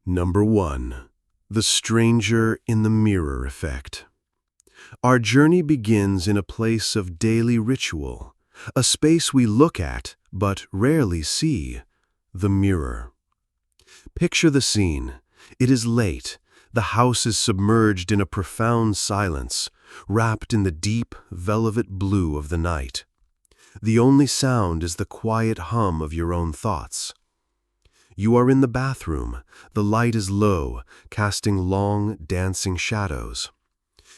Number 1. The stranger in the mirror effect. Our journey begins in a place of daily ritual, a space we look at but rarely see, the mirror. Picture the scene. It is late. The house is submerged in a profound silence, wrapped in the deep, velvet blue of the night. The only sound is the quiet hum of your own thoughts. You are in the bathroom. The light is low, casting long, dancing shadows.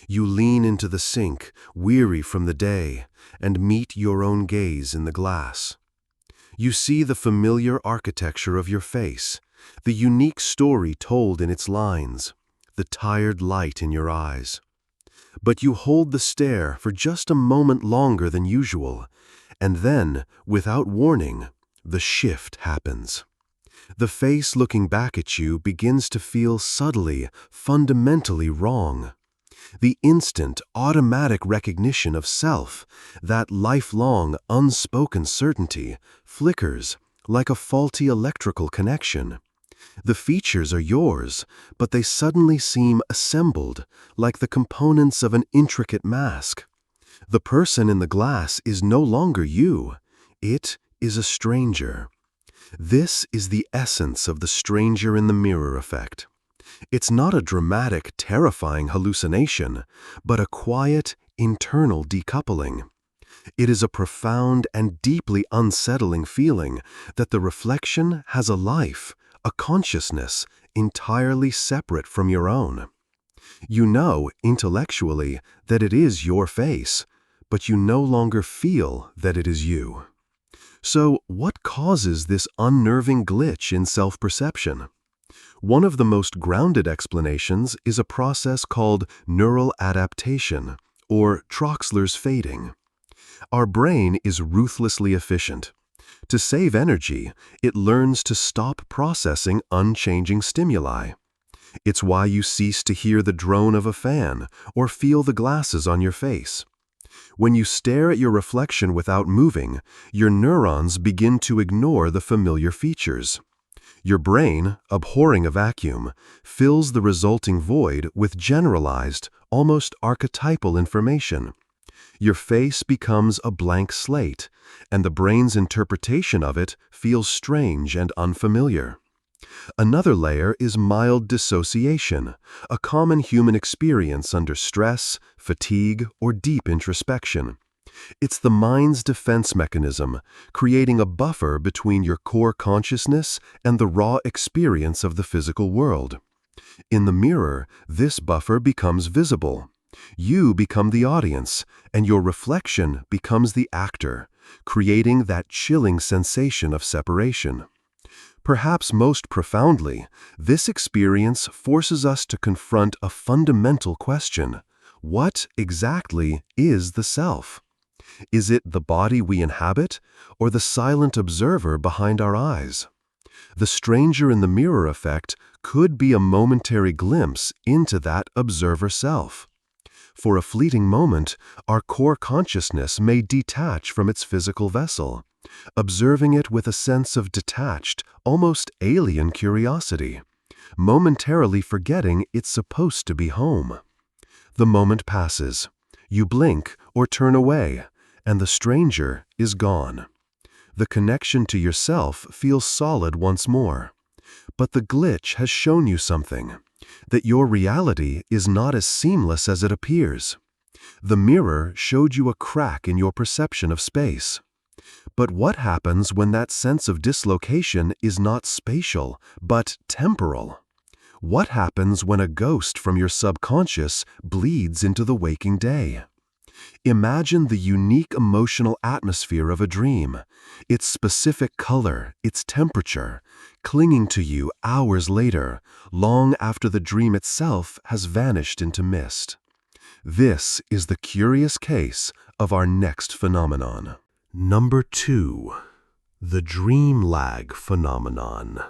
You lean into the sink, weary from the day, and meet your own gaze in the glass. You see the familiar architecture of your face, the unique story told in its lines, the tired light in your eyes. But you hold the stare for just a moment longer than usual, and then, without warning, the shift happens. The face looking back at you begins to feel subtly, fundamentally wrong. The instant, automatic recognition of self, that lifelong, unspoken certainty, flickers like a faulty electrical connection. The features are yours, but they suddenly seem assembled, like the components of an intricate mask. The person in the glass is no longer you. It is a stranger. This is the essence of the stranger in the mirror effect. It's not a dramatic, terrifying hallucination, but a quiet, internal decoupling. It is a profound and deeply unsettling feeling that the reflection has a life, a consciousness, entirely separate from your own. You know, intellectually, that it is your face, but you no longer feel that it is you. So, what causes this unnerving glitch in self-perception? One of the most grounded explanations is a process called neural adaptation, or Troxler's fading. Our brain is ruthlessly efficient. To save energy, it learns to stop processing unchanging stimuli. It's why you cease to hear the drone of a fan or feel the glasses on your face. When you stare at your reflection without moving, your neurons begin to ignore the familiar features. Your brain, abhorring a vacuum, fills the resulting void with generalized, almost archetypal information. Your face becomes a blank slate, and the brain's interpretation of it feels strange and unfamiliar. Another layer is mild dissociation, a common human experience under stress, fatigue, or deep introspection. It's the mind's defense mechanism, creating a buffer between your core consciousness and the raw experience of the physical world. In the mirror, this buffer becomes visible. You become the audience, and your reflection becomes the actor, creating that chilling sensation of separation. Perhaps most profoundly, this experience forces us to confront a fundamental question. What exactly is the self? Is it the body we inhabit, or the silent observer behind our eyes? The stranger in the mirror effect could be a momentary glimpse into that observer self. For a fleeting moment, our core consciousness may detach from its physical vessel, observing it with a sense of detached, almost alien curiosity, momentarily forgetting it's supposed to be home. The moment passes. You blink or turn away, and the stranger is gone. The connection to yourself feels solid once more. But the glitch has shown you something, that your reality is not as seamless as it appears. The mirror showed you a crack in your perception of space. But what happens when that sense of dislocation is not spatial, but temporal? What happens when a ghost from your subconscious bleeds into the waking day? Imagine the unique emotional atmosphere of a dream, its specific color, its temperature, clinging to you hours later, long after the dream itself has vanished into mist. This is the curious case of our next phenomenon. Number 2. The dream lag phenomenon.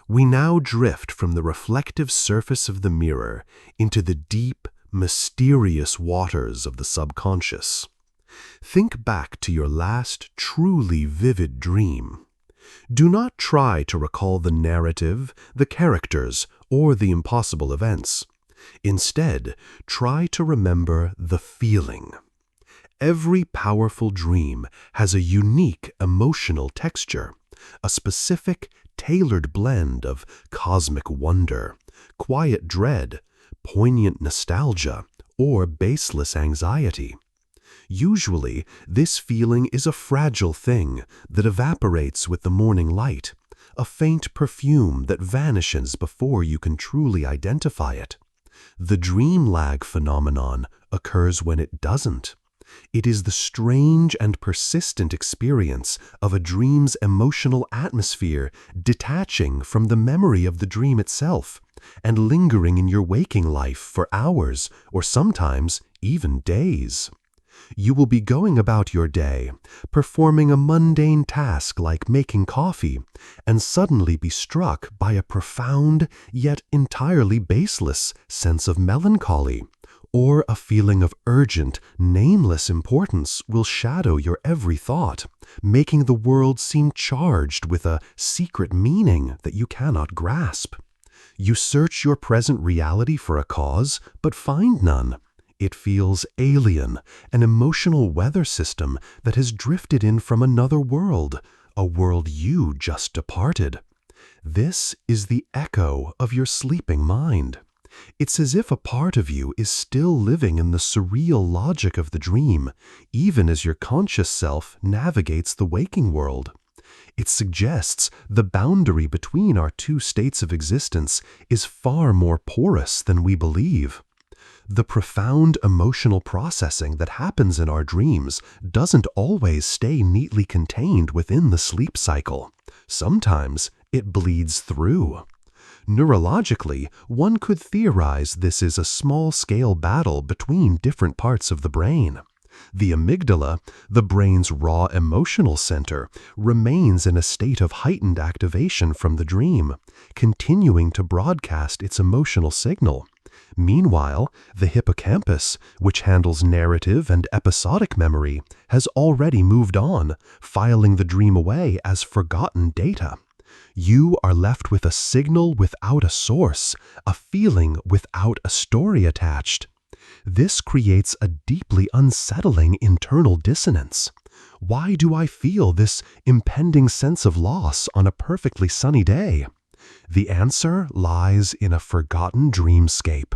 We now drift from the reflective surface of the mirror into the deep, mysterious waters of the subconscious. Think back to your last truly vivid dream. Do not try to recall the narrative, the characters, or the impossible events. Instead, try to remember the feeling. Every powerful dream has a unique emotional texture, a specific, tailored blend of cosmic wonder, quiet dread, poignant nostalgia, or baseless anxiety. Usually, this feeling is a fragile thing that evaporates with the morning light, a faint perfume that vanishes before you can truly identify it. The dream lag phenomenon occurs when it doesn't. It is the strange and persistent experience of a dream's emotional atmosphere detaching from the memory of the dream itself and lingering in your waking life for hours or sometimes even days. You will be going about your day, performing a mundane task like making coffee, and suddenly be struck by a profound yet entirely baseless sense of melancholy, or a feeling of urgent, nameless importance will shadow your every thought, making the world seem charged with a secret meaning that you cannot grasp. You search your present reality for a cause, but find none. It feels alien, an emotional weather system that has drifted in from another world, a world you just departed. This is the echo of your sleeping mind. It's as if a part of you is still living in the surreal logic of the dream, even as your conscious self navigates the waking world. It suggests the boundary between our two states of existence is far more porous than we believe. The profound emotional processing that happens in our dreams doesn't always stay neatly contained within the sleep cycle. Sometimes it bleeds through. Neurologically, one could theorize this is a small-scale battle between different parts of the brain. The amygdala, the brain's raw emotional center, remains in a state of heightened activation from the dream, continuing to broadcast its emotional signal. Meanwhile, the hippocampus, which handles narrative and episodic memory, has already moved on, filing the dream away as forgotten data. You are left with a signal without a source, a feeling without a story attached. This creates a deeply unsettling internal dissonance. Why do I feel this impending sense of loss on a perfectly sunny day? The answer lies in a forgotten dreamscape.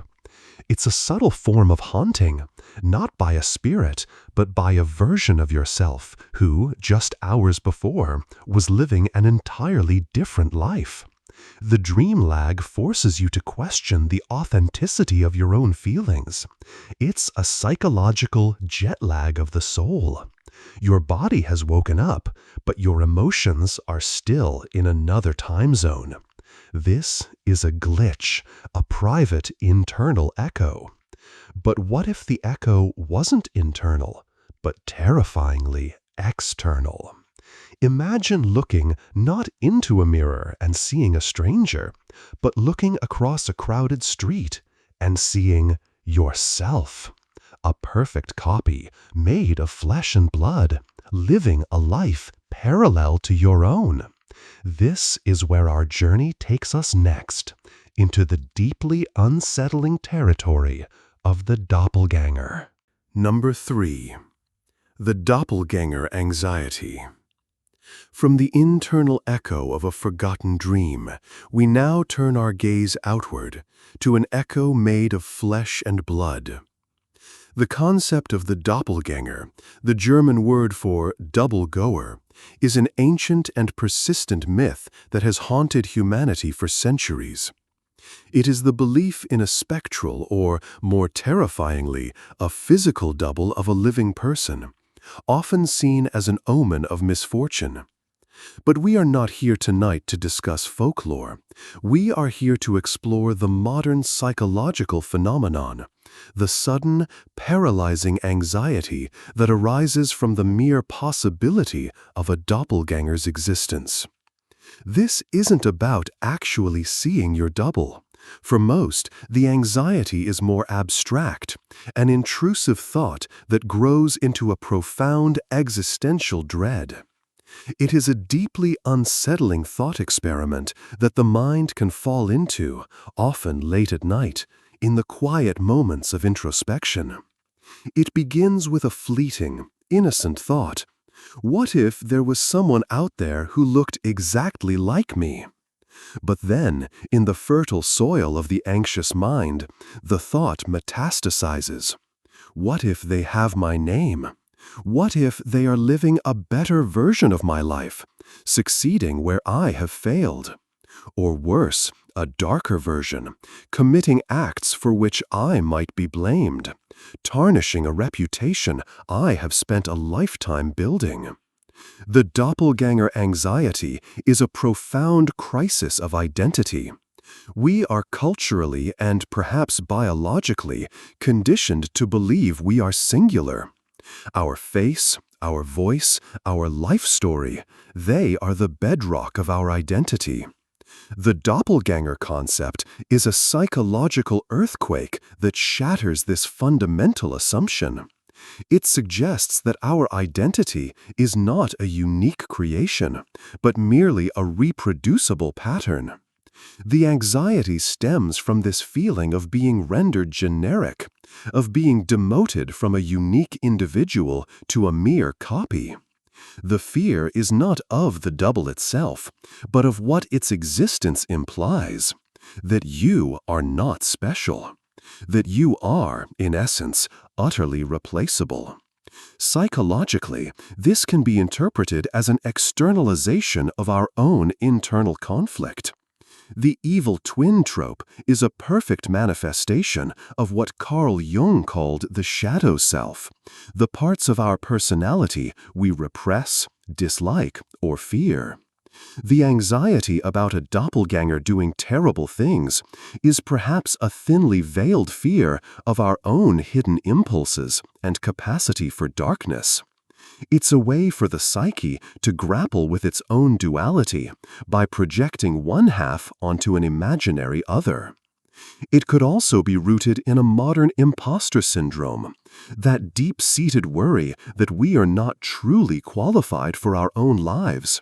It's a subtle form of haunting, not by a spirit, but by a version of yourself who, just hours before, was living an entirely different life. The dream lag forces you to question the authenticity of your own feelings. It's a psychological jet lag of the soul. Your body has woken up, but your emotions are still in another time zone. This is a glitch, a private internal echo. But what if the echo wasn't internal, but terrifyingly external? Imagine looking not into a mirror and seeing a stranger, but looking across a crowded street and seeing yourself. A perfect copy, made of flesh and blood, living a life parallel to your own. This is where our journey takes us next, into the deeply unsettling territory of the doppelganger. Number 3. The Doppelgänger Anxiety. From the internal echo of a forgotten dream, we now turn our gaze outward to an echo made of flesh and blood. The concept of the doppelganger, the German word for double goer, is an ancient and persistent myth that has haunted humanity for centuries. It is the belief in a spectral or, more terrifyingly, a physical double of a living person, often seen as an omen of misfortune. But we are not here tonight to discuss folklore. We are here to explore the modern psychological phenomenon, the sudden, paralyzing anxiety that arises from the mere possibility of a doppelganger's existence. This isn't about actually seeing your double. For most, the anxiety is more abstract, an intrusive thought that grows into a profound existential dread. It is a deeply unsettling thought experiment that the mind can fall into, often late at night, in the quiet moments of introspection. It begins with a fleeting, innocent thought. What if there was someone out there who looked exactly like me? But then, in the fertile soil of the anxious mind, the thought metastasizes. What if they have my name? What if they are living a better version of my life, succeeding where I have failed? Or worse, a darker version, committing acts for which I might be blamed, tarnishing a reputation I have spent a lifetime building. The doppelganger anxiety is a profound crisis of identity. We are culturally and perhaps biologically conditioned to believe we are singular. Our face, our voice, our life story, they are the bedrock of our identity. The doppelganger concept is a psychological earthquake that shatters this fundamental assumption. It suggests that our identity is not a unique creation, but merely a reproducible pattern. The anxiety stems from this feeling of being rendered generic, of being demoted from a unique individual to a mere copy. The fear is not of the double itself, but of what its existence implies, that you are not special, that you are, in essence, utterly replaceable. Psychologically, this can be interpreted as an externalization of our own internal conflict. The evil twin trope is a perfect manifestation of what Carl Jung called the shadow self, the parts of our personality we repress, dislike, or fear. The anxiety about a doppelganger doing terrible things is perhaps a thinly veiled fear of our own hidden impulses and capacity for darkness. It's a way for the psyche to grapple with its own duality by projecting one half onto an imaginary other. It could also be rooted in a modern imposter syndrome, that deep-seated worry that we are not truly qualified for our own lives,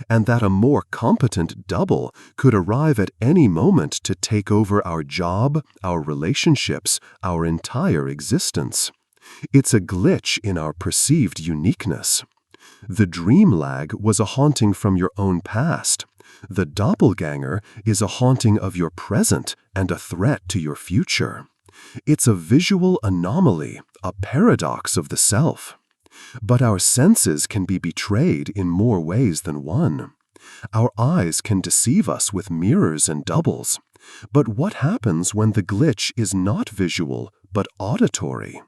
and that a more competent double could arrive at any moment to take over our job, our relationships, our entire existence. It's a glitch in our perceived uniqueness. The dream lag was a haunting from your own past. The doppelganger is a haunting of your present and a threat to your future. It's a visual anomaly, a paradox of the self. But our senses can be betrayed in more ways than one. Our eyes can deceive us with mirrors and doubles. But what happens when the glitch is not visual, but auditory?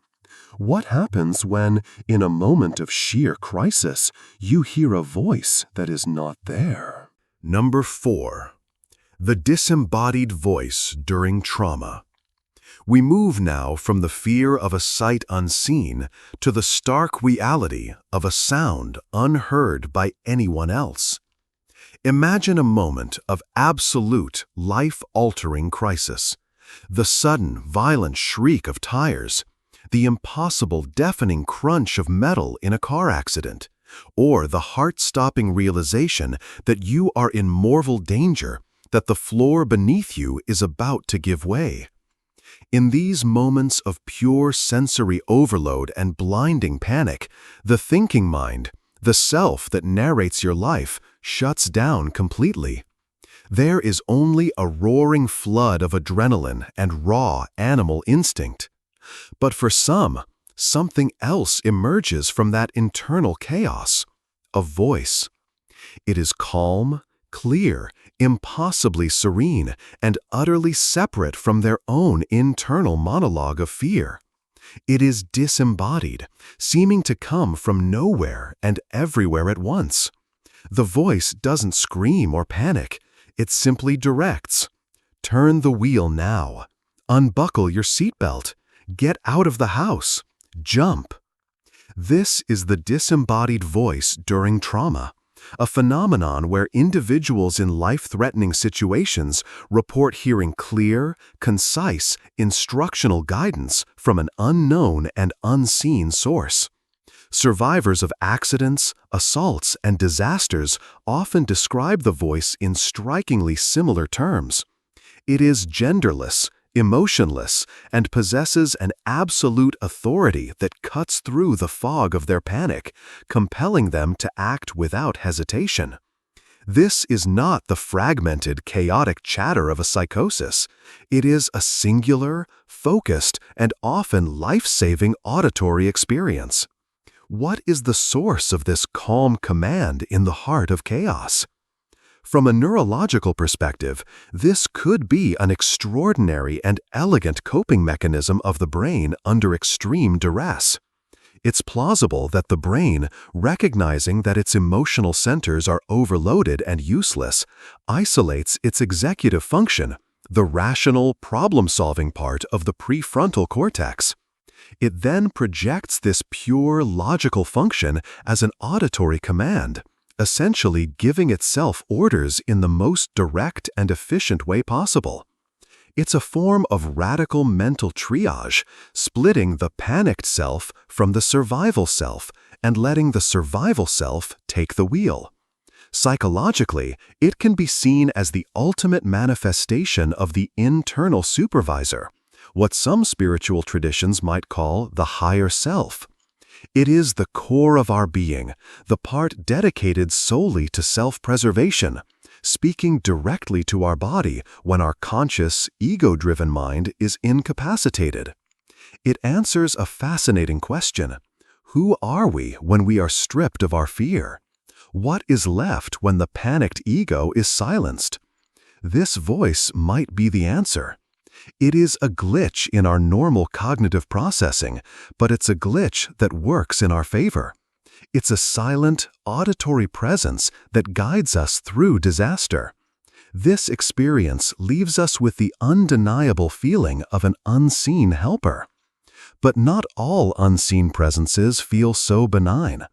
What happens when, in a moment of sheer crisis, you hear a voice that is not there? Number 4. The disembodied voice during trauma. We move now from the fear of a sight unseen to the stark reality of a sound unheard by anyone else. Imagine a moment of absolute, life-altering crisis. The sudden, violent shriek of tires, the impossible, deafening crunch of metal in a car accident, or the heart-stopping realization that you are in mortal danger, that the floor beneath you is about to give way. In these moments of pure sensory overload and blinding panic, the thinking mind, the self that narrates your life, shuts down completely. There is only a roaring flood of adrenaline and raw animal instinct. But for some, something else emerges from that internal chaos, a voice. It is calm, clear, impossibly serene, and utterly separate from their own internal monologue of fear. It is disembodied, seeming to come from nowhere and everywhere at once. The voice doesn't scream or panic. It simply directs. Turn the wheel now. Unbuckle your seatbelt. Get out of the house. Jump. This is the disembodied voice during trauma, a phenomenon where individuals in life-threatening situations report hearing clear, concise, instructional guidance from an unknown and unseen source. Survivors of accidents, assaults, and disasters often describe the voice in strikingly similar terms. It is genderless, emotionless, and possesses an absolute authority that cuts through the fog of their panic, compelling them to act without hesitation. This is not the fragmented, chaotic chatter of a psychosis. It is a singular, focused, and often life-saving auditory experience. What is the source of this calm command in the heart of chaos? From a neurological perspective, this could be an extraordinary and elegant coping mechanism of the brain under extreme duress. It's plausible that the brain, recognizing that its emotional centers are overloaded and useless, isolates its executive function, the rational, problem-solving part of the prefrontal cortex. It then projects this pure, logical function as an auditory command, essentially giving itself orders in the most direct and efficient way possible. It's a form of radical mental triage, splitting the panicked self from the survival self and letting the survival self take the wheel. Psychologically, it can be seen as the ultimate manifestation of the internal supervisor, what some spiritual traditions might call the higher self. It is the core of our being, the part dedicated solely to self-preservation, speaking directly to our body when our conscious, ego-driven mind is incapacitated. It answers a fascinating question. Who are we when we are stripped of our fear? What is left when the panicked ego is silenced? This voice might be the answer. It is a glitch in our normal cognitive processing, but it's a glitch that works in our favor. It's a silent, auditory presence that guides us through disaster. This experience leaves us with the undeniable feeling of an unseen helper. But not all unseen presences feel so benign.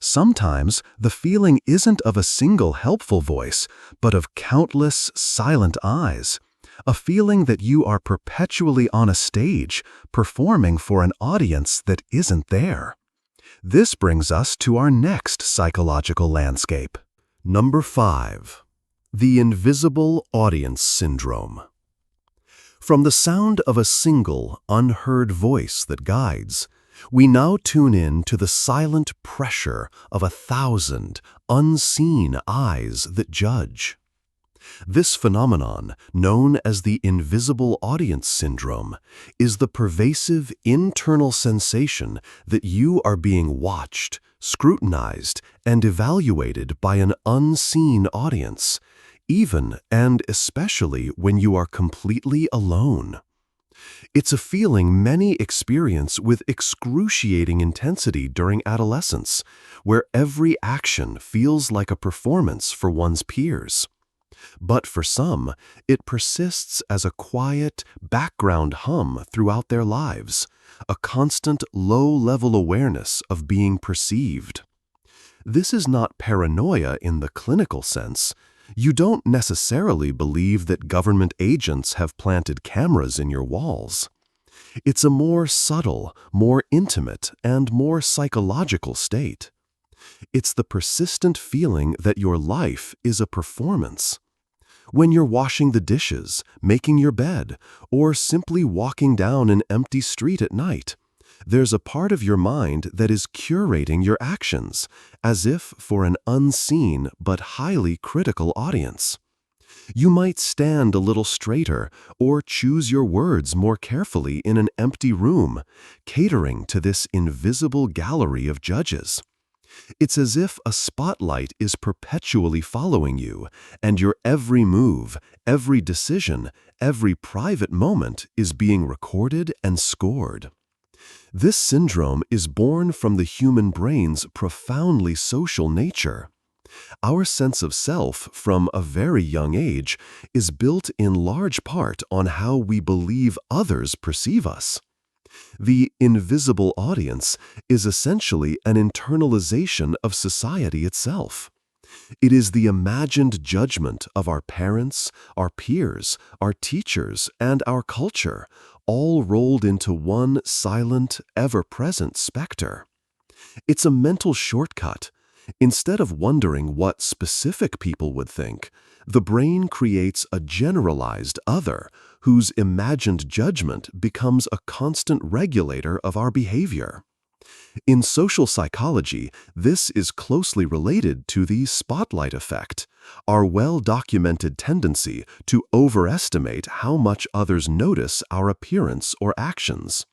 Sometimes the feeling isn't of a single helpful voice, but of countless silent eyes. A feeling that you are perpetually on a stage, performing for an audience that isn't there. This brings us to our next psychological landscape. Number 5. The invisible audience syndrome. From the sound of a single, unheard voice that guides, we now tune in to the silent pressure of 1,000 unseen eyes that judge. This phenomenon, known as the invisible audience syndrome, is the pervasive internal sensation that you are being watched, scrutinized, and evaluated by an unseen audience, even and especially when you are completely alone. It's a feeling many experience with excruciating intensity during adolescence, where every action feels like a performance for one's peers. But for some, it persists as a quiet, background hum throughout their lives, a constant low-level awareness of being perceived. This is not paranoia in the clinical sense. You don't necessarily believe that government agents have planted cameras in your walls. It's a more subtle, more intimate, and more psychological state. It's the persistent feeling that your life is a performance. When you're washing the dishes, making your bed, or simply walking down an empty street at night, there's a part of your mind that is curating your actions, as if for an unseen but highly critical audience. You might stand a little straighter or choose your words more carefully in an empty room, catering to this invisible gallery of judges. It's as if a spotlight is perpetually following you, and your every move, every decision, every private moment is being recorded and scored. This syndrome is born from the human brain's profoundly social nature. Our sense of self from a very young age is built in large part on how we believe others perceive us. The invisible audience is essentially an internalization of society itself. It is the imagined judgment of our parents, our peers, our teachers, and our culture, all rolled into one silent, ever-present specter. It's a mental shortcut. Instead of wondering what specific people would think, the brain creates a generalized other whose imagined judgment becomes a constant regulator of our behavior. In social psychology, this is closely related to the spotlight effect, our well-documented tendency to overestimate how much others notice our appearance or actions.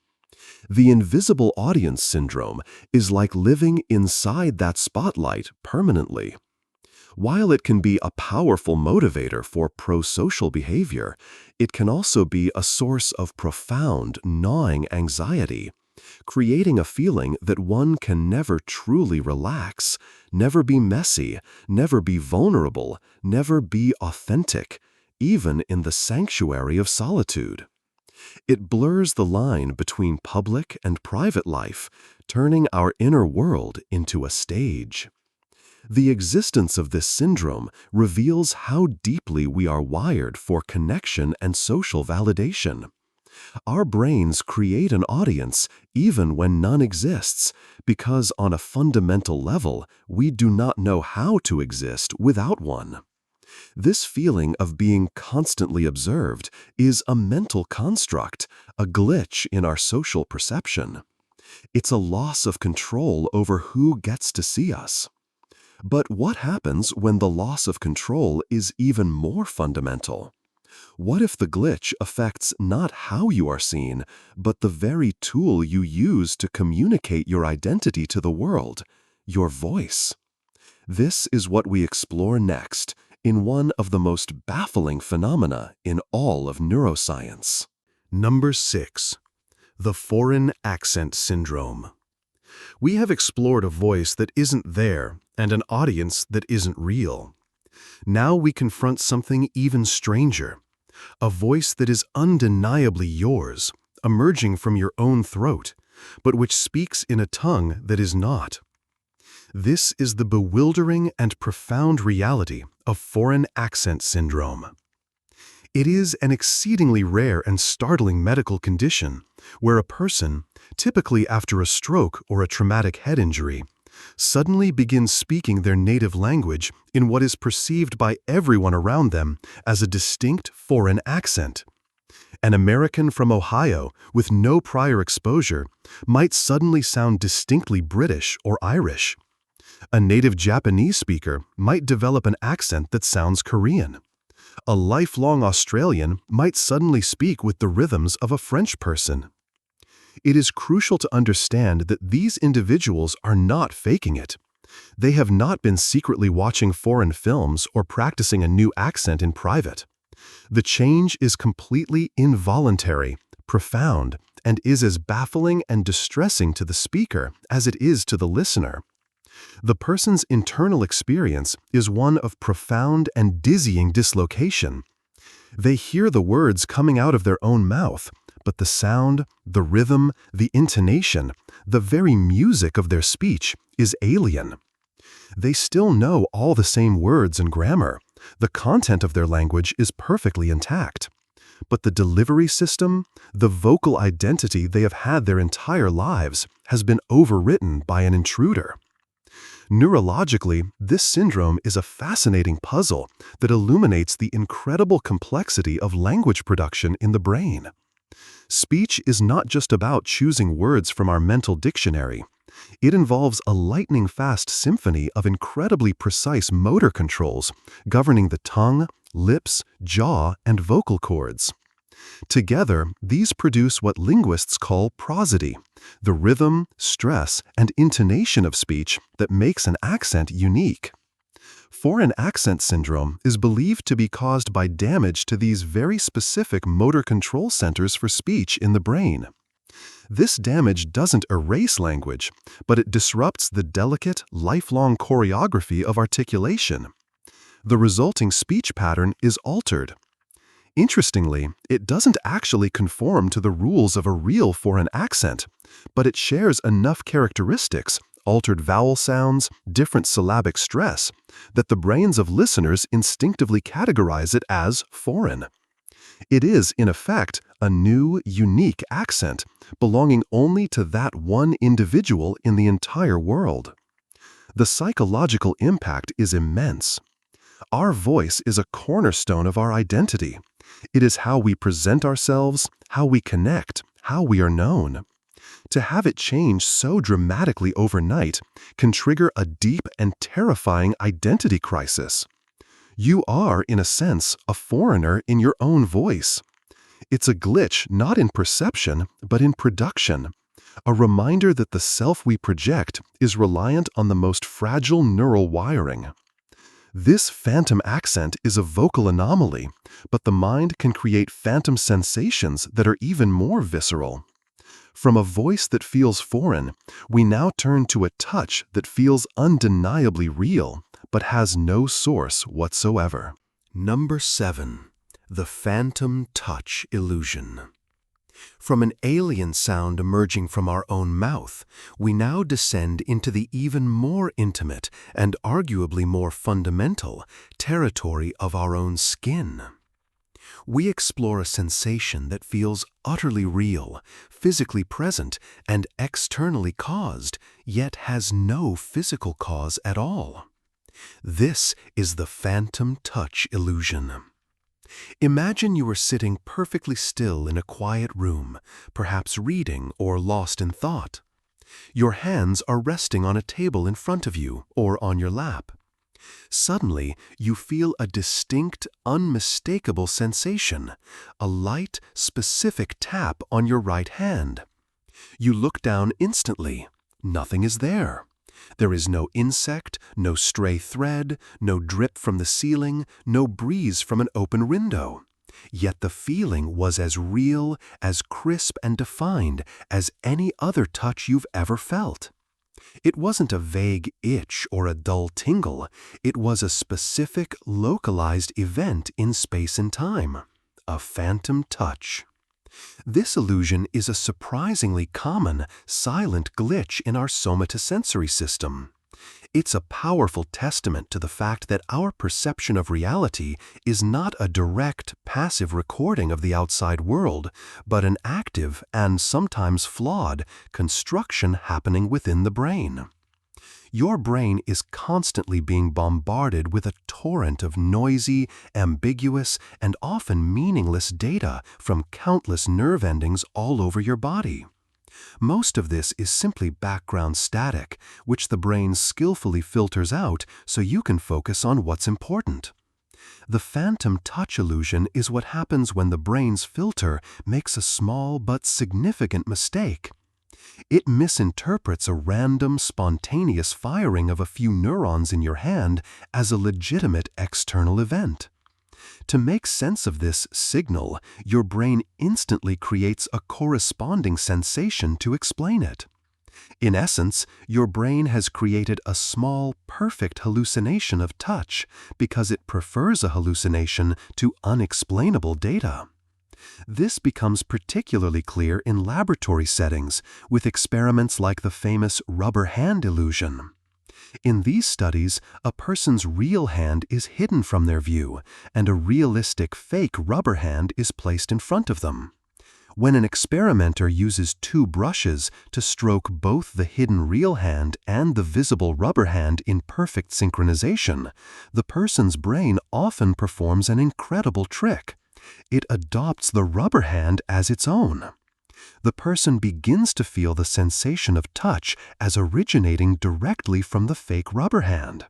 The invisible audience syndrome is like living inside that spotlight permanently. While it can be a powerful motivator for pro-social behavior, it can also be a source of profound, gnawing anxiety, creating a feeling that one can never truly relax, never be messy, never be vulnerable, never be authentic, even in the sanctuary of solitude. It blurs the line between public and private life, turning our inner world into a stage. The existence of this syndrome reveals how deeply we are wired for connection and social validation. Our brains create an audience even when none exists, because on a fundamental level, we do not know how to exist without one. This feeling of being constantly observed is a mental construct, a glitch in our social perception. It's a loss of control over who gets to see us. But what happens when the loss of control is even more fundamental? What if the glitch affects not how you are seen, but the very tool you use to communicate your identity to the world, your voice? This is what we explore next in one of the most baffling phenomena in all of neuroscience. Number 6. The foreign accent syndrome. We have explored a voice that isn't there and an audience that isn't real. Now we confront something even stranger. A voice that is undeniably yours, emerging from your own throat, but which speaks in a tongue that is not. This is the bewildering and profound reality of foreign accent syndrome. It is an exceedingly rare and startling medical condition where a person, typically after a stroke or a traumatic head injury, suddenly begins speaking their native language in what is perceived by everyone around them as a distinct foreign accent. An American from Ohio with no prior exposure might suddenly sound distinctly British or Irish. A native Japanese speaker might develop an accent that sounds Korean. A lifelong Australian might suddenly speak with the rhythms of a French person. It is crucial to understand that these individuals are not faking it. They have not been secretly watching foreign films or practicing a new accent in private. The change is completely involuntary, profound, and is as baffling and distressing to the speaker as it is to the listener. The person's internal experience is one of profound and dizzying dislocation. They hear the words coming out of their own mouth, but the sound, the rhythm, the intonation, the very music of their speech is alien. They still know all the same words and grammar. The content of their language is perfectly intact. But the delivery system, the vocal identity they have had their entire lives, has been overwritten by an intruder. Neurologically, this syndrome is a fascinating puzzle that illuminates the incredible complexity of language production in the brain. Speech is not just about choosing words from our mental dictionary. It involves a lightning-fast symphony of incredibly precise motor controls governing the tongue, lips, jaw, and vocal cords. Together, these produce what linguists call prosody, the rhythm, stress, and intonation of speech that makes an accent unique. Foreign accent syndrome is believed to be caused by damage to these very specific motor control centers for speech in the brain. This damage doesn't erase language, but it disrupts the delicate, lifelong choreography of articulation. The resulting speech pattern is altered. Interestingly, it doesn't actually conform to the rules of a real foreign accent, but it shares enough characteristics, altered vowel sounds, different syllabic stress, that the brains of listeners instinctively categorize it as foreign. It is, in effect, a new, unique accent belonging only to that one individual in the entire world. The psychological impact is immense. Our voice is a cornerstone of our identity. It is how we present ourselves, how we connect, how we are known. To have it change so dramatically overnight can trigger a deep and terrifying identity crisis. You are, in a sense, a foreigner in your own voice. It's a glitch not in perception, but in production. A reminder that the self we project is reliant on the most fragile neural wiring. This phantom accent is a vocal anomaly, but the mind can create phantom sensations that are even more visceral. From a voice that feels foreign, we now turn to a touch that feels undeniably real, but has no source whatsoever. Number 7. The phantom touch illusion. From an alien sound emerging from our own mouth, we now descend into the even more intimate and arguably more fundamental territory of our own skin. We explore a sensation that feels utterly real, physically present, and externally caused, yet has no physical cause at all. This is the phantom touch illusion. Imagine you are sitting perfectly still in a quiet room, perhaps reading or lost in thought. Your hands are resting on a table in front of you or on your lap. Suddenly, you feel a distinct, unmistakable sensation, a light, specific tap on your right hand. You look down instantly. Nothing is there. There is no insect, no stray thread, no drip from the ceiling, no breeze from an open window. Yet the feeling was as real, as crisp and defined as any other touch you've ever felt. It wasn't a vague itch or a dull tingle. It was a specific, localized event in space and time. A phantom touch. This illusion is a surprisingly common, silent glitch in our somatosensory system. It's a powerful testament to the fact that our perception of reality is not a direct, passive recording of the outside world, but an active and sometimes flawed construction happening within the brain. Your brain is constantly being bombarded with a torrent of noisy, ambiguous, and often meaningless data from countless nerve endings all over your body. Most of this is simply background static, which the brain skillfully filters out so you can focus on what's important. The phantom touch illusion is what happens when the brain's filter makes a small but significant mistake. It misinterprets a random, spontaneous firing of a few neurons in your hand as a legitimate external event. To make sense of this signal, your brain instantly creates a corresponding sensation to explain it. In essence, your brain has created a small, perfect hallucination of touch because it prefers a hallucination to unexplainable data. This becomes particularly clear in laboratory settings with experiments like the famous rubber hand illusion. In these studies, a person's real hand is hidden from their view, and a realistic fake rubber hand is placed in front of them. When an experimenter uses two brushes to stroke both the hidden real hand and the visible rubber hand in perfect synchronization, the person's brain often performs an incredible trick. It adopts the rubber hand as its own. The person begins to feel the sensation of touch as originating directly from the fake rubber hand.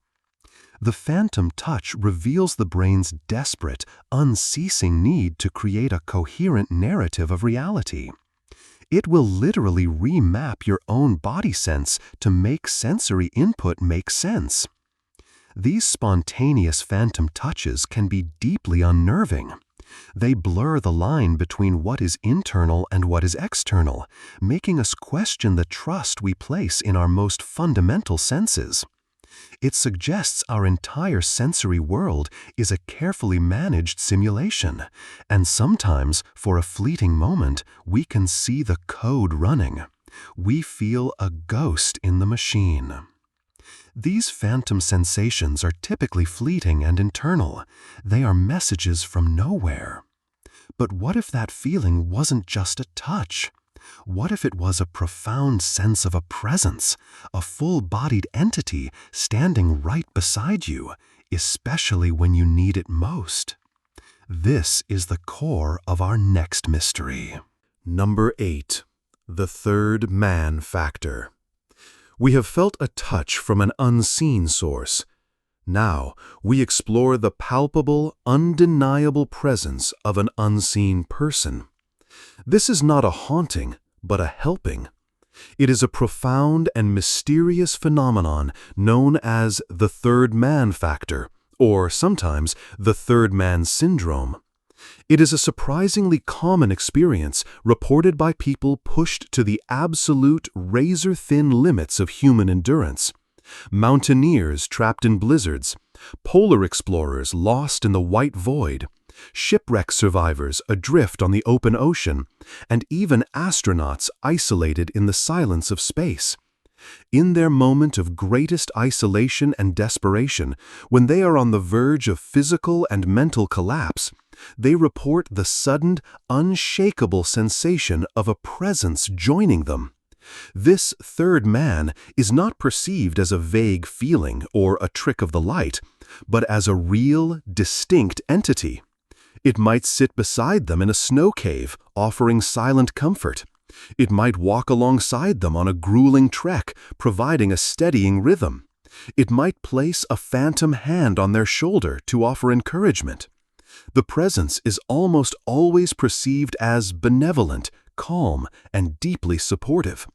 The phantom touch reveals the brain's desperate, unceasing need to create a coherent narrative of reality. It will literally remap your own body sense to make sensory input make sense. These spontaneous phantom touches can be deeply unnerving. They blur the line between what is internal and what is external, making us question the trust we place in our most fundamental senses. It suggests our entire sensory world is a carefully managed simulation, and sometimes, for a fleeting moment, we can see the code running. We feel a ghost in the machine. These phantom sensations are typically fleeting and internal. They are messages from nowhere. But what if that feeling wasn't just a touch? What if it was a profound sense of a presence, a full-bodied entity standing right beside you, especially when you need it most? This is the core of our next mystery. Number 8. The third man factor. We have felt a touch from an unseen source. Now, we explore the palpable, undeniable presence of an unseen person. This is not a haunting, but a helping. It is a profound and mysterious phenomenon known as the third man factor, or sometimes the third man syndrome. It is a surprisingly common experience reported by people pushed to the absolute razor-thin limits of human endurance. Mountaineers trapped in blizzards, polar explorers lost in the white void, shipwreck survivors adrift on the open ocean, and even astronauts isolated in the silence of space. In their moment of greatest isolation and desperation, when they are on the verge of physical and mental collapse, they report the sudden, unshakable sensation of a presence joining them. This third man is not perceived as a vague feeling or a trick of the light, but as a real, distinct entity. It might sit beside them in a snow cave, offering silent comfort. It might walk alongside them on a grueling trek, providing a steadying rhythm. It might place a phantom hand on their shoulder to offer encouragement. The presence is almost always perceived as benevolent, calm, and deeply supportive.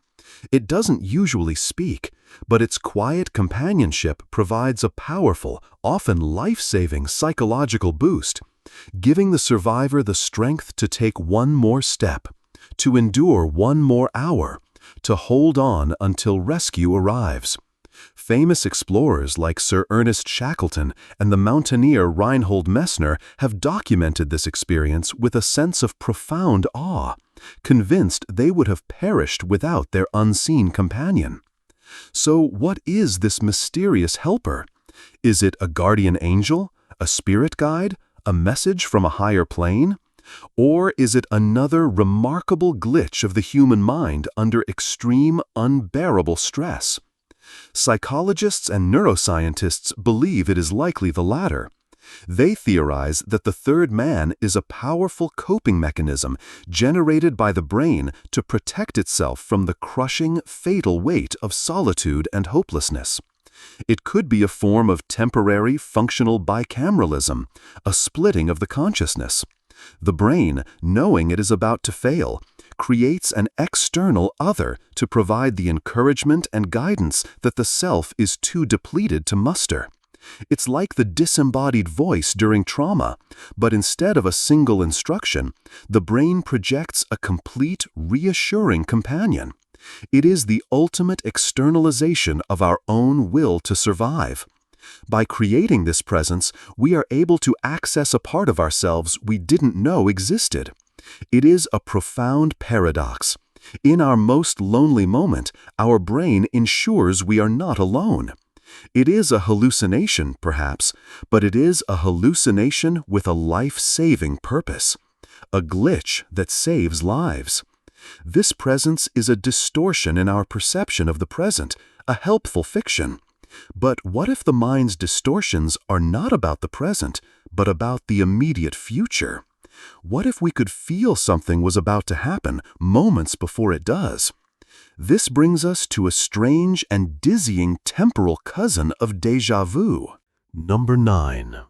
It doesn't usually speak, but its quiet companionship provides a powerful, often life-saving psychological boost, giving the survivor the strength to take one more step, to endure one more hour, to hold on until rescue arrives. Famous explorers like Sir Ernest Shackleton and the mountaineer Reinhold Messner have documented this experience with a sense of profound awe, convinced they would have perished without their unseen companion. So what is this mysterious helper? Is it a guardian angel, a spirit guide, a message from a higher plane? Or is it another remarkable glitch of the human mind under extreme, unbearable stress? Psychologists and neuroscientists believe it is likely the latter. They theorize that the third man is a powerful coping mechanism generated by the brain to protect itself from the crushing, fatal weight of solitude and hopelessness. It could be a form of temporary functional bicameralism, a splitting of the consciousness. The brain, knowing it is about to fail, creates an external other to provide the encouragement and guidance that the self is too depleted to muster. It's like the disembodied voice during trauma, but instead of a single instruction, the brain projects a complete, reassuring companion. It is the ultimate externalization of our own will to survive. By creating this presence, we are able to access a part of ourselves we didn't know existed. It is a profound paradox. In our most lonely moment, our brain ensures we are not alone. It is a hallucination, perhaps, but it is a hallucination with a life-saving purpose, a glitch that saves lives. This presence is a distortion in our perception of the present, a helpful fiction. But what if the mind's distortions are not about the present, but about the immediate future? What if we could feel something was about to happen moments before it does? This brings us to a strange and dizzying temporal cousin of déjà vu. Number 9.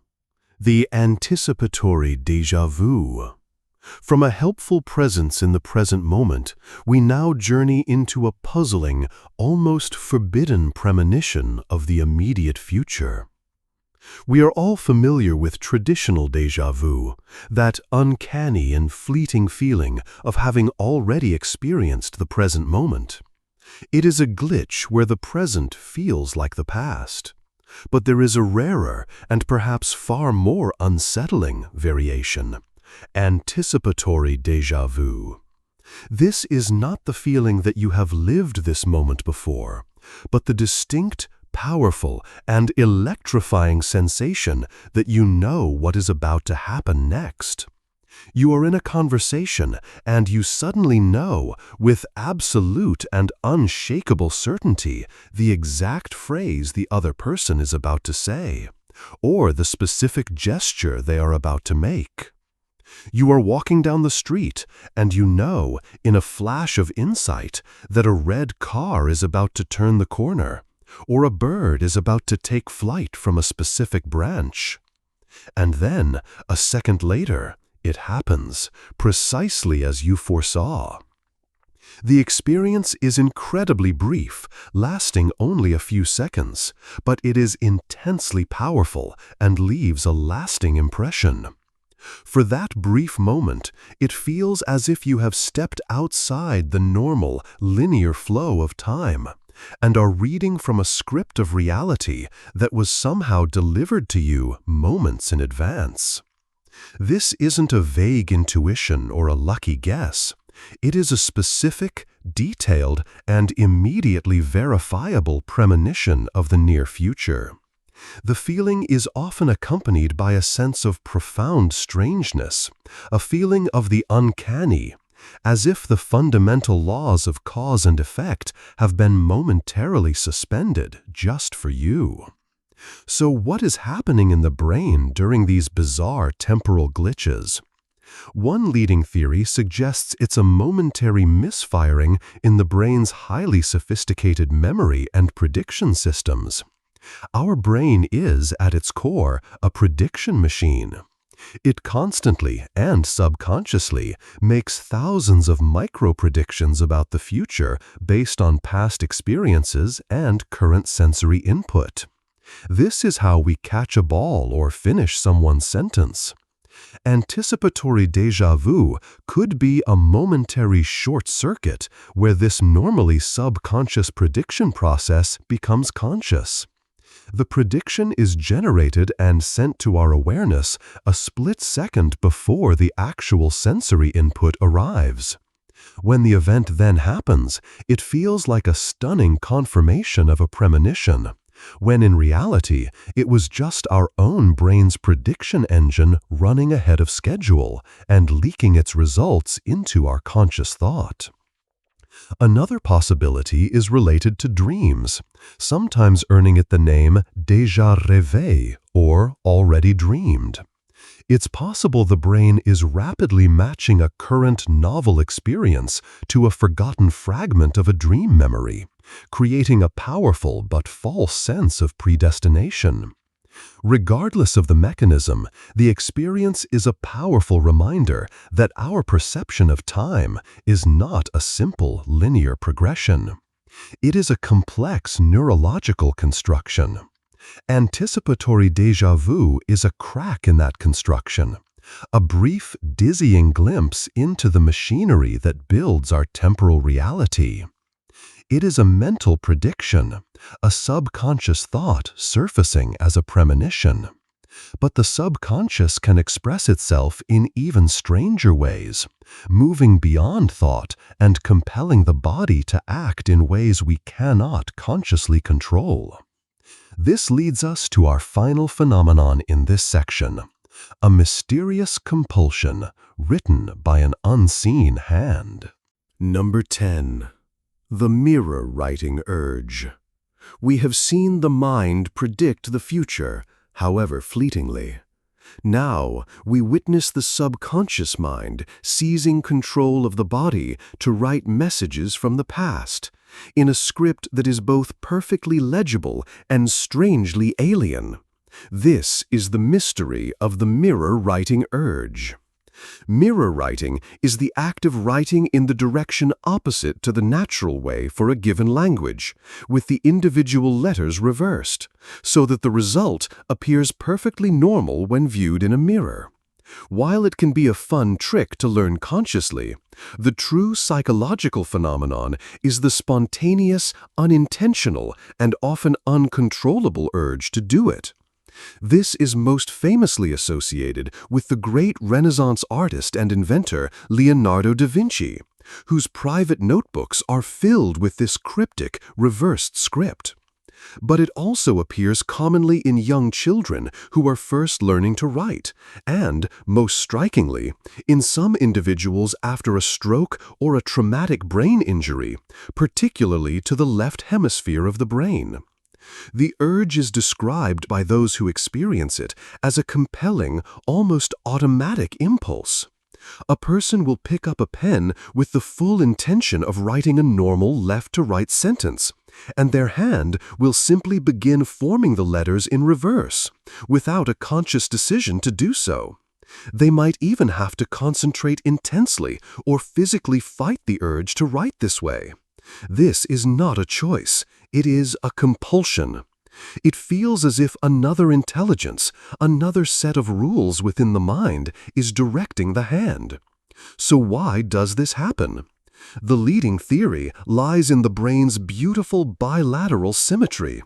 The Anticipatory Déjà Vu. From a helpful presence in the present moment, we now journey into a puzzling, almost forbidden premonition of the immediate future. We are all familiar with traditional déjà vu, that uncanny and fleeting feeling of having already experienced the present moment. It is a glitch where the present feels like the past. But there is a rarer and perhaps far more unsettling variation, anticipatory déjà vu. This is not the feeling that you have lived this moment before, but the distinct, powerful, and electrifying sensation that you know what is about to happen next. You are in a conversation, and you suddenly know, with absolute and unshakable certainty, the exact phrase the other person is about to say, or the specific gesture they are about to make. You are walking down the street, and you know, in a flash of insight, that a red car is about to turn the corner, or a bird is about to take flight from a specific branch. And then, a second later, it happens, precisely as you foresaw. The experience is incredibly brief, lasting only a few seconds, but it is intensely powerful and leaves a lasting impression. For that brief moment, it feels as if you have stepped outside the normal, linear flow of time, and are reading from a script of reality that was somehow delivered to you moments in advance. This isn't a vague intuition or a lucky guess. It is a specific, detailed, and immediately verifiable premonition of the near future. The feeling is often accompanied by a sense of profound strangeness, a feeling of the uncanny, as if the fundamental laws of cause and effect have been momentarily suspended just for you. So what is happening in the brain during these bizarre temporal glitches? One leading theory suggests it's a momentary misfiring in the brain's highly sophisticated memory and prediction systems. Our brain is, at its core, a prediction machine. It constantly and subconsciously makes thousands of micro-predictions about the future based on past experiences and current sensory input. This is how we catch a ball or finish someone's sentence. Anticipatory déjà vu could be a momentary short circuit where this normally subconscious prediction process becomes conscious. The prediction is generated and sent to our awareness a split second before the actual sensory input arrives. When the event then happens, it feels like a stunning confirmation of a premonition, when in reality, it was just our own brain's prediction engine running ahead of schedule and leaking its results into our conscious thought. Another possibility is related to dreams, sometimes earning it the name déjà rêvé, or already dreamed. It's possible the brain is rapidly matching a current novel experience to a forgotten fragment of a dream memory, creating a powerful but false sense of predestination. Regardless of the mechanism, the experience is a powerful reminder that our perception of time is not a simple linear progression. It is a complex neurological construction. Anticipatory déjà vu is a crack in that construction, a brief, dizzying glimpse into the machinery that builds our temporal reality. It is a mental prediction, a subconscious thought surfacing as a premonition. But the subconscious can express itself in even stranger ways, moving beyond thought and compelling the body to act in ways we cannot consciously control. This leads us to our final phenomenon in this section, a mysterious compulsion written by an unseen hand. Number 10. The mirror writing urge. We have seen the mind predict the future, however fleetingly. Now, we witness the subconscious mind seizing control of the body to write messages from the past, in a script that is both perfectly legible and strangely alien. This is the mystery of the mirror writing urge. Mirror writing is the act of writing in the direction opposite to the natural way for a given language, with the individual letters reversed, so that the result appears perfectly normal when viewed in a mirror. While it can be a fun trick to learn consciously, the true psychological phenomenon is the spontaneous, unintentional, and often uncontrollable urge to do it. This is most famously associated with the great Renaissance artist and inventor Leonardo da Vinci, whose private notebooks are filled with this cryptic, reversed script. But it also appears commonly in young children who are first learning to write, and, most strikingly, in some individuals after a stroke or a traumatic brain injury, particularly to the left hemisphere of the brain. The urge is described by those who experience it as a compelling, almost automatic impulse. A person will pick up a pen with the full intention of writing a normal left-to-right sentence, and their hand will simply begin forming the letters in reverse, without a conscious decision to do so. They might even have to concentrate intensely or physically fight the urge to write this way. This is not a choice, it is a compulsion. It feels as if another intelligence, another set of rules within the mind, is directing the hand. So why does this happen? The leading theory lies in the brain's beautiful bilateral symmetry.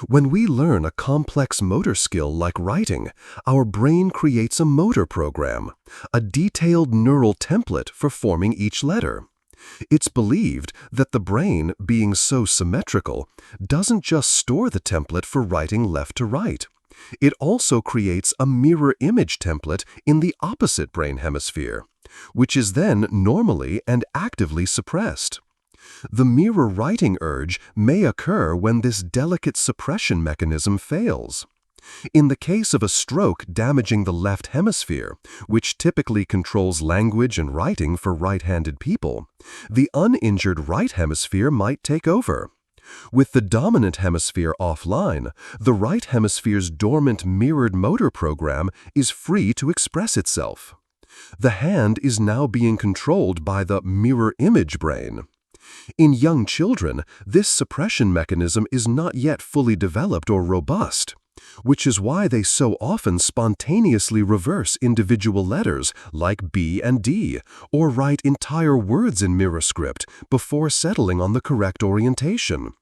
When we learn a complex motor skill like writing, our brain creates a motor program, a detailed neural template for forming each letter. It's believed that the brain, being so symmetrical, doesn't just store the template for writing left to right. It also creates a mirror image template in the opposite brain hemisphere, which is then normally and actively suppressed. The mirror writing urge may occur when this delicate suppression mechanism fails. In the case of a stroke damaging the left hemisphere, which typically controls language and writing for right-handed people, the uninjured right hemisphere might take over. With the dominant hemisphere offline, the right hemisphere's dormant mirrored motor program is free to express itself. The hand is now being controlled by the mirror image brain. In young children, this suppression mechanism is not yet fully developed or robust, which is why they so often spontaneously reverse individual letters like B and D, or write entire words in mirror script before settling on the correct orientation.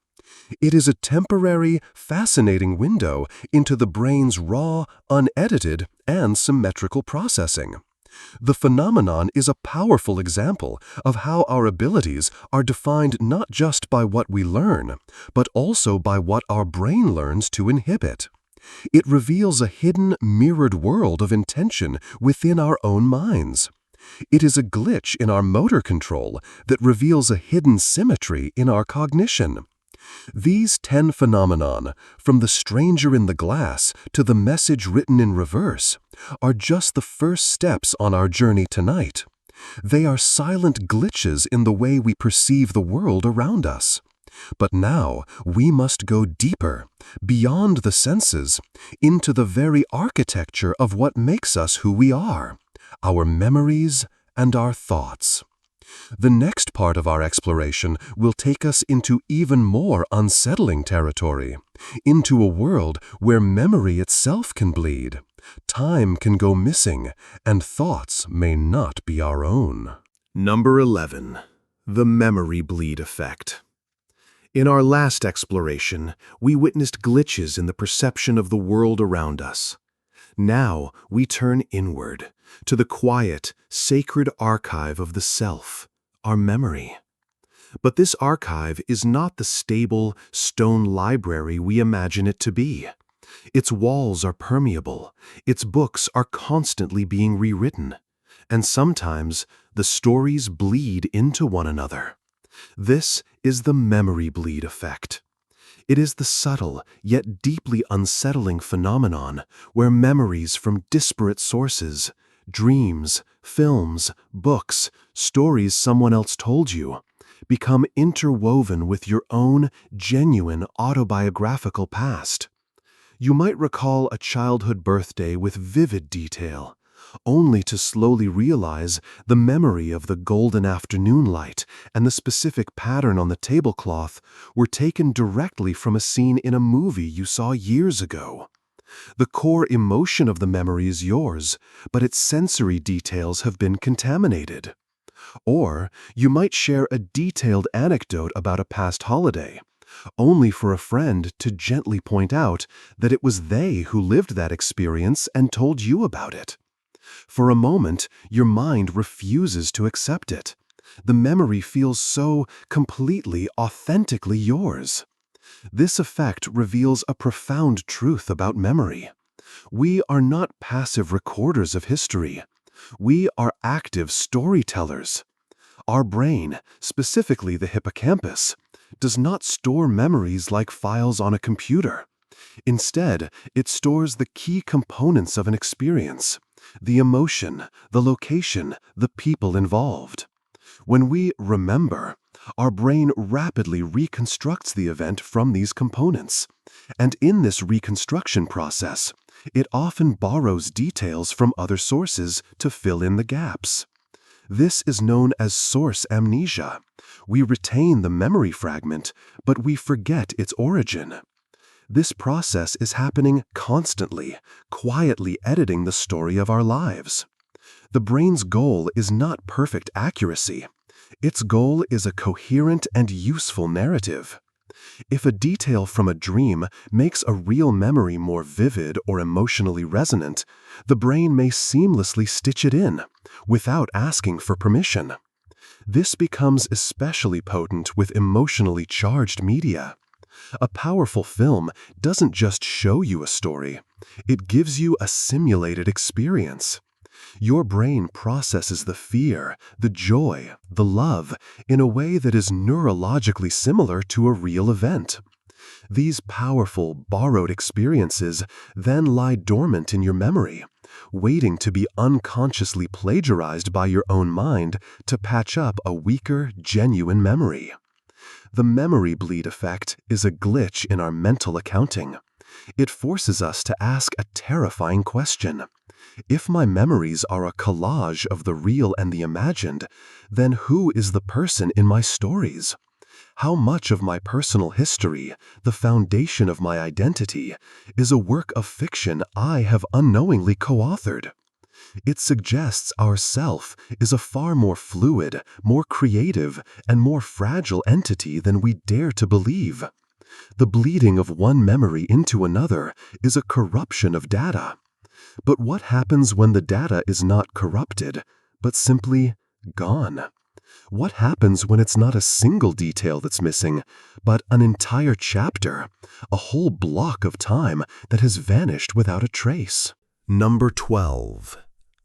It is a temporary, fascinating window into the brain's raw, unedited, and symmetrical processing. The phenomenon is a powerful example of how our abilities are defined not just by what we learn, but also by what our brain learns to inhibit. It reveals a hidden, mirrored world of intention within our own minds. It is a glitch in our motor control that reveals a hidden symmetry in our cognition. These 10 phenomenon, from the stranger in the glass to the message written in reverse, are just the first steps on our journey tonight. They are silent glitches in the way we perceive the world around us. But now we must go deeper, beyond the senses, into the very architecture of what makes us who we are, our memories and our thoughts. The next part of our exploration will take us into even more unsettling territory, into a world where memory itself can bleed, time can go missing, and thoughts may not be our own. Number 11. The memory bleed effect. In our last exploration, we witnessed glitches in the perception of the world around us. Now we turn inward, to the quiet, sacred archive of the self, our memory. But this archive is not the stable, stone library we imagine it to be. Its walls are permeable, its books are constantly being rewritten, and sometimes the stories bleed into one another. This is the memory bleed effect. It is the subtle, yet deeply unsettling phenomenon where memories from disparate sources, dreams, films, books, stories someone else told you, become interwoven with your own genuine autobiographical past. You might recall a childhood birthday with vivid detail, only to slowly realize the memory of the golden afternoon light and the specific pattern on the tablecloth were taken directly from a scene in a movie you saw years ago. The core emotion of the memory is yours, but its sensory details have been contaminated. Or you might share a detailed anecdote about a past holiday, only for a friend to gently point out that it was they who lived that experience and told you about it. For a moment, your mind refuses to accept it. The memory feels so completely, authentically yours. This effect reveals a profound truth about memory. We are not passive recorders of history. We are active storytellers. Our brain, specifically the hippocampus, does not store memories like files on a computer. Instead, it stores the key components of an experience: the emotion, the location, the people involved. When we remember, our brain rapidly reconstructs the event from these components. And in this reconstruction process, it often borrows details from other sources to fill in the gaps. This is known as source amnesia. We retain the memory fragment, but we forget its origin. This process is happening constantly, quietly editing the story of our lives. The brain's goal is not perfect accuracy. Its goal is a coherent and useful narrative. If a detail from a dream makes a real memory more vivid or emotionally resonant, the brain may seamlessly stitch it in, without asking for permission. This becomes especially potent with emotionally charged media. A powerful film doesn't just show you a story, it gives you a simulated experience. Your brain processes the fear, the joy, the love in a way that is neurologically similar to a real event. These powerful, borrowed experiences then lie dormant in your memory, waiting to be unconsciously plagiarized by your own mind to patch up a weaker, genuine memory. The memory bleed effect is a glitch in our mental accounting. It forces us to ask a terrifying question. If my memories are a collage of the real and the imagined, then who is the person in my stories? How much of my personal history, the foundation of my identity, is a work of fiction I have unknowingly co-authored? It suggests our self is a far more fluid, more creative, and more fragile entity than we dare to believe. The bleeding of one memory into another is a corruption of data. But what happens when the data is not corrupted, but simply gone? What happens when it's not a single detail that's missing, but an entire chapter, a whole block of time that has vanished without a trace? Number 12.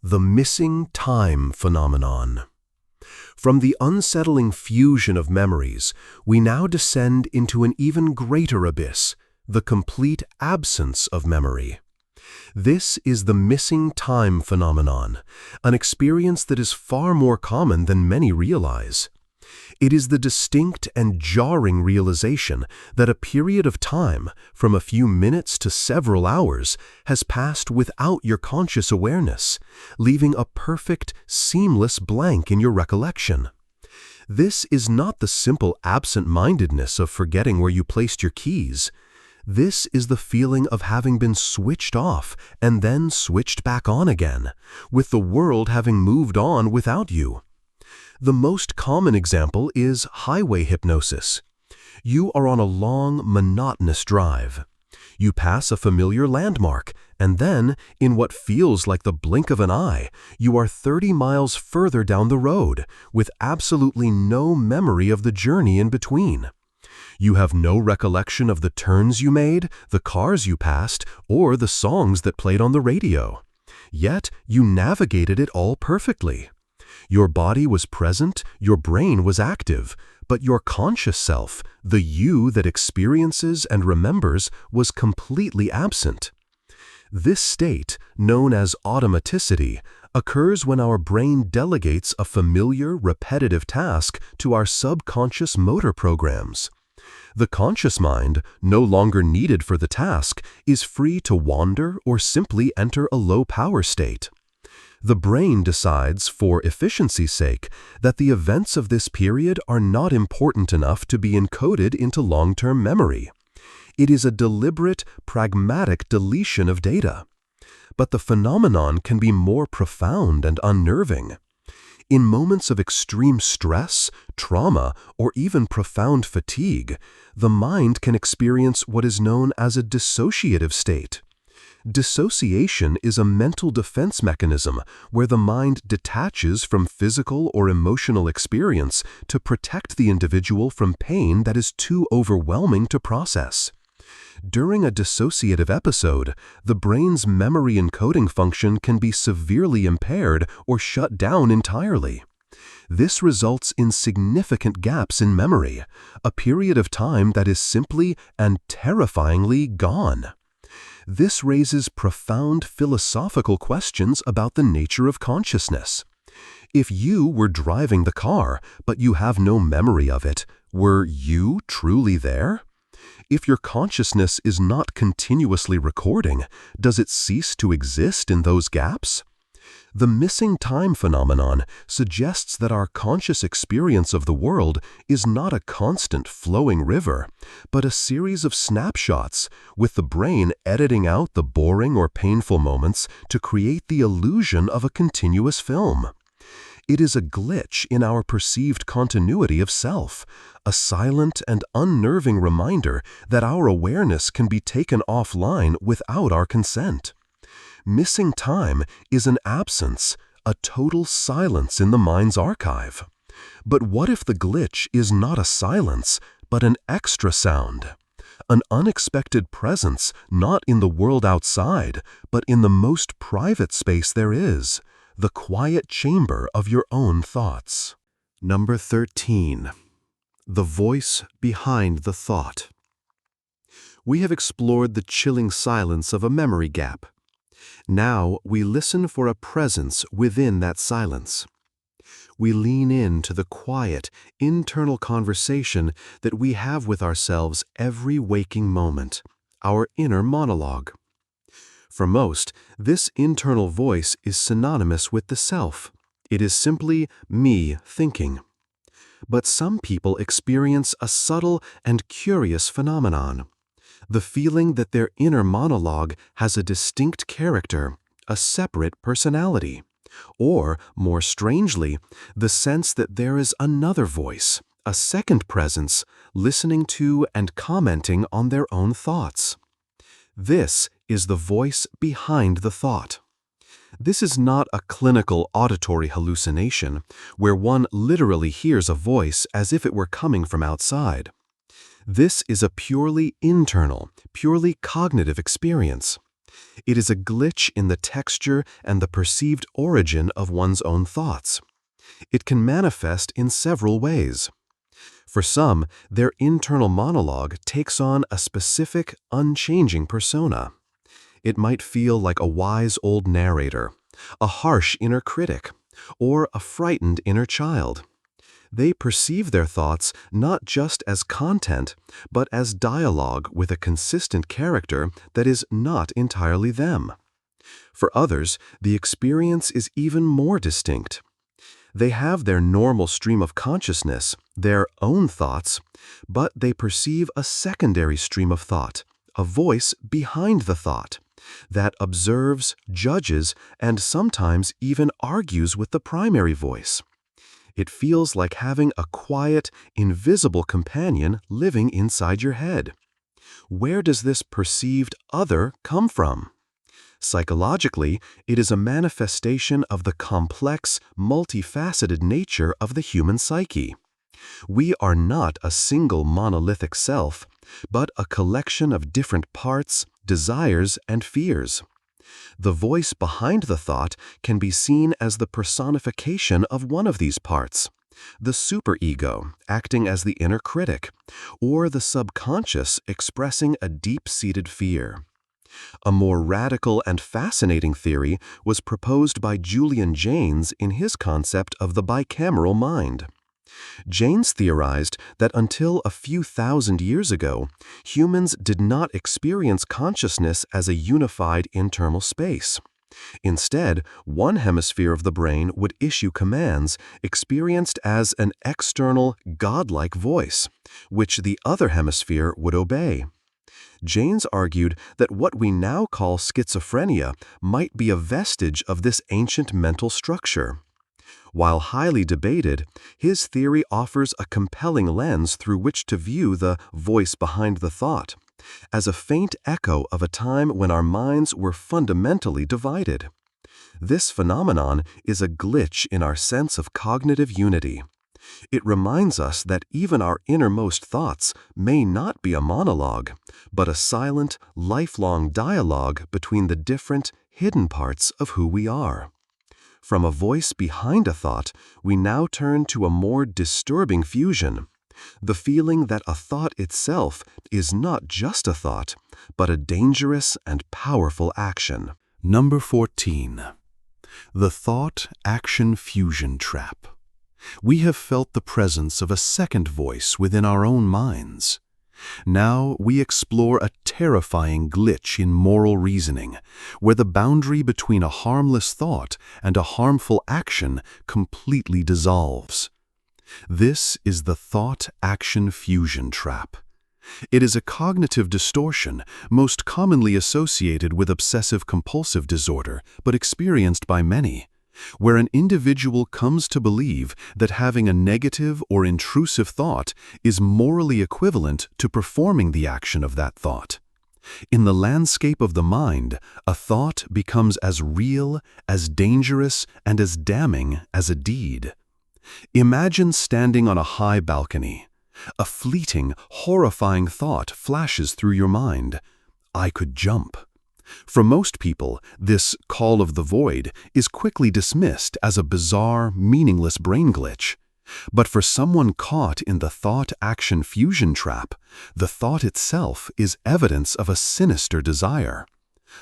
The missing time phenomenon. From the unsettling fusion of memories, we now descend into an even greater abyss, the complete absence of memory. This is the missing time phenomenon, an experience that is far more common than many realize. It is the distinct and jarring realization that a period of time, from a few minutes to several hours, has passed without your conscious awareness, leaving a perfect, seamless blank in your recollection. This is not the simple absent-mindedness of forgetting where you placed your keys. This is the feeling of having been switched off and then switched back on again, with the world having moved on without you. The most common example is highway hypnosis. You are on a long, monotonous drive. You pass a familiar landmark, and then, in what feels like the blink of an eye, you are 30 miles further down the road, with absolutely no memory of the journey in between. You have no recollection of the turns you made, the cars you passed, or the songs that played on the radio. Yet, you navigated it all perfectly. Your body was present, your brain was active, but your conscious self, the you that experiences and remembers, was completely absent. This state, known as automaticity, occurs when our brain delegates a familiar, repetitive task to our subconscious motor programs. The conscious mind, no longer needed for the task, is free to wander or simply enter a low-power state. The brain decides, for efficiency's sake, that the events of this period are not important enough to be encoded into long-term memory. It is a deliberate, pragmatic deletion of data. But the phenomenon can be more profound and unnerving. In moments of extreme stress, trauma, or even profound fatigue, the mind can experience what is known as a dissociative state. Dissociation is a mental defense mechanism where the mind detaches from physical or emotional experience to protect the individual from pain that is too overwhelming to process. During a dissociative episode, the brain's memory encoding function can be severely impaired or shut down entirely. This results in significant gaps in memory, a period of time that is simply and terrifyingly gone. This raises profound philosophical questions about the nature of consciousness. If you were driving the car, but you have no memory of it, were you truly there? If your consciousness is not continuously recording, does it cease to exist in those gaps? The missing time phenomenon suggests that our conscious experience of the world is not a constant flowing river, but a series of snapshots, with the brain editing out the boring or painful moments to create the illusion of a continuous film. It is a glitch in our perceived continuity of self, a silent and unnerving reminder that our awareness can be taken offline without our consent. Missing time is an absence, a total silence in the mind's archive. But what if the glitch is not a silence, but an extra sound? An unexpected presence not in the world outside, but in the most private space there is, the quiet chamber of your own thoughts. Number 13. The voice behind the thought. We have explored the chilling silence of a memory gap. Now we listen for a presence within that silence. We lean into the quiet, internal conversation that we have with ourselves every waking moment, our inner monologue. For most, this internal voice is synonymous with the self. It is simply me thinking. But some people experience a subtle and curious phenomenon. The feeling that their inner monologue has a distinct character, a separate personality. Or, more strangely, the sense that there is another voice, a second presence, listening to and commenting on their own thoughts. This is the voice behind the thought. This is not a clinical auditory hallucination, where one literally hears a voice as if it were coming from outside. This is a purely internal, purely cognitive experience. It is a glitch in the texture and the perceived origin of one's own thoughts. It can manifest in several ways. For some, their internal monologue takes on a specific, unchanging persona. It might feel like a wise old narrator, a harsh inner critic, or a frightened inner child. They perceive their thoughts not just as content, but as dialogue with a consistent character that is not entirely them. For others, the experience is even more distinct. They have their normal stream of consciousness, their own thoughts, but they perceive a secondary stream of thought, a voice behind the thought, that observes, judges, and sometimes even argues with the primary voice. It feels like having a quiet, invisible companion living inside your head. Where does this perceived other come from? Psychologically, it is a manifestation of the complex, multifaceted nature of the human psyche. We are not a single monolithic self, but a collection of different parts, desires, and fears. The voice behind the thought can be seen as the personification of one of these parts, the superego acting as the inner critic, or the subconscious expressing a deep-seated fear. A more radical and fascinating theory was proposed by Julian Jaynes in his concept of the bicameral mind. Jaynes theorized that until a few thousand years ago, humans did not experience consciousness as a unified internal space. Instead, one hemisphere of the brain would issue commands experienced as an external, godlike voice, which the other hemisphere would obey. Jaynes argued that what we now call schizophrenia might be a vestige of this ancient mental structure. While highly debated, his theory offers a compelling lens through which to view the voice behind the thought, as a faint echo of a time when our minds were fundamentally divided. This phenomenon is a glitch in our sense of cognitive unity. It reminds us that even our innermost thoughts may not be a monologue, but a silent, lifelong dialogue between the different, hidden parts of who we are. From a voice behind a thought, we now turn to a more disturbing fusion, the feeling that a thought itself is not just a thought, but a dangerous and powerful action. Number 14. The thought-action fusion trap. We have felt the presence of a second voice within our own minds. Now we explore a terrifying glitch in moral reasoning, where the boundary between a harmless thought and a harmful action completely dissolves. This is the thought-action fusion trap. It is a cognitive distortion most commonly associated with obsessive-compulsive disorder, but experienced by many, where an individual comes to believe that having a negative or intrusive thought is morally equivalent to performing the action of that thought. In the landscape of the mind, a thought becomes as real, as dangerous, and as damning as a deed. Imagine standing on a high balcony. A fleeting, horrifying thought flashes through your mind. I could jump. For most people, this call of the void is quickly dismissed as a bizarre, meaningless brain glitch. But for someone caught in the thought-action fusion trap, the thought itself is evidence of a sinister desire.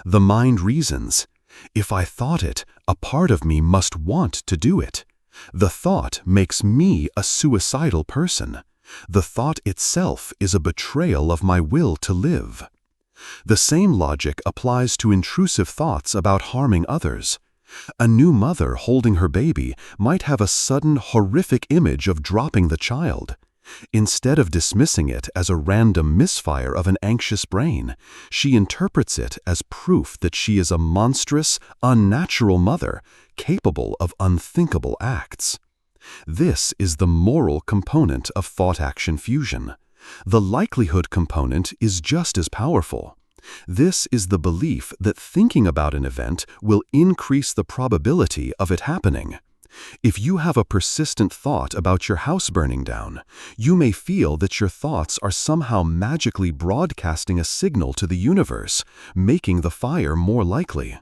The mind reasons, if I thought it, a part of me must want to do it. The thought makes me a suicidal person. The thought itself is a betrayal of my will to live. The same logic applies to intrusive thoughts about harming others. A new mother holding her baby might have a sudden horrific image of dropping the child. Instead of dismissing it as a random misfire of an anxious brain, she interprets it as proof that she is a monstrous, unnatural mother, capable of unthinkable acts. This is the moral component of thought-action fusion. The likelihood component is just as powerful. This is the belief that thinking about an event will increase the probability of it happening. If you have a persistent thought about your house burning down, you may feel that your thoughts are somehow magically broadcasting a signal to the universe, making the fire more likely.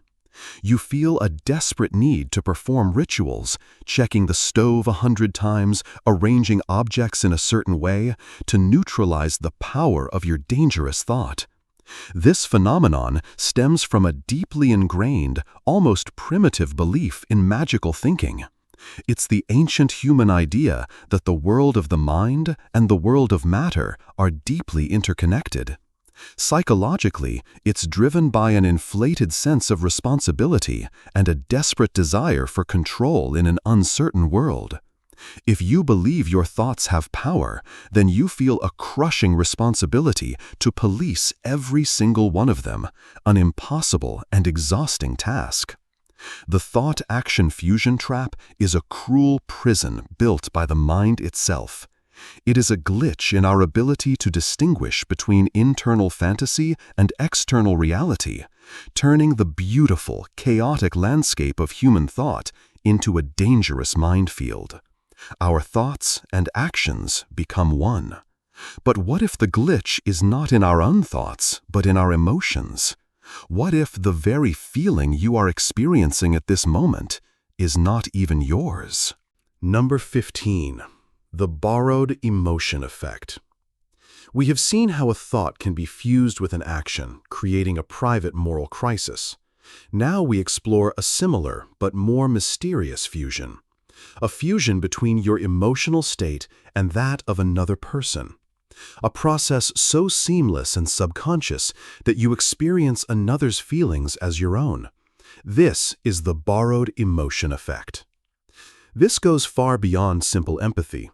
You feel a desperate need to perform rituals, checking the stove 100 times, arranging objects in a certain way, to neutralize the power of your dangerous thought. This phenomenon stems from a deeply ingrained, almost primitive belief in magical thinking. It's the ancient human idea that the world of the mind and the world of matter are deeply interconnected. Psychologically, it's driven by an inflated sense of responsibility and a desperate desire for control in an uncertain world. If you believe your thoughts have power, then you feel a crushing responsibility to police every single one of them, an impossible and exhausting task. The thought-action fusion trap is a cruel prison built by the mind itself. It is a glitch in our ability to distinguish between internal fantasy and external reality, turning the beautiful, chaotic landscape of human thought into a dangerous minefield. Our thoughts and actions become one. But what if the glitch is not in our own thoughts, but in our emotions? What if the very feeling you are experiencing at this moment is not even yours? Number 15. The borrowed emotion effect. We have seen how a thought can be fused with an action, creating a private moral crisis. Now we explore a similar but more mysterious fusion. A fusion between your emotional state and that of another person. A process so seamless and subconscious that you experience another's feelings as your own. This is the borrowed emotion effect. This goes far beyond simple empathy.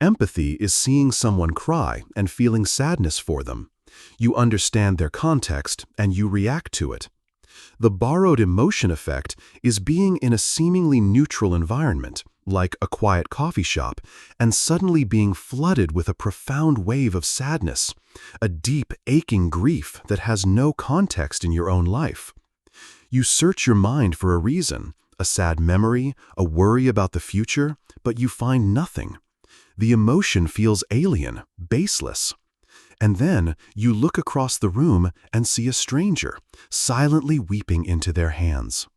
Empathy is seeing someone cry and feeling sadness for them. You understand their context and you react to it. The borrowed emotion effect is being in a seemingly neutral environment, like a quiet coffee shop, and suddenly being flooded with a profound wave of sadness, a deep, aching grief that has no context in your own life. You search your mind for a reason, a sad memory, a worry about the future, but you find nothing. The emotion feels alien, baseless. And then you look across the room and see a stranger, silently weeping into their hands.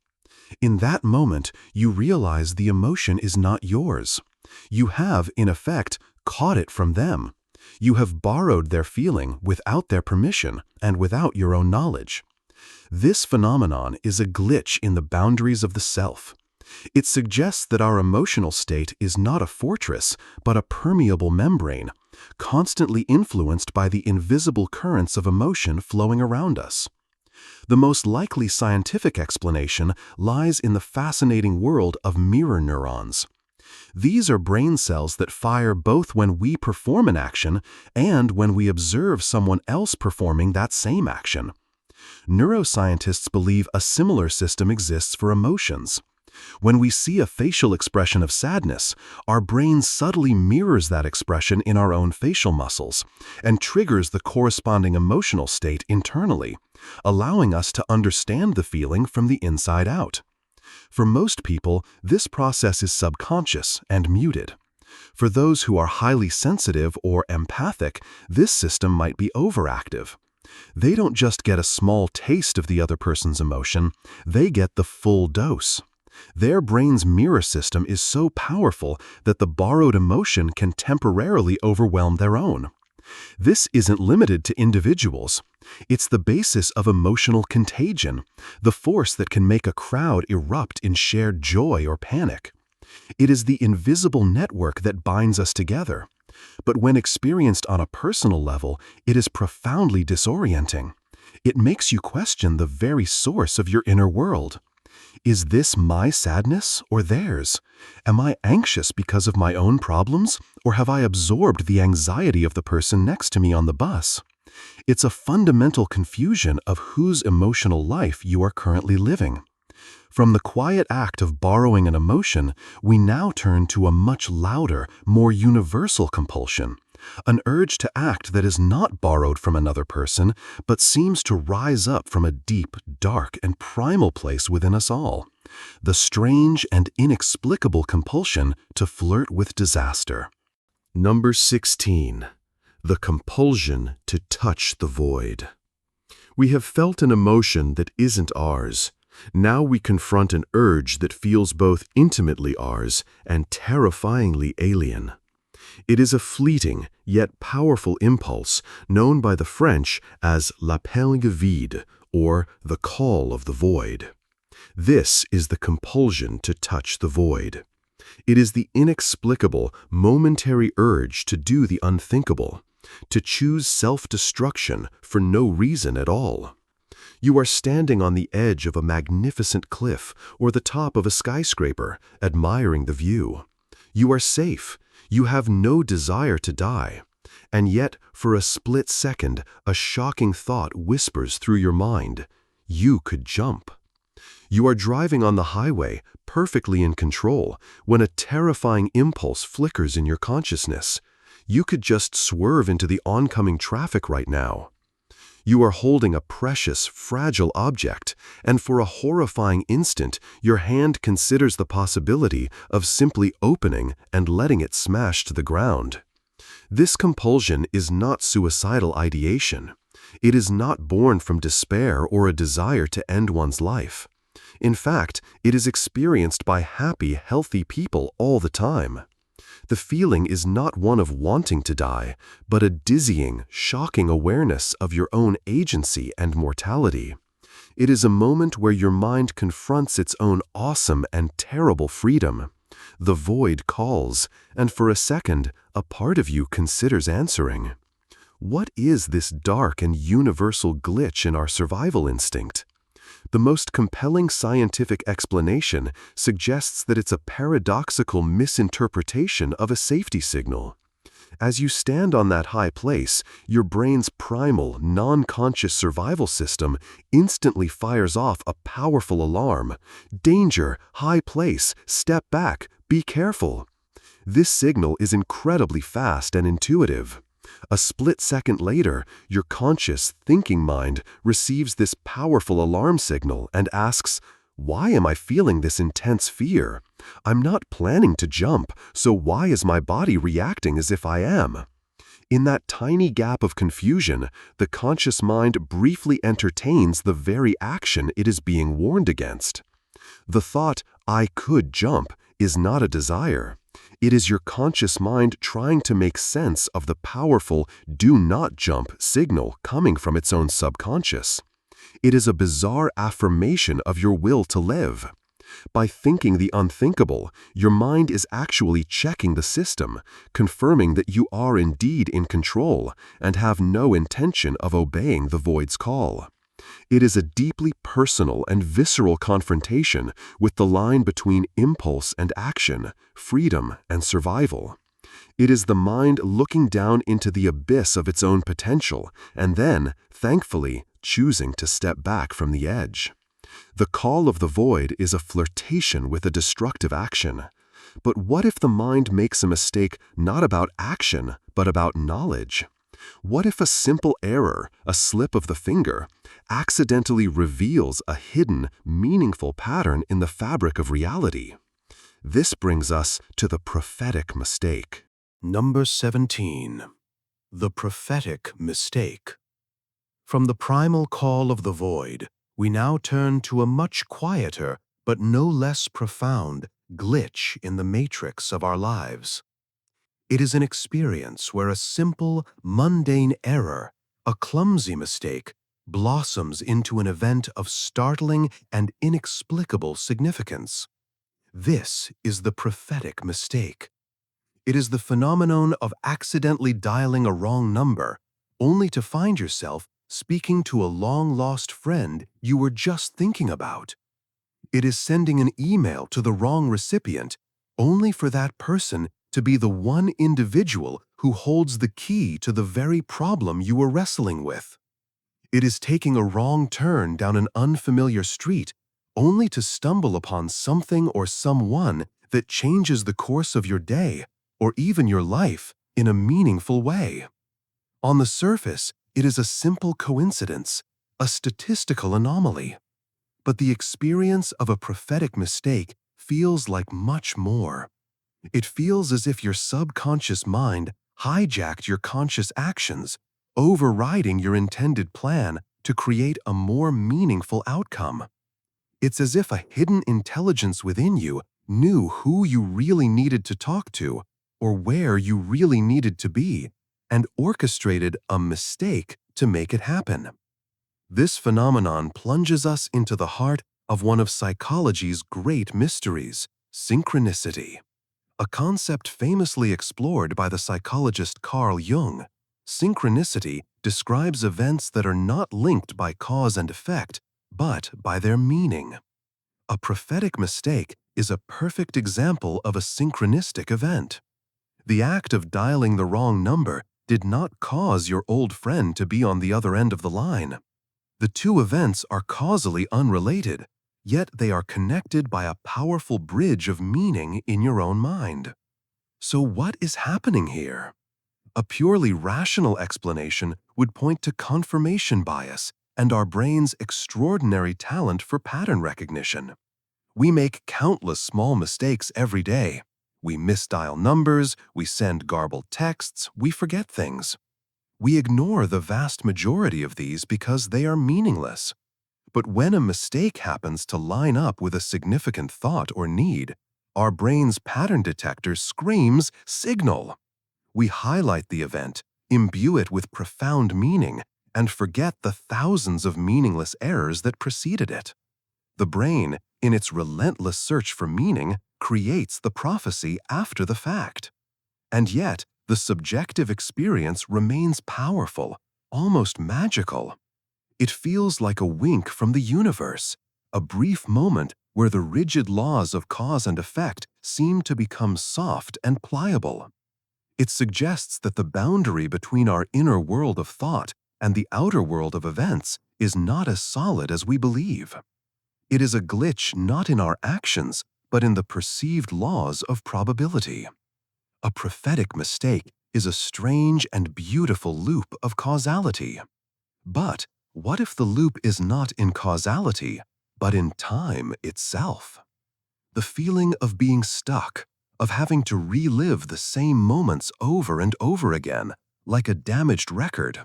In that moment, you realize the emotion is not yours. You have, in effect, caught it from them. You have borrowed their feeling without their permission and without your own knowledge. This phenomenon is a glitch in the boundaries of the self. It suggests that our emotional state is not a fortress, but a permeable membrane, constantly influenced by the invisible currents of emotion flowing around us. The most likely scientific explanation lies in the fascinating world of mirror neurons. These are brain cells that fire both when we perform an action and when we observe someone else performing that same action. Neuroscientists believe a similar system exists for emotions. When we see a facial expression of sadness, our brain subtly mirrors that expression in our own facial muscles and triggers the corresponding emotional state internally, allowing us to understand the feeling from the inside out. For most people, this process is subconscious and muted. For those who are highly sensitive or empathic, this system might be overactive. They don't just get a small taste of the other person's emotion, they get the full dose. Their brain's mirror system is so powerful that the borrowed emotion can temporarily overwhelm their own. This isn't limited to individuals. It's the basis of emotional contagion, the force that can make a crowd erupt in shared joy or panic. It is the invisible network that binds us together. But when experienced on a personal level, it is profoundly disorienting. It makes you question the very source of your inner world. Is this my sadness or theirs? Am I anxious because of my own problems, or have I absorbed the anxiety of the person next to me on the bus? It's a fundamental confusion of whose emotional life you are currently living. From the quiet act of borrowing an emotion, we now turn to a much louder, more universal compulsion, an urge to act that is not borrowed from another person, but seems to rise up from a deep, dark, and primal place within us all, the strange and inexplicable compulsion to flirt with disaster. Number 16. The compulsion to touch the void. We have felt an emotion that isn't ours. Now we confront an urge that feels both intimately ours and terrifyingly alien. It is a fleeting, yet powerful impulse known by the French as l'appel du vide, or the call of the void. This is the compulsion to touch the void. It is the inexplicable, momentary urge to do the unthinkable, to choose self-destruction for no reason at all. You are standing on the edge of a magnificent cliff or the top of a skyscraper, admiring the view. You are safe. You have no desire to die. And yet, for a split second, a shocking thought whispers through your mind. You could jump. You are driving on the highway, perfectly in control, when a terrifying impulse flickers in your consciousness. You could just swerve into the oncoming traffic right now. You are holding a precious, fragile object, and for a horrifying instant, your hand considers the possibility of simply opening and letting it smash to the ground. This compulsion is not suicidal ideation. It is not born from despair or a desire to end one's life. In fact, it is experienced by happy, healthy people all the time. The feeling is not one of wanting to die, but a dizzying, shocking awareness of your own agency and mortality. It is a moment where your mind confronts its own awesome and terrible freedom. The void calls, and for a second, a part of you considers answering. What is this dark and universal glitch in our survival instinct? The most compelling scientific explanation suggests that it's a paradoxical misinterpretation of a safety signal. As you stand on that high place, your brain's primal, non-conscious survival system instantly fires off a powerful alarm. Danger, high place, step back, Be careful. This signal is incredibly fast and intuitive. A split second later, your conscious, thinking mind receives this powerful alarm signal and asks, "Why am I feeling this intense fear? I'm not planning to jump, so why is my body reacting as if I am?" In that tiny gap of confusion, the conscious mind briefly entertains the very action it is being warned against. The thought, "I could jump," is not a desire. It is your conscious mind trying to make sense of the powerful "do not jump" signal coming from its own subconscious. It is a bizarre affirmation of your will to live. By thinking the unthinkable, your mind is actually checking the system, confirming that you are indeed in control and have no intention of obeying the void's call. It is a deeply personal and visceral confrontation with the line between impulse and action, freedom and survival. It is the mind looking down into the abyss of its own potential and then, thankfully, choosing to step back from the edge. The call of the void is a flirtation with a destructive action. But what if the mind makes a mistake not about action, but about knowledge? What if a simple error, a slip of the finger, accidentally reveals a hidden, meaningful pattern in the fabric of reality? This brings us to the prophetic mistake. Number 17. The prophetic mistake. From the primal call of the void, we now turn to a much quieter, but no less profound, glitch in the matrix of our lives. It is an experience where a simple, mundane error, a clumsy mistake, blossoms into an event of startling and inexplicable significance. This is the prophetic mistake. It is the phenomenon of accidentally dialing a wrong number, only to find yourself speaking to a long-lost friend you were just thinking about. It is sending an email to the wrong recipient, only for that person to be the one individual who holds the key to the very problem you were wrestling with. It is taking a wrong turn down an unfamiliar street, only to stumble upon something or someone that changes the course of your day, or even your life, in a meaningful way. On the surface, it is a simple coincidence, a statistical anomaly. But the experience of a prophetic mistake feels like much more. It feels as if your subconscious mind hijacked your conscious actions, overriding your intended plan to create a more meaningful outcome. It's as if a hidden intelligence within you knew who you really needed to talk to, or where you really needed to be, and orchestrated a mistake to make it happen. This phenomenon plunges us into the heart of one of psychology's great mysteries, synchronicity. A concept famously explored by the psychologist Carl Jung. Synchronicity describes events that are not linked by cause and effect, but by their meaning. A prophetic mistake is a perfect example of a synchronistic event. The act of dialing the wrong number did not cause your old friend to be on the other end of the line. The two events are causally unrelated, yet they are connected by a powerful bridge of meaning in your own mind. So what is happening here? A purely rational explanation would point to confirmation bias and our brain's extraordinary talent for pattern recognition. We make countless small mistakes every day. We misdial numbers, we send garbled texts, we forget things. We ignore the vast majority of these because they are meaningless. But when a mistake happens to line up with a significant thought or need, our brain's pattern detector screams signal. We highlight the event, imbue it with profound meaning, and forget the thousands of meaningless errors that preceded it. The brain, in its relentless search for meaning, creates the prophecy after the fact. And yet, the subjective experience remains powerful, almost magical. It feels like a wink from the universe, a brief moment where the rigid laws of cause and effect seem to become soft and pliable. It suggests that the boundary between our inner world of thought and the outer world of events is not as solid as we believe. It is a glitch not in our actions, but in the perceived laws of probability. A prophetic mistake is a strange and beautiful loop of causality. But what if the loop is not in causality, but in time itself? The feeling of being stuck, of having to relive the same moments over and over again, like a damaged record.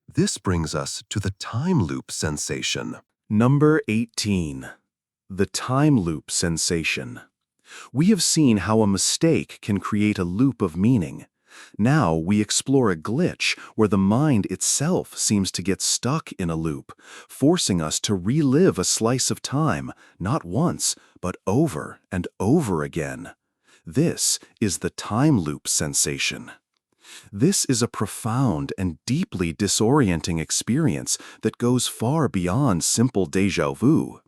This brings us to the time loop sensation. Number 18. The time loop sensation. We have seen how a mistake can create a loop of meaning. Now we explore a glitch where the mind itself seems to get stuck in a loop, forcing us to relive a slice of time, not once, but over and over again. This is the time loop sensation. This is a profound and deeply disorienting experience that goes far beyond simple déjà vu.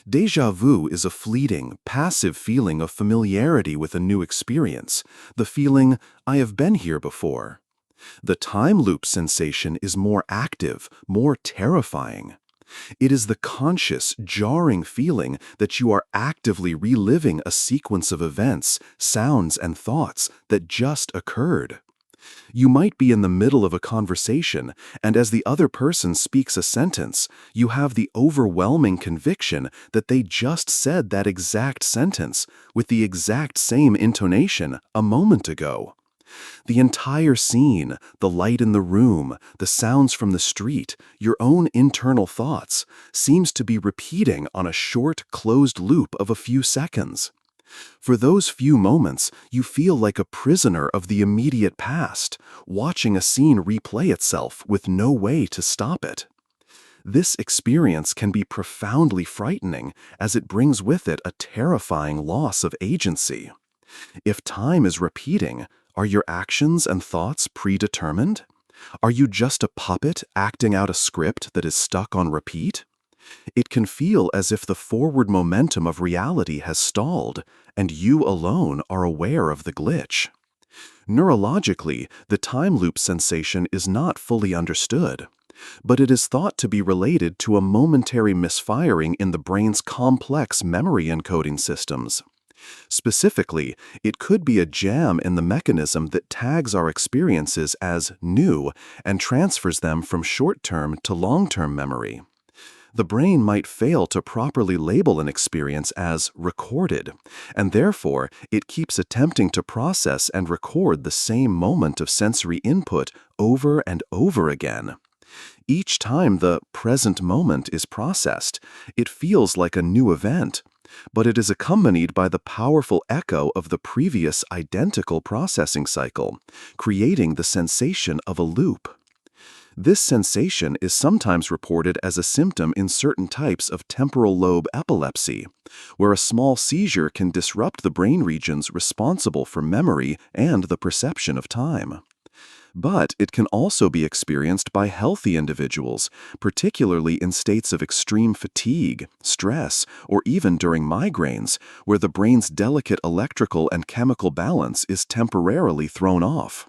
Déjà vu is a fleeting, passive feeling of familiarity with a new experience, the feeling, I have been here before. The time loop sensation is more active, more terrifying. It is the conscious, jarring feeling that you are actively reliving a sequence of events, sounds, and thoughts that just occurred. You might be in the middle of a conversation, and as the other person speaks a sentence, you have the overwhelming conviction that they just said that exact sentence with the exact same intonation a moment ago. The entire scene, the light in the room, the sounds from the street, your own internal thoughts, seems to be repeating on a short, closed loop of a few seconds. For those few moments, you feel like a prisoner of the immediate past, watching a scene replay itself with no way to stop it. This experience can be profoundly frightening as it brings with it a terrifying loss of agency. If time is repeating, are your actions and thoughts predetermined? Are you just a puppet acting out a script that is stuck on repeat? It can feel as if the forward momentum of reality has stalled, and you alone are aware of the glitch. Neurologically, the time loop sensation is not fully understood, but it is thought to be related to a momentary misfiring in the brain's complex memory encoding systems. Specifically, it could be a jam in the mechanism that tags our experiences as new and transfers them from short-term to long-term memory. The brain might fail to properly label an experience as recorded, and therefore it keeps attempting to process and record the same moment of sensory input over and over again. Each time the present moment is processed, it feels like a new event, but it is accompanied by the powerful echo of the previous identical processing cycle, creating the sensation of a loop. This sensation is sometimes reported as a symptom in certain types of temporal lobe epilepsy, where a small seizure can disrupt the brain regions responsible for memory and the perception of time. But it can also be experienced by healthy individuals, particularly in states of extreme fatigue, stress, or even during migraines, where the brain's delicate electrical and chemical balance is temporarily thrown off.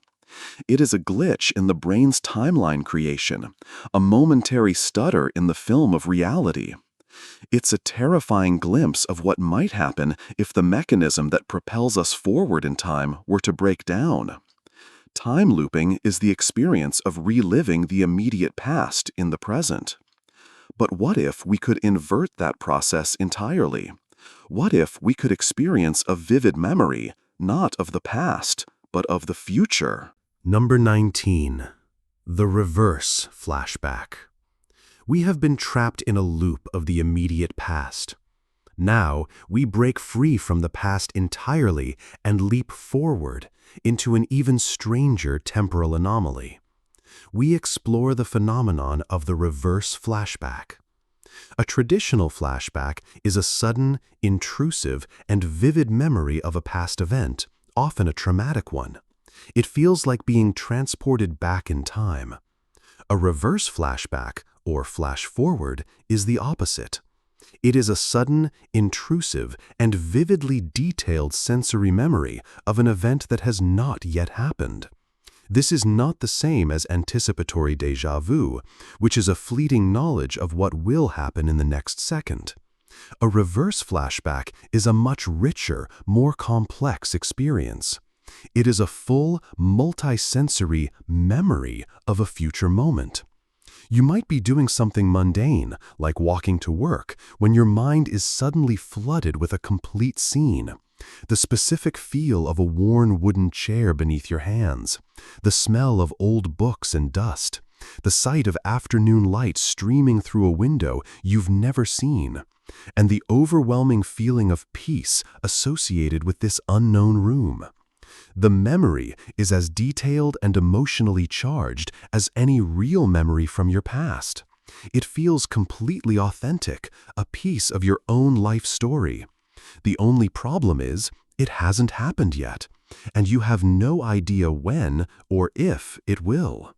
It is a glitch in the brain's timeline creation, a momentary stutter in the film of reality. It's a terrifying glimpse of what might happen if the mechanism that propels us forward in time were to break down. Time looping is the experience of reliving the immediate past in the present. But what if we could invert that process entirely? What if we could experience a vivid memory, not of the past, but of the future? Number 19. The Reverse Flashback. We have been trapped in a loop of the immediate past. Now, we break free from the past entirely and leap forward into an even stranger temporal anomaly. We explore the phenomenon of the reverse flashback. A traditional flashback is a sudden, intrusive, and vivid memory of a past event, often a traumatic one. It feels like being transported back in time. A reverse flashback, or flash forward, is the opposite. It is a sudden, intrusive, and vividly detailed sensory memory of an event that has not yet happened. This is not the same as anticipatory déjà vu, which is a fleeting knowledge of what will happen in the next second. A reverse flashback is a much richer, more complex experience. It is a full, multisensory memory of a future moment. You might be doing something mundane, like walking to work, when your mind is suddenly flooded with a complete scene. The specific feel of a worn wooden chair beneath your hands, the smell of old books and dust, the sight of afternoon light streaming through a window you've never seen, and the overwhelming feeling of peace associated with this unknown room. The memory is as detailed and emotionally charged as any real memory from your past. It feels completely authentic, a piece of your own life story. The only problem is, it hasn't happened yet, and you have no idea when or if it will.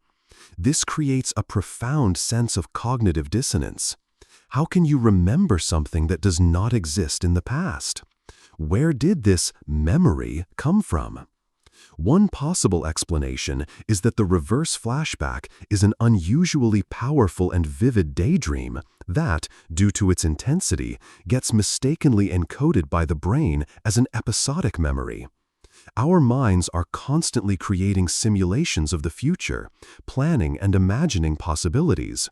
This creates a profound sense of cognitive dissonance. How can you remember something that does not exist in the past? Where did this memory come from? One possible explanation is that the reverse flashback is an unusually powerful and vivid daydream that, due to its intensity, gets mistakenly encoded by the brain as an episodic memory. Our minds are constantly creating simulations of the future, planning and imagining possibilities.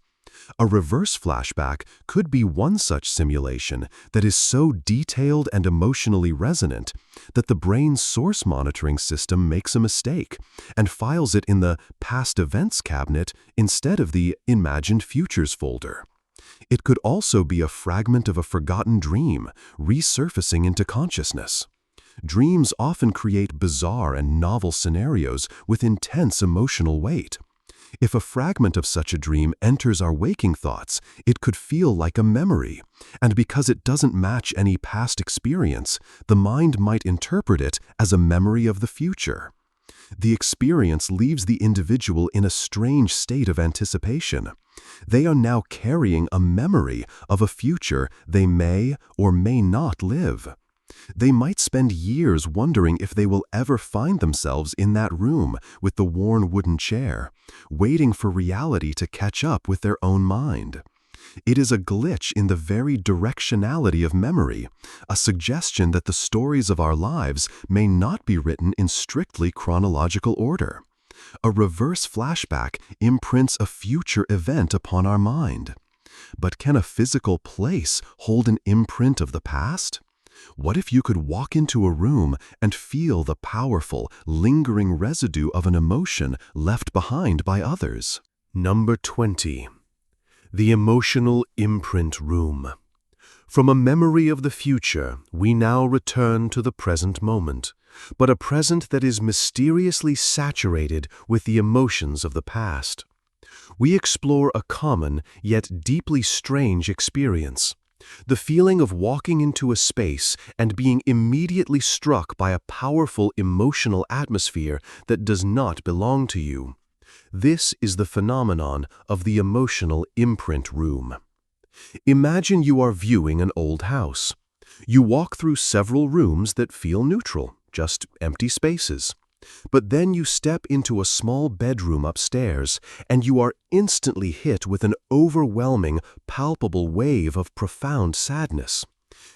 A reverse flashback could be one such simulation that is so detailed and emotionally resonant that the brain's source monitoring system makes a mistake and files it in the past events cabinet instead of the imagined futures folder. It could also be a fragment of a forgotten dream resurfacing into consciousness. Dreams often create bizarre and novel scenarios with intense emotional weight. If a fragment of such a dream enters our waking thoughts, it could feel like a memory, and because it doesn't match any past experience, the mind might interpret it as a memory of the future. The experience leaves the individual in a strange state of anticipation. They are now carrying a memory of a future they may or may not live. They might spend years wondering if they will ever find themselves in that room with the worn wooden chair, waiting for reality to catch up with their own mind. It is a glitch in the very directionality of memory, a suggestion that the stories of our lives may not be written in strictly chronological order. A reverse flashback imprints a future event upon our mind. But can a physical place hold an imprint of the past? What if you could walk into a room and feel the powerful, lingering residue of an emotion left behind by others? Number 20. The emotional imprint room. From a memory of the future, we now return to the present moment, but a present that is mysteriously saturated with the emotions of the past. We explore a common, yet deeply strange experience. The feeling of walking into a space and being immediately struck by a powerful emotional atmosphere that does not belong to you. This is the phenomenon of the emotional imprint room. Imagine you are viewing an old house. You walk through several rooms that feel neutral, just empty spaces. But then you step into a small bedroom upstairs, and you are instantly hit with an overwhelming, palpable wave of profound sadness.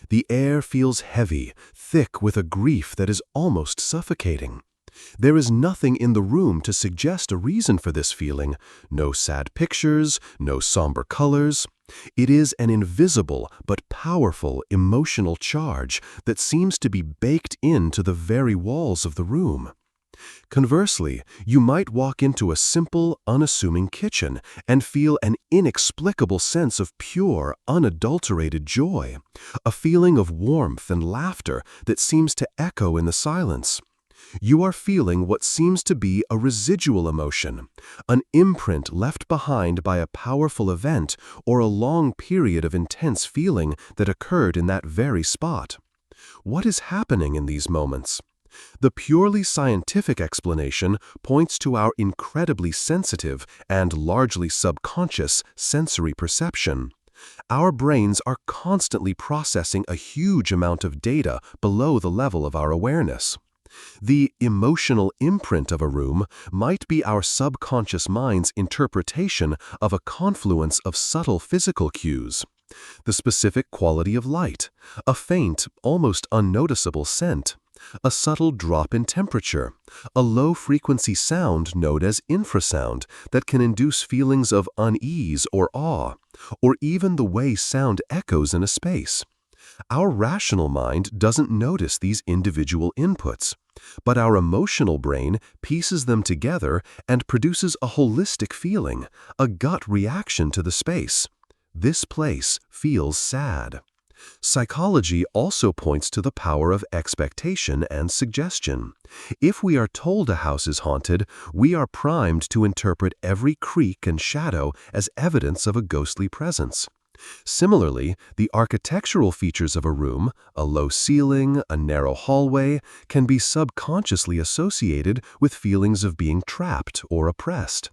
The air feels heavy, thick with a grief that is almost suffocating. There is nothing in the room to suggest a reason for this feeling, no sad pictures, no somber colors. It is an invisible but powerful emotional charge that seems to be baked into the very walls of the room. Conversely, you might walk into a simple, unassuming kitchen and feel an inexplicable sense of pure, unadulterated joy, a feeling of warmth and laughter that seems to echo in the silence. You are feeling what seems to be a residual emotion, an imprint left behind by a powerful event or a long period of intense feeling that occurred in that very spot. What is happening in these moments? The purely scientific explanation points to our incredibly sensitive and largely subconscious sensory perception. Our brains are constantly processing a huge amount of data below the level of our awareness. The emotional imprint of a room might be our subconscious mind's interpretation of a confluence of subtle physical cues. The specific quality of light, a faint, almost unnoticeable scent, a subtle drop in temperature, a low-frequency sound known as infrasound that can induce feelings of unease or awe, or even the way sound echoes in a space. Our rational mind doesn't notice these individual inputs, but our emotional brain pieces them together and produces a holistic feeling, a gut reaction to the space. This place feels sad. Psychology also points to the power of expectation and suggestion. If we are told a house is haunted, we are primed to interpret every creak and shadow as evidence of a ghostly presence. Similarly, the architectural features of a room, a low ceiling, a narrow hallway, can be subconsciously associated with feelings of being trapped or oppressed.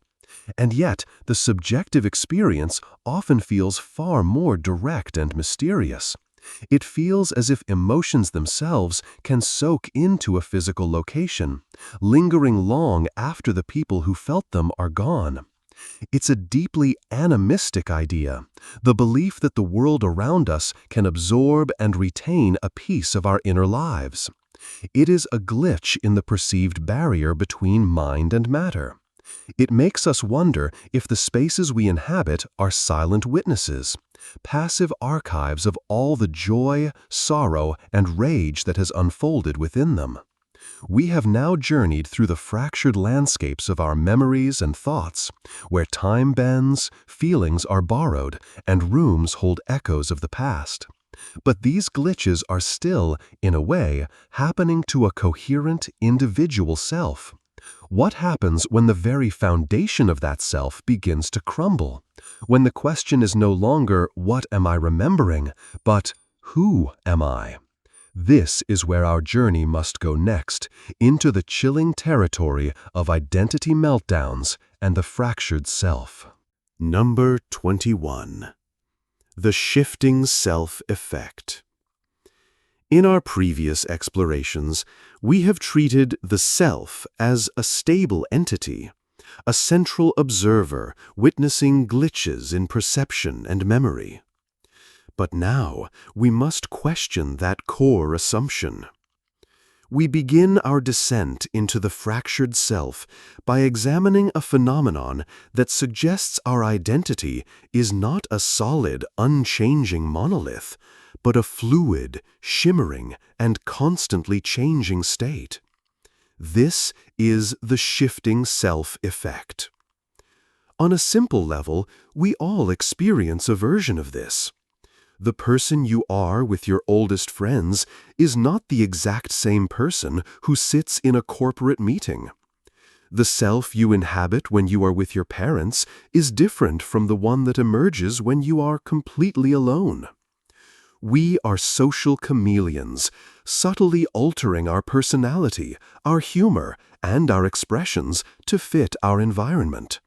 And yet, the subjective experience often feels far more direct and mysterious. It feels as if emotions themselves can soak into a physical location, lingering long after the people who felt them are gone. It's a deeply animistic idea, the belief that the world around us can absorb and retain a piece of our inner lives. It is a glitch in the perceived barrier between mind and matter. It makes us wonder if the spaces we inhabit are silent witnesses, passive archives of all the joy, sorrow, and rage that has unfolded within them. We have now journeyed through the fractured landscapes of our memories and thoughts, where time bends, feelings are borrowed, and rooms hold echoes of the past. But these glitches are still, in a way, happening to a coherent, individual self. What happens when the very foundation of that self begins to crumble? When the question is no longer, what am I remembering, but who am I? This is where our journey must go next, into the chilling territory of identity meltdowns and the fractured self. Number 21. The shifting self effect. In our previous explorations, we have treated the self as a stable entity, a central observer witnessing glitches in perception and memory. But now we must question that core assumption. We begin our descent into the fractured self by examining a phenomenon that suggests our identity is not a solid, unchanging monolith, but a fluid, shimmering, and constantly changing state. This is the shifting self effect. On a simple level, we all experience a version of this. The person you are with your oldest friends is not the exact same person who sits in a corporate meeting. The self you inhabit when you are with your parents is different from the one that emerges when you are completely alone. We are social chameleons, subtly altering our personality, our humor, and our expressions to fit our environment.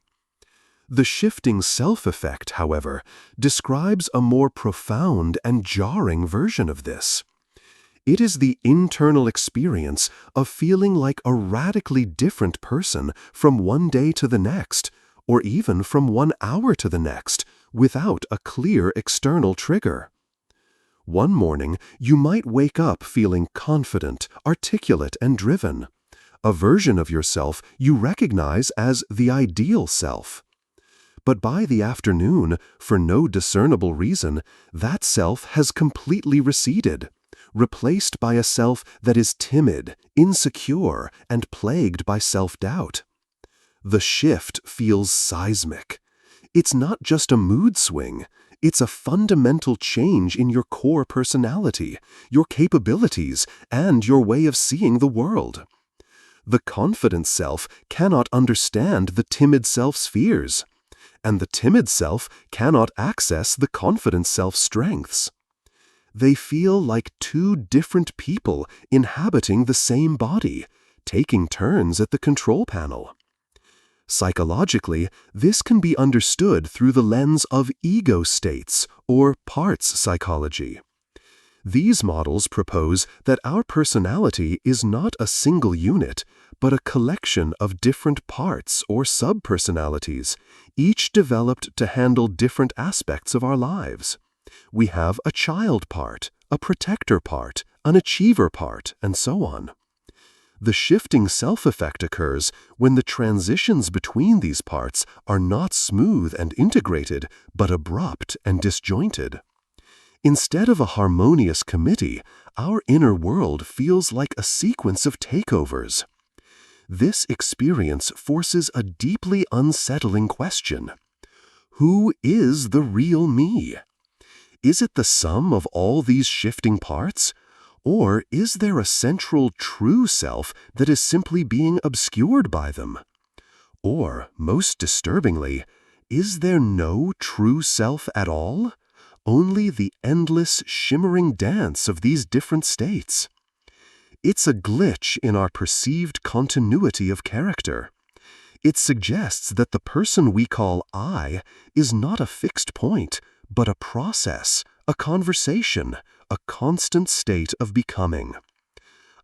The shifting self-effect, however, describes a more profound and jarring version of this. It is the internal experience of feeling like a radically different person from one day to the next, or even from 1 hour to the next, without a clear external trigger. One morning, you might wake up feeling confident, articulate, and driven, a version of yourself you recognize as the ideal self. But by the afternoon, for no discernible reason, that self has completely receded, replaced by a self that is timid, insecure, and plagued by self-doubt. The shift feels seismic. It's not just a mood swing. It's a fundamental change in your core personality, your capabilities, and your way of seeing the world. The confident self cannot understand the timid self's fears, and the timid self cannot access the confident self's strengths. They feel like two different people inhabiting the same body, taking turns at the control panel. Psychologically, this can be understood through the lens of ego states, or parts psychology. These models propose that our personality is not a single unit, but a collection of different parts or sub-personalities, each developed to handle different aspects of our lives. We have a child part, a protector part, an achiever part, and so on. The shifting self-effect occurs when the transitions between these parts are not smooth and integrated, but abrupt and disjointed. Instead of a harmonious committee, our inner world feels like a sequence of takeovers. This experience forces a deeply unsettling question. Who is the real me? Is it the sum of all these shifting parts? Or is there a central true self that is simply being obscured by them? Or, most disturbingly, is there no true self at all? Only the endless, shimmering dance of these different states. It's a glitch in our perceived continuity of character. It suggests that the person we call I is not a fixed point, but a process, a conversation, a constant state of becoming.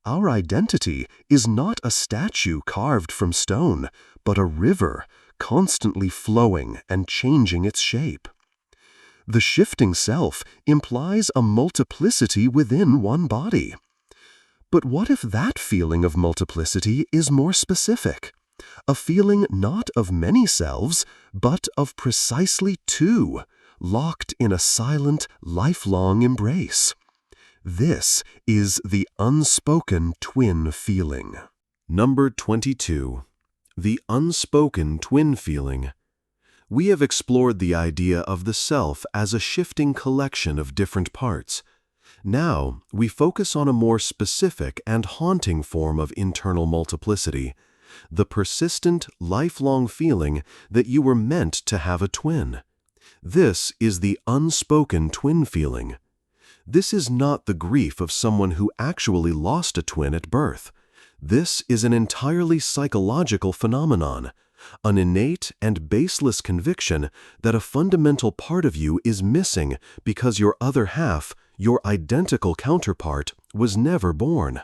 Our identity is not a statue carved from stone, but a river, constantly flowing and changing its shape. The shifting self implies a multiplicity within one body. But what if that feeling of multiplicity is more specific? A feeling not of many selves, but of precisely two, locked in a silent, lifelong embrace. This is the unspoken twin feeling. Number 22. The unspoken twin feeling. We have explored the idea of the self as a shifting collection of different parts. Now, we focus on a more specific and haunting form of internal multiplicity, the persistent, lifelong feeling that you were meant to have a twin. This is the unspoken twin feeling. This is not the grief of someone who actually lost a twin at birth. This is an entirely psychological phenomenon, an innate and baseless conviction that a fundamental part of you is missing because your other half, your identical counterpart, was never born.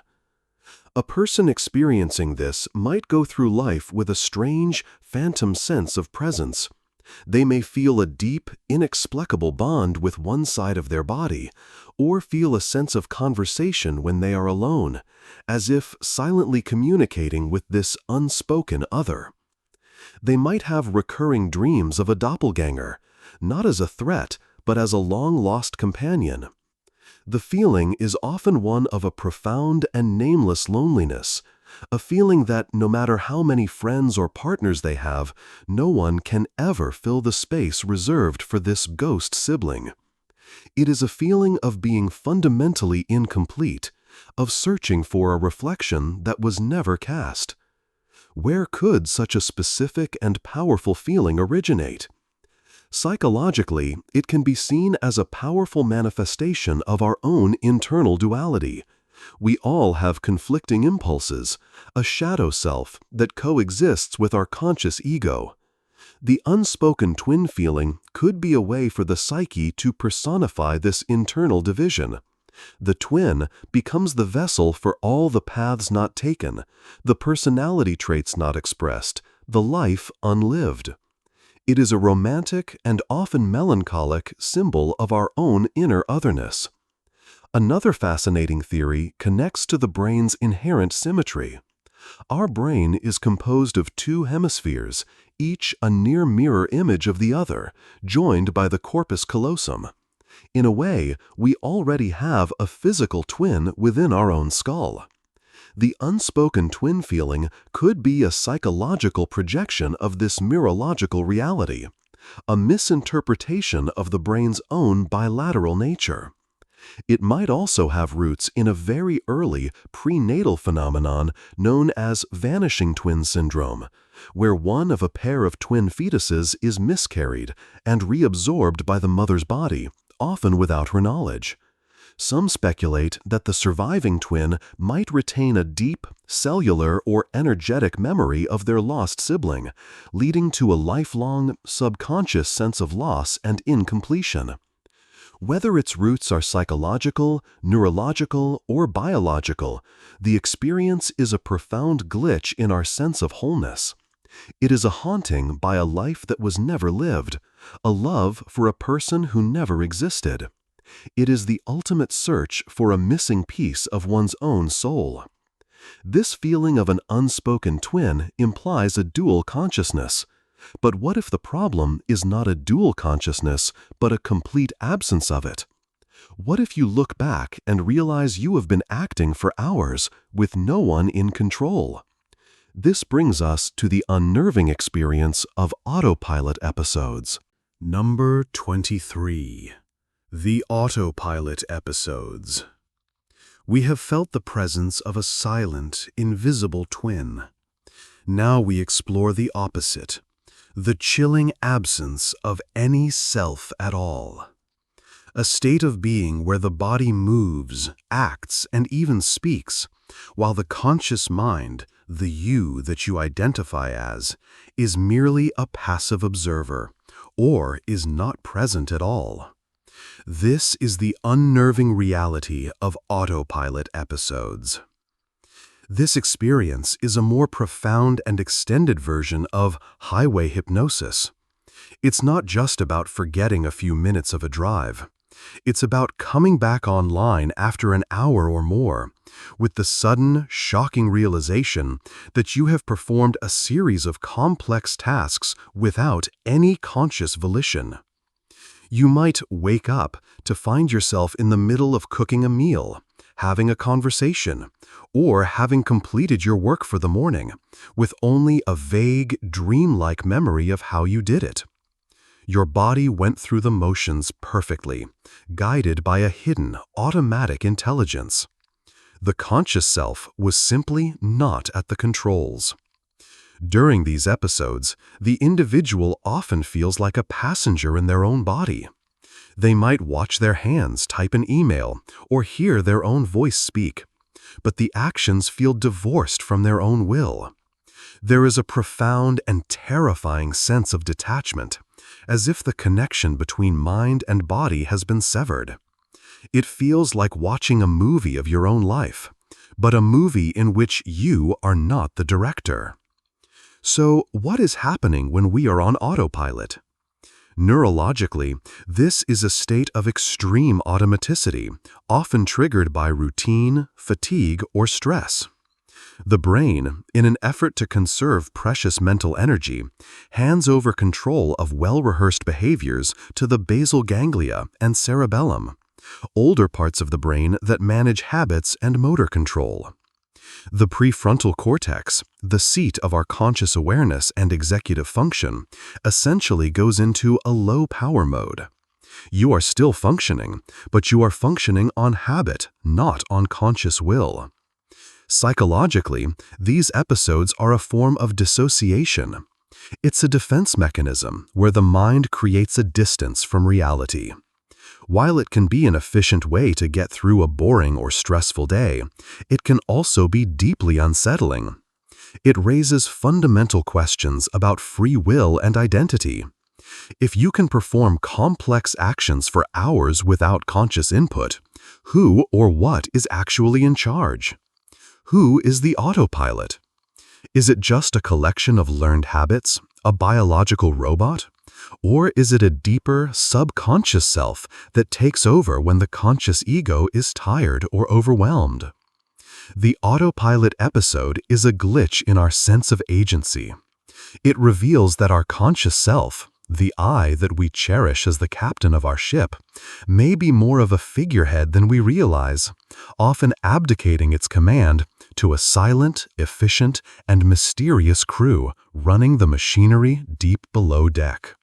A person experiencing this might go through life with a strange, phantom sense of presence. They may feel a deep, inexplicable bond with one side of their body, or feel a sense of conversation when they are alone, as if silently communicating with this unspoken other. They might have recurring dreams of a doppelganger, not as a threat, but as a long-lost companion. The feeling is often one of a profound and nameless loneliness, a feeling that no matter how many friends or partners they have, no one can ever fill the space reserved for this ghost sibling. It is a feeling of being fundamentally incomplete, of searching for a reflection that was never cast. Where could such a specific and powerful feeling originate? Psychologically, it can be seen as a powerful manifestation of our own internal duality. We all have conflicting impulses, a shadow self that coexists with our conscious ego. The unspoken twin feeling could be a way for the psyche to personify this internal division. The twin becomes the vessel for all the paths not taken, the personality traits not expressed, the life unlived. It is a romantic and often melancholic symbol of our own inner otherness. Another fascinating theory connects to the brain's inherent symmetry. Our brain is composed of two hemispheres, each a near mirror image of the other, joined by the corpus callosum. In a way, we already have a physical twin within our own skull. The unspoken twin feeling could be a psychological projection of this mirrological reality, a misinterpretation of the brain's own bilateral nature. It might also have roots in a very early prenatal phenomenon known as vanishing twin syndrome, where one of a pair of twin fetuses is miscarried and reabsorbed by the mother's body, often without her knowledge. Some speculate that the surviving twin might retain a deep, cellular or energetic memory of their lost sibling, leading to a lifelong, subconscious sense of loss and incompletion. Whether its roots are psychological, neurological, or biological, the experience is a profound glitch in our sense of wholeness. It is a haunting by a life that was never lived, a love for a person who never existed. It is the ultimate search for a missing piece of one's own soul. This feeling of an unspoken twin implies a dual consciousness. But what if the problem is not a dual consciousness, but a complete absence of it? What if you look back and realize you have been acting for hours with no one in control? This brings us to the unnerving experience of autopilot episodes. Number 23. The Autopilot Episodes. We have felt the presence of a silent, invisible twin. Now we explore the opposite, the chilling absence of any self at all. A state of being where the body moves, acts, and even speaks, while the conscious mind, the you that you identify as, is merely a passive observer, or is not present at all. This is the unnerving reality of autopilot episodes. This experience is a more profound and extended version of highway hypnosis. It's not just about forgetting a few minutes of a drive. It's about coming back online after an hour or more, with the sudden, shocking realization that you have performed a series of complex tasks without any conscious volition. You might wake up to find yourself in the middle of cooking a meal, having a conversation, or having completed your work for the morning, with only a vague, dreamlike memory of how you did it. Your body went through the motions perfectly, guided by a hidden, automatic intelligence. The conscious self was simply not at the controls. During these episodes, the individual often feels like a passenger in their own body. They might watch their hands type an email or hear their own voice speak, but the actions feel divorced from their own will. There is a profound and terrifying sense of detachment, as if the connection between mind and body has been severed. It feels like watching a movie of your own life, but a movie in which you are not the director. So, what is happening when we are on autopilot? Neurologically, this is a state of extreme automaticity, often triggered by routine, fatigue, or stress. The brain, in an effort to conserve precious mental energy, hands over control of well-rehearsed behaviors to the basal ganglia and cerebellum, older parts of the brain that manage habits and motor control. The prefrontal cortex, the seat of our conscious awareness and executive function, essentially goes into a low-power mode. You are still functioning, but you are functioning on habit, not on conscious will. Psychologically, these episodes are a form of dissociation. It's a defense mechanism where the mind creates a distance from reality. While it can be an efficient way to get through a boring or stressful day, it can also be deeply unsettling. It raises fundamental questions about free will and identity. If you can perform complex actions for hours without conscious input, who or what is actually in charge? Who is the autopilot? Is it just a collection of learned habits, a biological robot? Or is it a deeper, subconscious self that takes over when the conscious ego is tired or overwhelmed? The autopilot episode is a glitch in our sense of agency. It reveals that our conscious self, the I that we cherish as the captain of our ship, may be more of a figurehead than we realize, often abdicating its command to a silent, efficient, and mysterious crew running the machinery deep below deck.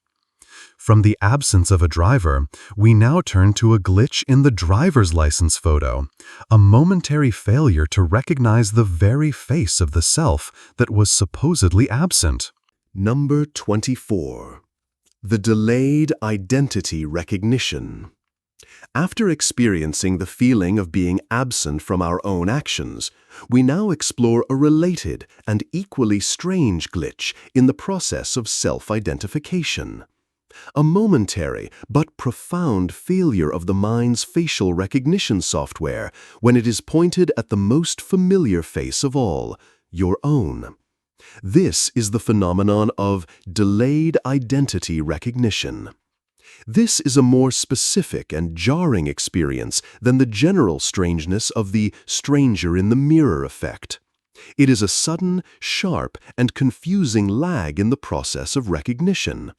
From the absence of a driver, we now turn to a glitch in the driver's license photo, a momentary failure to recognize the very face of the self that was supposedly absent. Number 24. The Delayed Identity Recognition. After experiencing the feeling of being absent from our own actions, we now explore a related and equally strange glitch in the process of self-identification. A momentary but profound failure of the mind's facial recognition software when it is pointed at the most familiar face of all, your own. This is the phenomenon of delayed identity recognition. This is a more specific and jarring experience than the general strangeness of the stranger in the mirror effect. It is a sudden, sharp, and confusing lag in the process of recognition.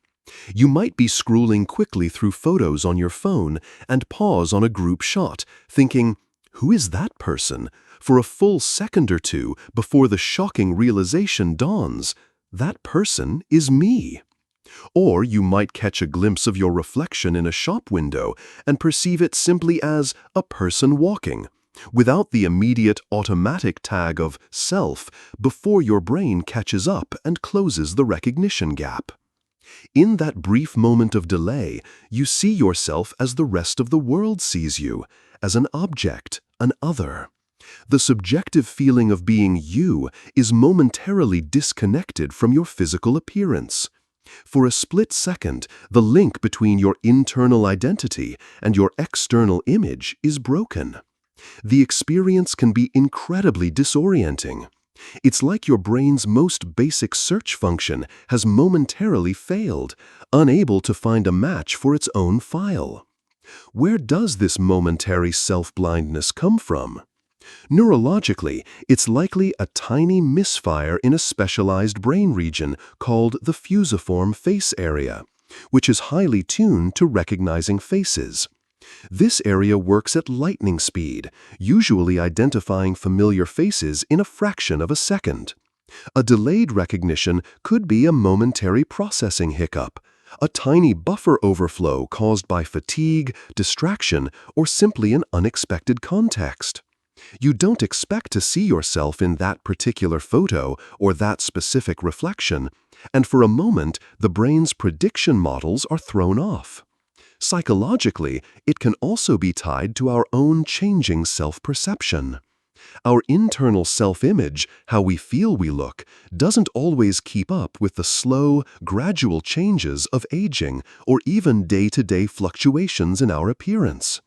You might be scrolling quickly through photos on your phone and pause on a group shot, thinking, "Who is that person?" for a full second or two before the shocking realization dawns, "That person is me." Or you might catch a glimpse of your reflection in a shop window and perceive it simply as a person walking, without the immediate automatic tag of self before your brain catches up and closes the recognition gap. In that brief moment of delay, you see yourself as the rest of the world sees you, as an object, an other. The subjective feeling of being you is momentarily disconnected from your physical appearance. For a split second, the link between your internal identity and your external image is broken. The experience can be incredibly disorienting. It's like your brain's most basic search function has momentarily failed, unable to find a match for its own file. Where does this momentary self-blindness come from? Neurologically, it's likely a tiny misfire in a specialized brain region called the fusiform face area, which is highly tuned to recognizing faces. This area works at lightning speed, usually identifying familiar faces in a fraction of a second. A delayed recognition could be a momentary processing hiccup, a tiny buffer overflow caused by fatigue, distraction, or simply an unexpected context. You don't expect to see yourself in that particular photo or that specific reflection, and for a moment, the brain's prediction models are thrown off. Psychologically, it can also be tied to our own changing self-perception. Our internal self-image, how we feel we look, doesn't always keep up with the slow, gradual changes of aging or even day-to-day fluctuations in our appearance.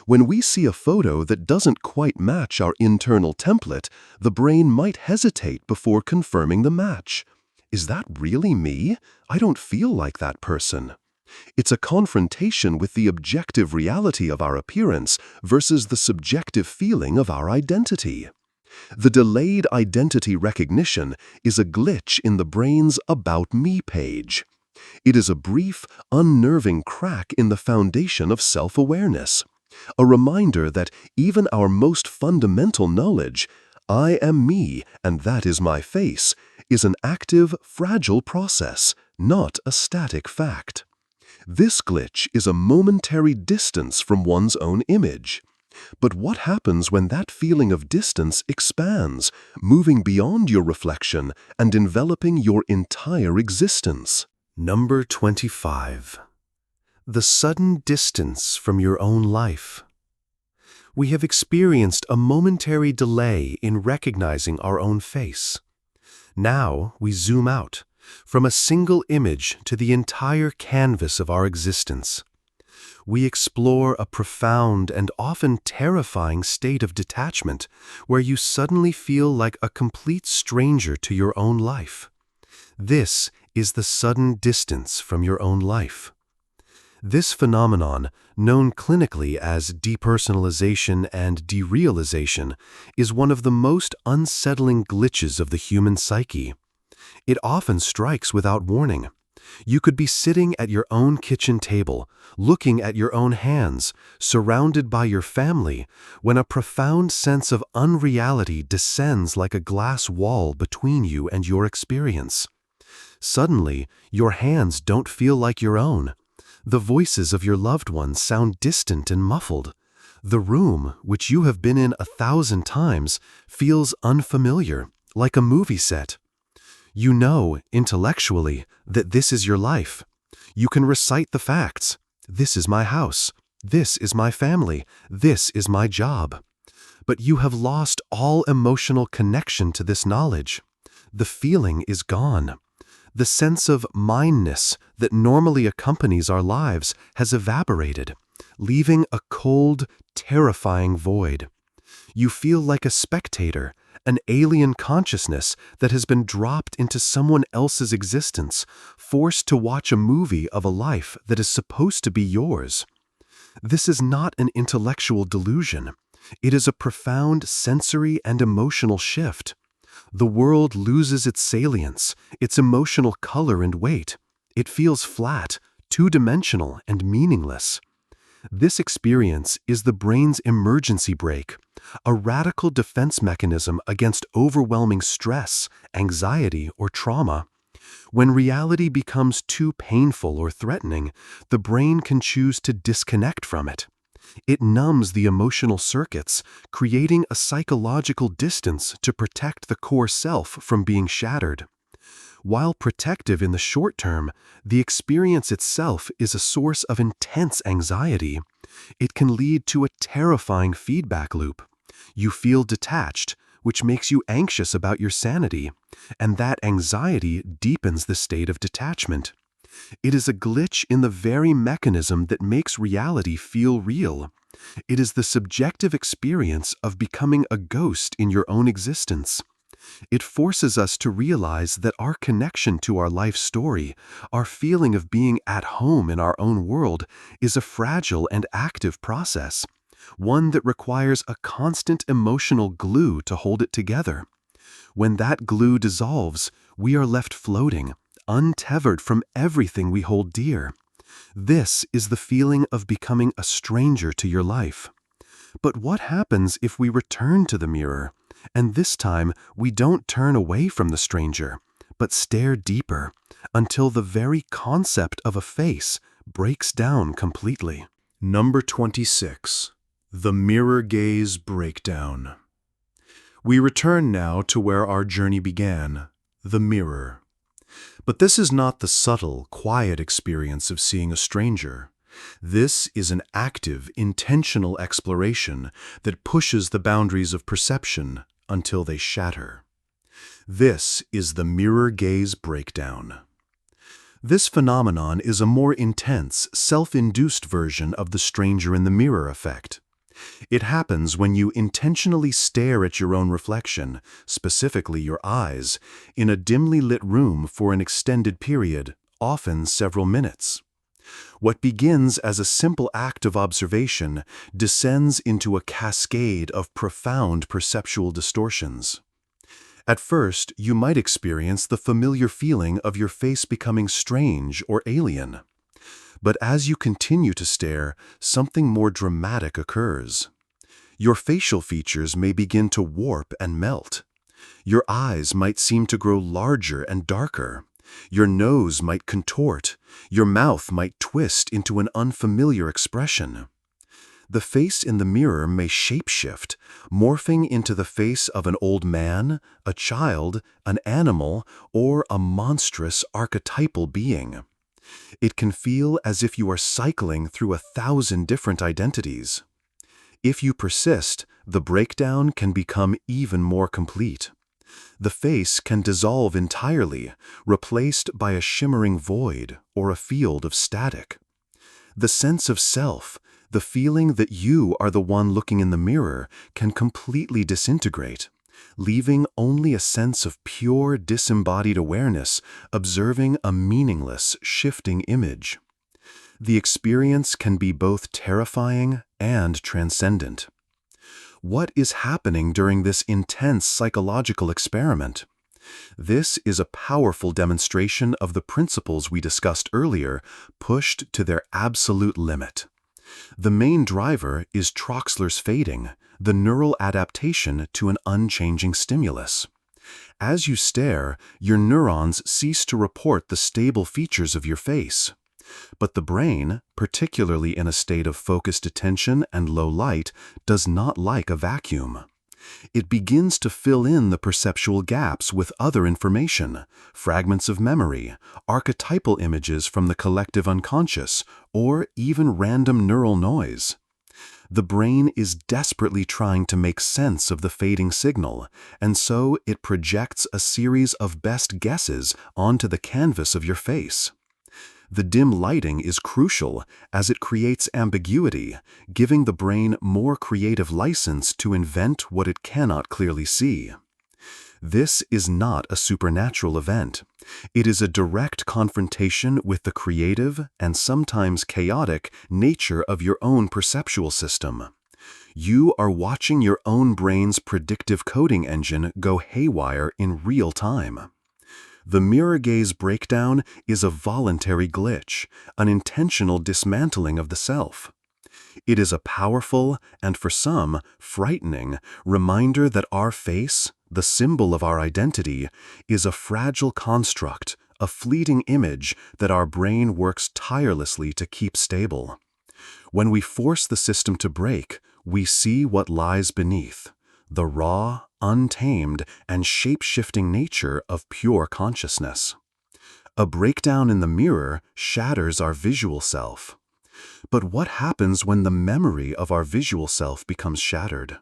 When we see a photo that doesn't quite match our internal template, the brain might hesitate before confirming the match. Is that really me? I don't feel like that person. It's a confrontation with the objective reality of our appearance versus the subjective feeling of our identity. The delayed identity recognition is a glitch in the brain's About Me page. It is a brief, unnerving crack in the foundation of self-awareness. A reminder that even our most fundamental knowledge, "I am me and that is my face," is an active, fragile process, not a static fact. This glitch is a momentary distance from one's own image. But what happens when that feeling of distance expands, moving beyond your reflection and enveloping your entire existence? Number 25. The sudden distance from your own life. We have experienced a momentary delay in recognizing our own face. Now we zoom out, from a single image to the entire canvas of our existence. We explore a profound and often terrifying state of detachment where you suddenly feel like a complete stranger to your own life. This is the sudden distance from your own life. This phenomenon, known clinically as depersonalization and derealization, is one of the most unsettling glitches of the human psyche. It often strikes without warning. You could be sitting at your own kitchen table, looking at your own hands, surrounded by your family, when a profound sense of unreality descends like a glass wall between you and your experience. Suddenly, your hands don't feel like your own. The voices of your loved ones sound distant and muffled. The room, which you have been in 1,000 times, feels unfamiliar, like a movie set. You know, intellectually, that this is your life. You can recite the facts. This is my house. This is my family. This is my job. But you have lost all emotional connection to this knowledge. The feeling is gone. The sense of mineness that normally accompanies our lives has evaporated, leaving a cold, terrifying void. You feel like a spectator, an alien consciousness that has been dropped into someone else's existence, forced to watch a movie of a life that is supposed to be yours. This is not an intellectual delusion. It is a profound sensory and emotional shift. The world loses its salience, its emotional color and weight. It feels flat, two-dimensional, and meaningless. This experience is the brain's emergency brake, a radical defense mechanism against overwhelming stress, anxiety, or trauma. When reality becomes too painful or threatening, the brain can choose to disconnect from it. It numbs the emotional circuits, creating a psychological distance to protect the core self from being shattered. While protective in the short term, the experience itself is a source of intense anxiety. It can lead to a terrifying feedback loop. You feel detached, which makes you anxious about your sanity, and that anxiety deepens the state of detachment. It is a glitch in the very mechanism that makes reality feel real. It is the subjective experience of becoming a ghost in your own existence. It forces us to realize that our connection to our life story, our feeling of being at home in our own world, is a fragile and active process, one that requires a constant emotional glue to hold it together. When that glue dissolves, we are left floating, untethered from everything we hold dear. This is the feeling of becoming a stranger to your life. But what happens if we return to the mirror? And this time, we don't turn away from the stranger, but stare deeper, until the very concept of a face breaks down completely. Number 26. The Mirror Gaze Breakdown. We return now to where our journey began, the mirror. But this is not the subtle, quiet experience of seeing a stranger. This is an active, intentional exploration that pushes the boundaries of perception until they shatter. This is the mirror gaze breakdown. This phenomenon is a more intense, self-induced version of the stranger in the mirror effect. It happens when you intentionally stare at your own reflection, specifically your eyes, in a dimly lit room for an extended period, often several minutes. What begins as a simple act of observation descends into a cascade of profound perceptual distortions. At first, you might experience the familiar feeling of your face becoming strange or alien. But as you continue to stare, something more dramatic occurs. Your facial features may begin to warp and melt. Your eyes might seem to grow larger and darker. Your nose might contort. Your mouth might twist into an unfamiliar expression. The face in the mirror may shapeshift, morphing into the face of an old man, a child, an animal, or a monstrous archetypal being. It can feel as if you are cycling through 1,000 different identities. If you persist, the breakdown can become even more complete. The face can dissolve entirely, replaced by a shimmering void or a field of static. The sense of self, the feeling that you are the one looking in the mirror, can completely disintegrate, leaving only a sense of pure disembodied awareness, observing a meaningless, shifting image. The experience can be both terrifying and transcendent. What is happening during this intense psychological experiment? This is a powerful demonstration of the principles we discussed earlier, pushed to their absolute limit. The main driver is Troxler's fading, the neural adaptation to an unchanging stimulus. As you stare, your neurons cease to report the stable features of your face. But the brain, particularly in a state of focused attention and low light, does not like a vacuum. It begins to fill in the perceptual gaps with other information, fragments of memory, archetypal images from the collective unconscious, or even random neural noise. The brain is desperately trying to make sense of the fading signal, and so it projects a series of best guesses onto the canvas of your face. The dim lighting is crucial as it creates ambiguity, giving the brain more creative license to invent what it cannot clearly see. This is not a supernatural event. It is a direct confrontation with the creative and sometimes chaotic nature of your own perceptual system. You are watching your own brain's predictive coding engine go haywire in real time. The mirror gaze breakdown is a voluntary glitch, an intentional dismantling of the self. It is a powerful, and for some, frightening, reminder that our face, the symbol of our identity, is a fragile construct, a fleeting image that our brain works tirelessly to keep stable. When we force the system to break, we see what lies beneath, the raw, untamed, and shape-shifting nature of pure consciousness. A breakdown in the mirror shatters our visual self. But what happens when the memory of our visual self becomes shattered?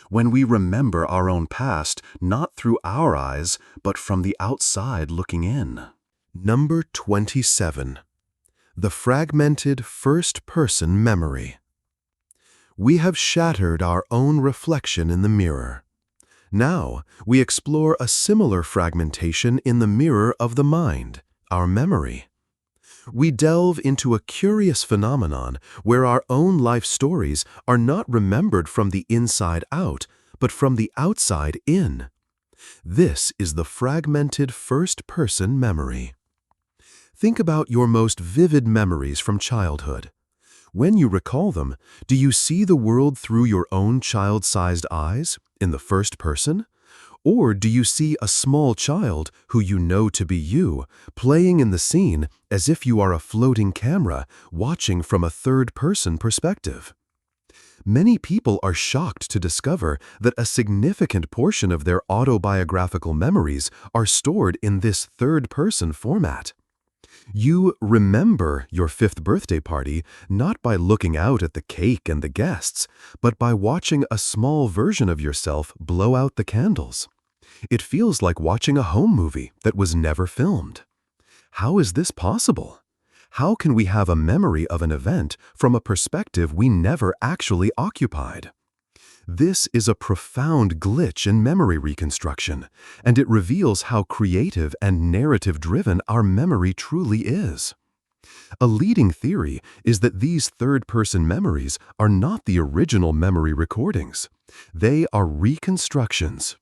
When we remember our own past not through our eyes, but from the outside looking in? Number 27. The fragmented first-person memory. We have shattered our own reflection in the mirror. Now, we explore a similar fragmentation in the mirror of the mind, our memory. We delve into a curious phenomenon where our own life stories are not remembered from the inside out, but from the outside in. This is the fragmented first-person memory. Think about your most vivid memories from childhood. When you recall them, do you see the world through your own child-sized eyes, in the first person? Or do you see a small child, who you know to be you, playing in the scene as if you are a floating camera, watching from a third-person perspective? Many people are shocked to discover that a significant portion of their autobiographical memories are stored in this third-person format. You remember your 5th birthday party not by looking out at the cake and the guests, but by watching a small version of yourself blow out the candles. It feels like watching a home movie that was never filmed. How is this possible? How can we have a memory of an event from a perspective we never actually occupied? This is a profound glitch in memory reconstruction, and it reveals how creative and narrative-driven our memory truly is. A leading theory is that these third-person memories are not the original memory recordings. They are reconstructions.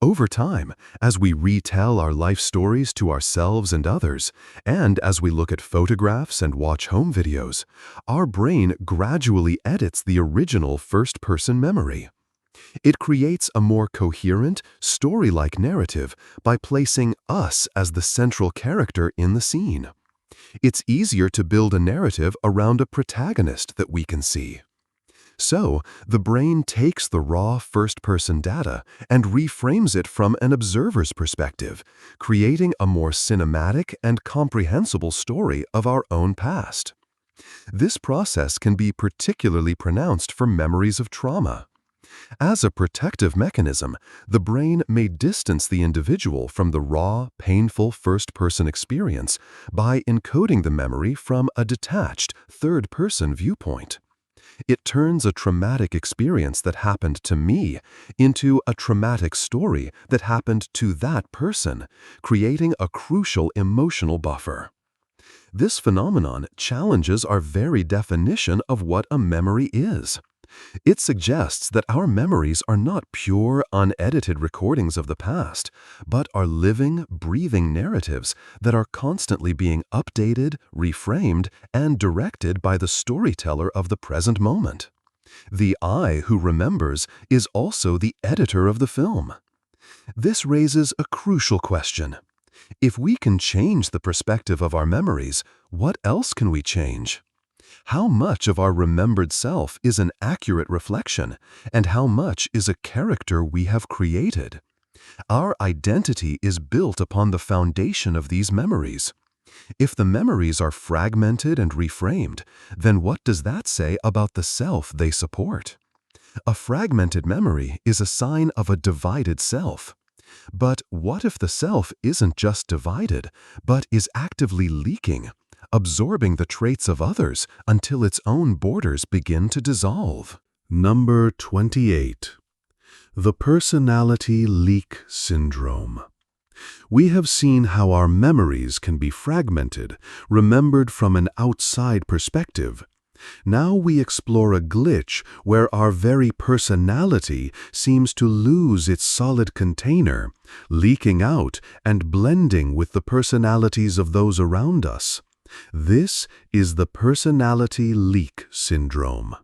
Over time, as we retell our life stories to ourselves and others, and as we look at photographs and watch home videos, our brain gradually edits the original first-person memory. It creates a more coherent, story-like narrative by placing us as the central character in the scene. It's easier to build a narrative around a protagonist that we can see. So, the brain takes the raw first-person data and reframes it from an observer's perspective, creating a more cinematic and comprehensible story of our own past. This process can be particularly pronounced for memories of trauma. As a protective mechanism, the brain may distance the individual from the raw, painful first-person experience by encoding the memory from a detached, third-person viewpoint. It turns a traumatic experience that happened to me into a traumatic story that happened to that person, creating a crucial emotional buffer. This phenomenon challenges our very definition of what a memory is. It suggests that our memories are not pure, unedited recordings of the past, but are living, breathing narratives that are constantly being updated, reframed, and directed by the storyteller of the present moment. The I who remembers is also the editor of the film. This raises a crucial question. If we can change the perspective of our memories, what else can we change? How much of our remembered self is an accurate reflection, and how much is a character we have created? Our identity is built upon the foundation of these memories. If the memories are fragmented and reframed, then what does that say about the self they support? A fragmented memory is a sign of a divided self. But what if the self isn't just divided, but is actively leaking? absorbing the traits of others until its own borders begin to dissolve. Number 28. The Personality Leak Syndrome. We have seen how our memories can be fragmented, remembered from an outside perspective. Now we explore a glitch where our very personality seems to lose its solid container, leaking out and blending with the personalities of those around us. This is the Personality Leak Syndrome.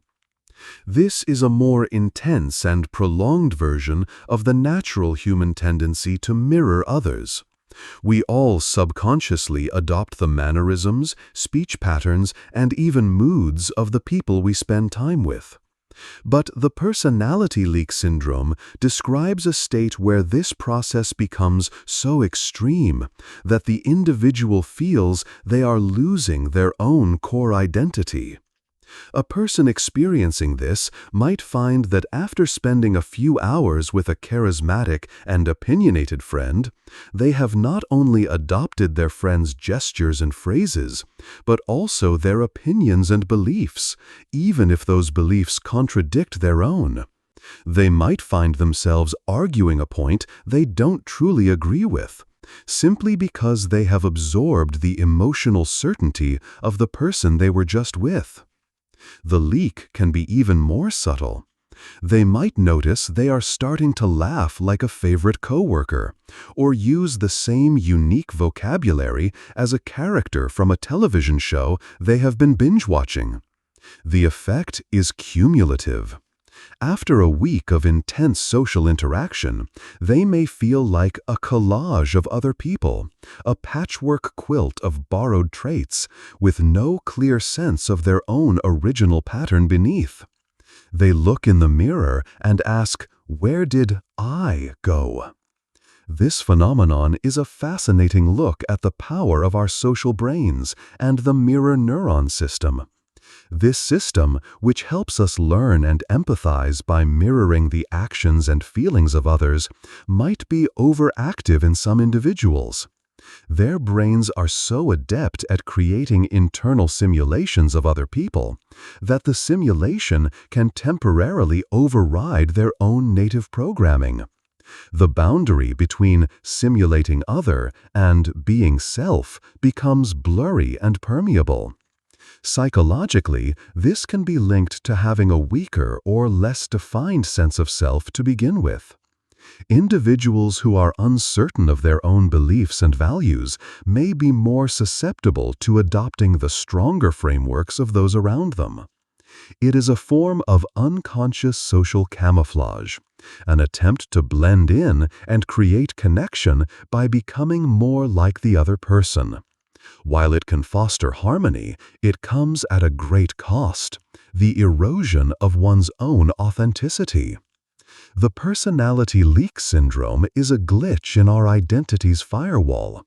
This is a more intense and prolonged version of the natural human tendency to mirror others. We all subconsciously adopt the mannerisms, speech patterns, and even moods of the people we spend time with. But the personality leak syndrome describes a state where this process becomes so extreme that the individual feels they are losing their own core identity. A person experiencing this might find that after spending a few hours with a charismatic and opinionated friend, they have not only adopted their friend's gestures and phrases, but also their opinions and beliefs, even if those beliefs contradict their own. They might find themselves arguing a point they don't truly agree with, simply because they have absorbed the emotional certainty of the person they were just with. The leak can be even more subtle. They might notice they are starting to laugh like a favorite coworker, or use the same unique vocabulary as a character from a television show they have been binge-watching. The effect is cumulative. After a week of intense social interaction, they may feel like a collage of other people, a patchwork quilt of borrowed traits, with no clear sense of their own original pattern beneath. They look in the mirror and ask, "Where did I go?" This phenomenon is a fascinating look at the power of our social brains and the mirror neuron system. This system, which helps us learn and empathize by mirroring the actions and feelings of others, might be overactive in some individuals. Their brains are so adept at creating internal simulations of other people that the simulation can temporarily override their own native programming. The boundary between simulating other and being self becomes blurry and permeable. Psychologically, this can be linked to having a weaker or less defined sense of self to begin with. Individuals who are uncertain of their own beliefs and values may be more susceptible to adopting the stronger frameworks of those around them. It is a form of unconscious social camouflage, an attempt to blend in and create connection by becoming more like the other person. While it can foster harmony, it comes at a great cost, the erosion of one's own authenticity. The personality leak syndrome is a glitch in our identity's firewall.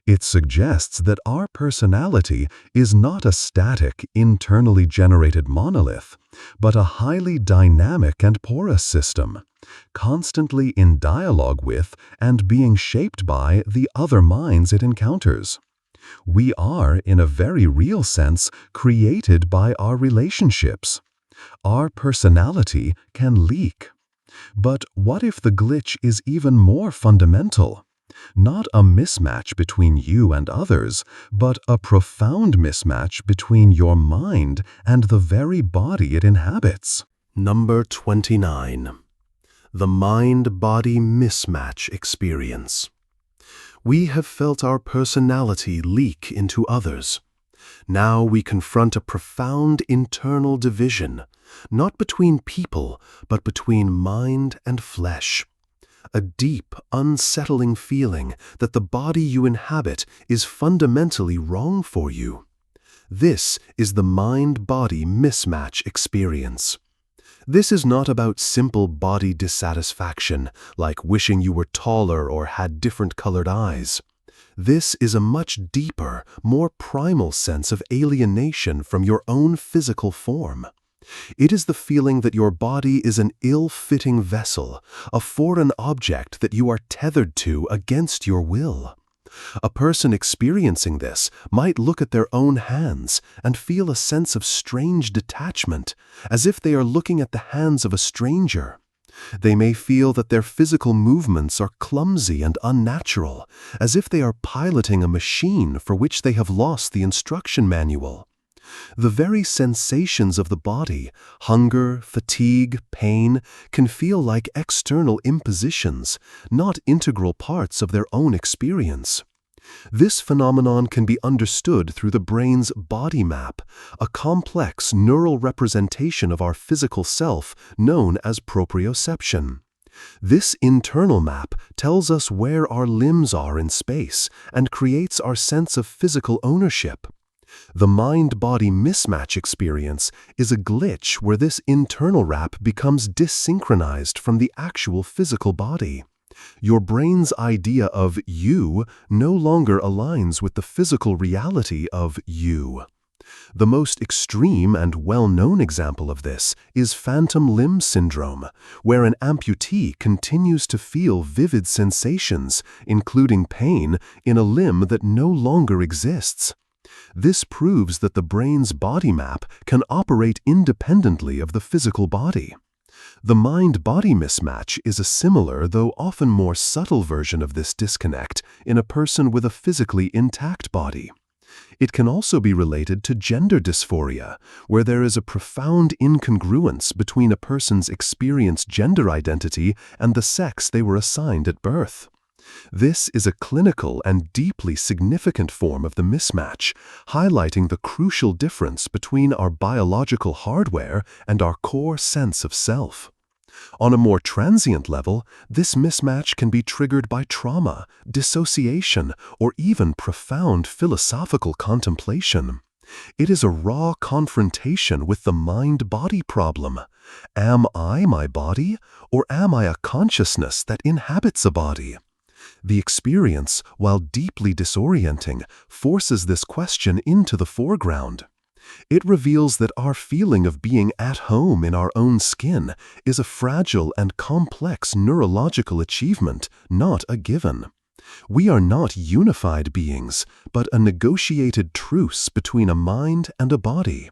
It suggests that our personality is not a static, internally generated monolith, but a highly dynamic and porous system, constantly in dialogue with and being shaped by the other minds it encounters. We are, in a very real sense, created by our relationships. Our personality can leak. But what if the glitch is even more fundamental? Not a mismatch between you and others, but a profound mismatch between your mind and the very body it inhabits. Number 29. The Mind-Body Mismatch Experience. We have felt our personality leak into others. Now we confront a profound internal division, not between people, but between mind and flesh. A deep, unsettling feeling that the body you inhabit is fundamentally wrong for you. This is the mind-body mismatch experience. This is not about simple body dissatisfaction, like wishing you were taller or had different colored eyes. This is a much deeper, more primal sense of alienation from your own physical form. It is the feeling that your body is an ill-fitting vessel, a foreign object that you are tethered to against your will. A person experiencing this might look at their own hands and feel a sense of strange detachment, as if they are looking at the hands of a stranger. They may feel that their physical movements are clumsy and unnatural, as if they are piloting a machine for which they have lost the instruction manual. The very sensations of the body, hunger, fatigue, pain, can feel like external impositions, not integral parts of their own experience. This phenomenon can be understood through the brain's body map, a complex neural representation of our physical self known as proprioception. This internal map tells us where our limbs are in space and creates our sense of physical ownership. The mind-body mismatch experience is a glitch where this internal wrap becomes desynchronized from the actual physical body. Your brain's idea of you no longer aligns with the physical reality of you. The most extreme and well-known example of this is phantom limb syndrome, where an amputee continues to feel vivid sensations, including pain, in a limb that no longer exists. This proves that the brain's body map can operate independently of the physical body. The mind-body mismatch is a similar, though often more subtle version of this disconnect in a person with a physically intact body. It can also be related to gender dysphoria, where there is a profound incongruence between a person's experienced gender identity and the sex they were assigned at birth. This is a clinical and deeply significant form of the mismatch, highlighting the crucial difference between our biological hardware and our core sense of self. On a more transient level, this mismatch can be triggered by trauma, dissociation, or even profound philosophical contemplation. It is a raw confrontation with the mind-body problem. Am I my body, or am I a consciousness that inhabits a body? The experience, while deeply disorienting, forces this question into the foreground. It reveals that our feeling of being at home in our own skin is a fragile and complex neurological achievement, not a given. We are not unified beings, but a negotiated truce between a mind and a body.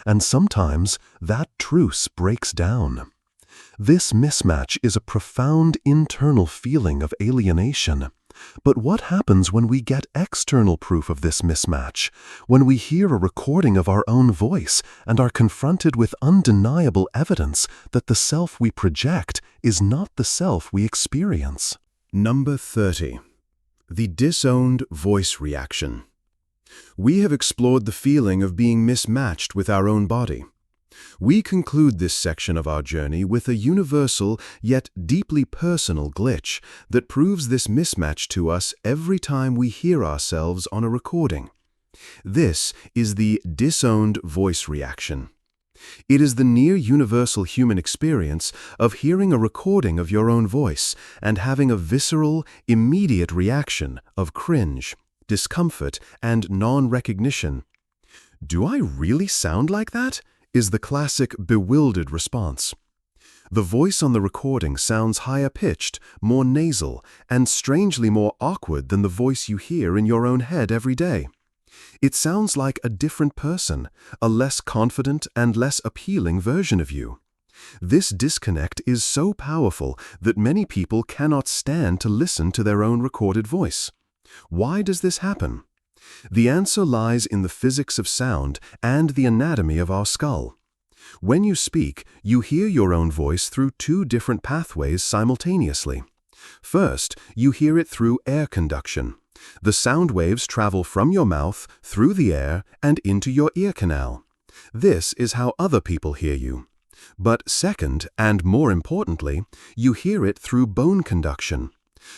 And sometimes that truce breaks down. This mismatch is a profound internal feeling of alienation. But what happens when we get external proof of this mismatch, when we hear a recording of our own voice and are confronted with undeniable evidence that the self we project is not the self we experience? Number 30. The disowned voice reaction. We have explored the feeling of being mismatched with our own body. We conclude this section of our journey with a universal yet deeply personal glitch that proves this mismatch to us every time we hear ourselves on a recording. This is the disowned voice reaction. It is the near universal human experience of hearing a recording of your own voice and having a visceral, immediate reaction of cringe, discomfort, and non-recognition. "Do I really sound like that?" is the classic bewildered response. The voice on the recording sounds higher-pitched, more nasal, and strangely more awkward than the voice you hear in your own head every day. It sounds like a different person, a less confident and less appealing version of you. This disconnect is so powerful that many people cannot stand to listen to their own recorded voice. Why does this happen? The answer lies in the physics of sound and the anatomy of our skull. When you speak, you hear your own voice through two different pathways simultaneously. First, you hear it through air conduction. The sound waves travel from your mouth, through the air, and into your ear canal. This is how other people hear you. But second, and more importantly, you hear it through bone conduction.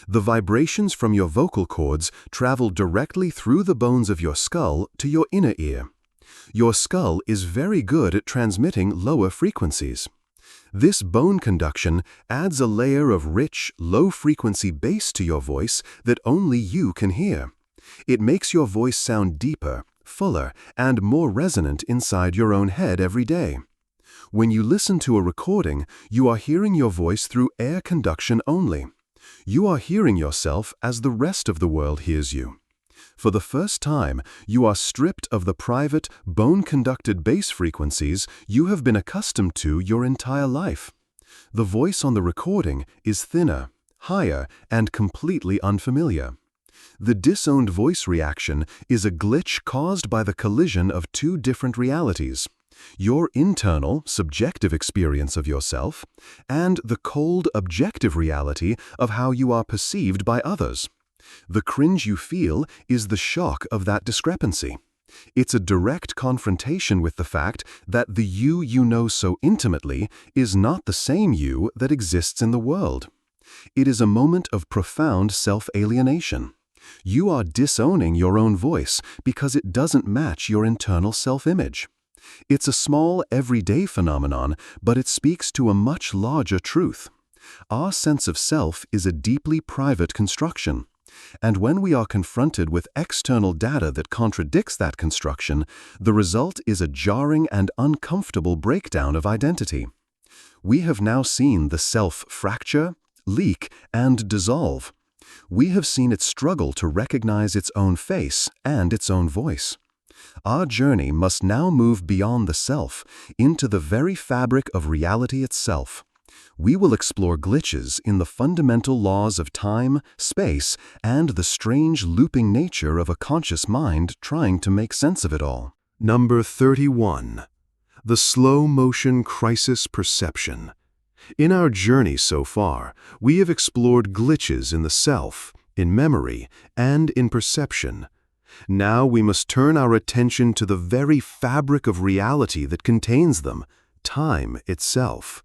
The vibrations from your vocal cords travel directly through the bones of your skull to your inner ear. Your skull is very good at transmitting lower frequencies. This bone conduction adds a layer of rich, low-frequency bass to your voice that only you can hear. It makes your voice sound deeper, fuller, and more resonant inside your own head every day. When you listen to a recording, you are hearing your voice through air conduction only. You are hearing yourself as the rest of the world hears you. For the first time, you are stripped of the private, bone-conducted bass frequencies you have been accustomed to your entire life. The voice on the recording is thinner, higher, and completely unfamiliar. The disowned voice reaction is a glitch caused by the collision of two different realities: your internal, subjective experience of yourself, and the cold, objective reality of how you are perceived by others. The cringe you feel is the shock of that discrepancy. It's a direct confrontation with the fact that the you know so intimately is not the same you that exists in the world. It is a moment of profound self-alienation. You are disowning your own voice because it doesn't match your internal self-image. It's a small, everyday phenomenon, but it speaks to a much larger truth. Our sense of self is a deeply private construction. And when we are confronted with external data that contradicts that construction, the result is a jarring and uncomfortable breakdown of identity. We have now seen the self fracture, leak, and dissolve. We have seen it struggle to recognize its own face and its own voice. Our journey must now move beyond the self into the very fabric of reality itself. We will explore glitches in the fundamental laws of time, space, and the strange looping nature of a conscious mind trying to make sense of it all. Number 31. The slow-motion crisis perception. In our journey so far, we have explored glitches in the self, in memory, and in perception. Now we must turn our attention to the very fabric of reality that contains them, time itself.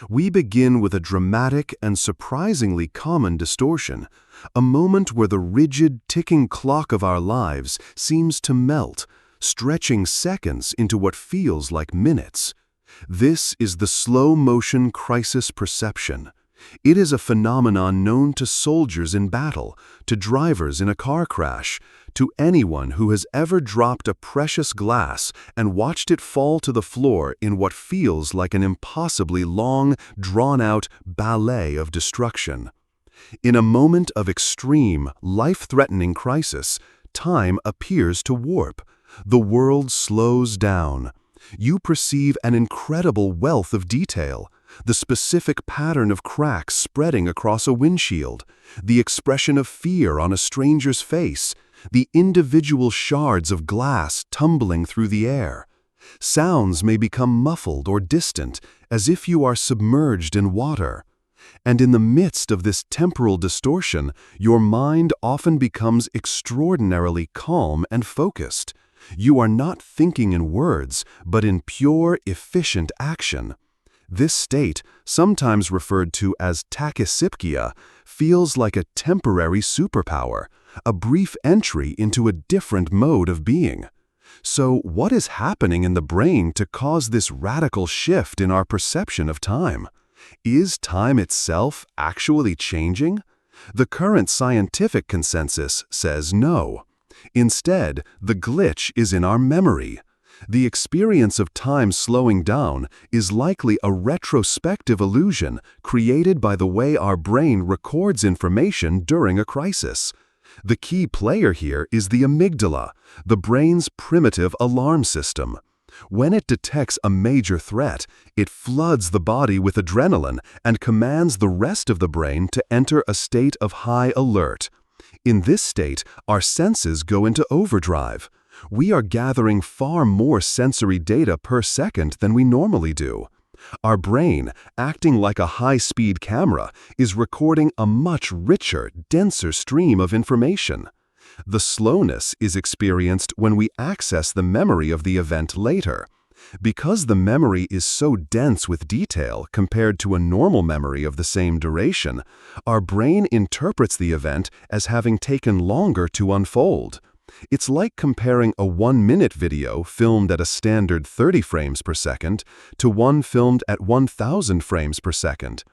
We begin with a dramatic and surprisingly common distortion, a moment where the rigid, ticking clock of our lives seems to melt, stretching seconds into what feels like minutes. This is the slow-motion crisis perception. It is a phenomenon known to soldiers in battle, to drivers in a car crash, to anyone who has ever dropped a precious glass and watched it fall to the floor in what feels like an impossibly long, drawn-out ballet of destruction. In a moment of extreme, life-threatening crisis, time appears to warp. The world slows down. You perceive an incredible wealth of detail. The specific pattern of cracks spreading across a windshield, the expression of fear on a stranger's face, the individual shards of glass tumbling through the air. Sounds may become muffled or distant, as if you are submerged in water. And in the midst of this temporal distortion, your mind often becomes extraordinarily calm and focused. You are not thinking in words, but in pure, efficient action. This state, sometimes referred to as tachypsychia, feels like a temporary superpower, a brief entry into a different mode of being. So, what is happening in the brain to cause this radical shift in our perception of time? Is time itself actually changing? The current scientific consensus says no. Instead, the glitch is in our memory. The experience of time slowing down is likely a retrospective illusion created by the way our brain records information during a crisis. The key player here is the amygdala, the brain's primitive alarm system. When it detects a major threat, it floods the body with adrenaline and commands the rest of the brain to enter a state of high alert. In this state, our senses go into overdrive. We are gathering far more sensory data per second than we normally do. Our brain, acting like a high-speed camera, is recording a much richer, denser stream of information. The slowness is experienced when we access the memory of the event later. Because the memory is so dense with detail compared to a normal memory of the same duration, our brain interprets the event as having taken longer to unfold. It's like comparing a 1-minute video filmed at a standard 30 frames per second to one filmed at 1000 frames per second.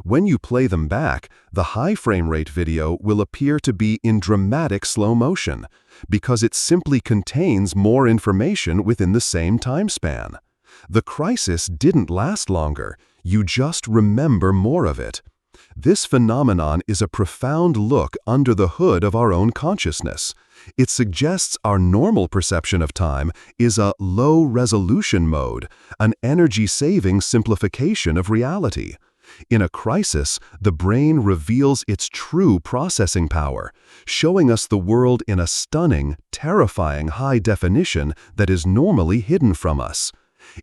When you play them back, the high frame rate video will appear to be in dramatic slow motion, because it simply contains more information within the same time span. The crisis didn't last longer, you just remember more of it. This phenomenon is a profound look under the hood of our own consciousness. It suggests our normal perception of time is a low-resolution mode, an energy-saving simplification of reality. In a crisis, the brain reveals its true processing power, showing us the world in a stunning, terrifying high definition that is normally hidden from us.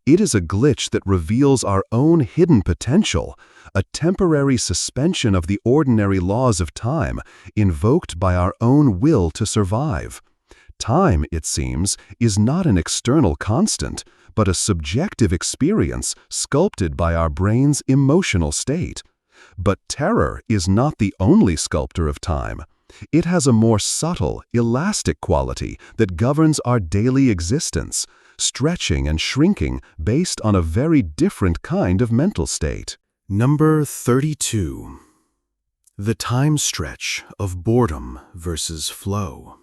It is a glitch that reveals our own hidden potential, a temporary suspension of the ordinary laws of time, invoked by our own will to survive. Time, it seems, is not an external constant, but a subjective experience sculpted by our brain's emotional state. But terror is not the only sculptor of time. It has a more subtle, elastic quality that governs our daily existence, stretching and shrinking based on a very different kind of mental state. Number 32. The time stretch of boredom versus flow.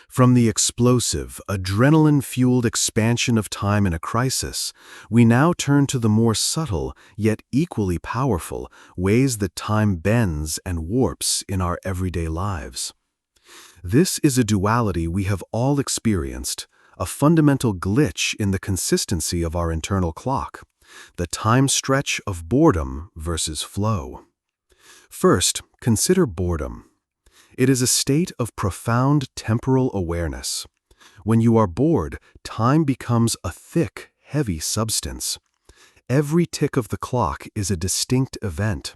From the explosive, adrenaline-fueled expansion of time in a crisis, we now turn to the more subtle, yet equally powerful, ways that time bends and warps in our everyday lives. This is a duality we have all experienced, a fundamental glitch in the consistency of our internal clock, the time stretch of boredom versus flow. First, consider boredom. It is a state of profound temporal awareness. When you are bored, time becomes a thick, heavy substance. Every tick of the clock is a distinct event.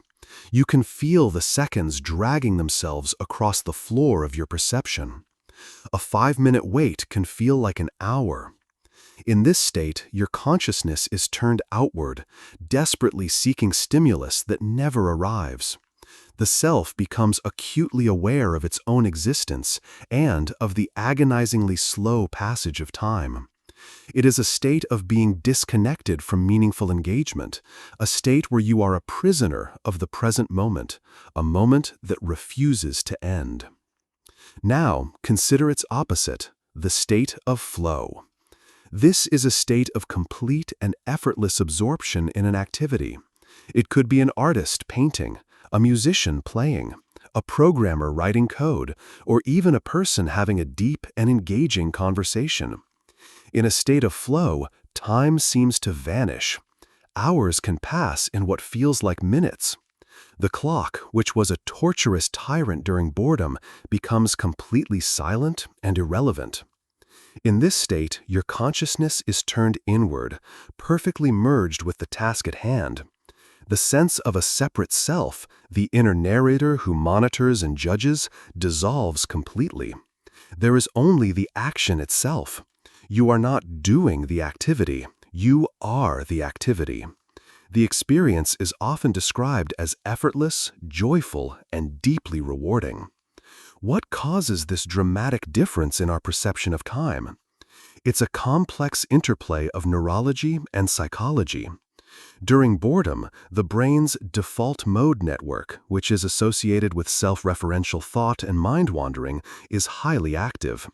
You can feel the seconds dragging themselves across the floor of your perception. A 5-minute wait can feel like an hour. In this state, your consciousness is turned outward, desperately seeking stimulus that never arrives. The self becomes acutely aware of its own existence and of the agonizingly slow passage of time. It is a state of being disconnected from meaningful engagement, a state where you are a prisoner of the present moment, a moment that refuses to end. Now, consider its opposite, the state of flow. This is a state of complete and effortless absorption in an activity. It could be an artist painting, a musician playing, a programmer writing code, or even a person having a deep and engaging conversation. In a state of flow, time seems to vanish. Hours can pass in what feels like minutes. The clock, which was a torturous tyrant during boredom, becomes completely silent and irrelevant. In this state, your consciousness is turned inward, perfectly merged with the task at hand. The sense of a separate self, the inner narrator who monitors and judges, dissolves completely. There is only the action itself. You are not doing the activity, you are the activity. The experience is often described as effortless, joyful, and deeply rewarding. What causes this dramatic difference in our perception of time? It's a complex interplay of neurology and psychology. During boredom, the brain's default mode network, which is associated with self-referential thought and mind-wandering, is highly active.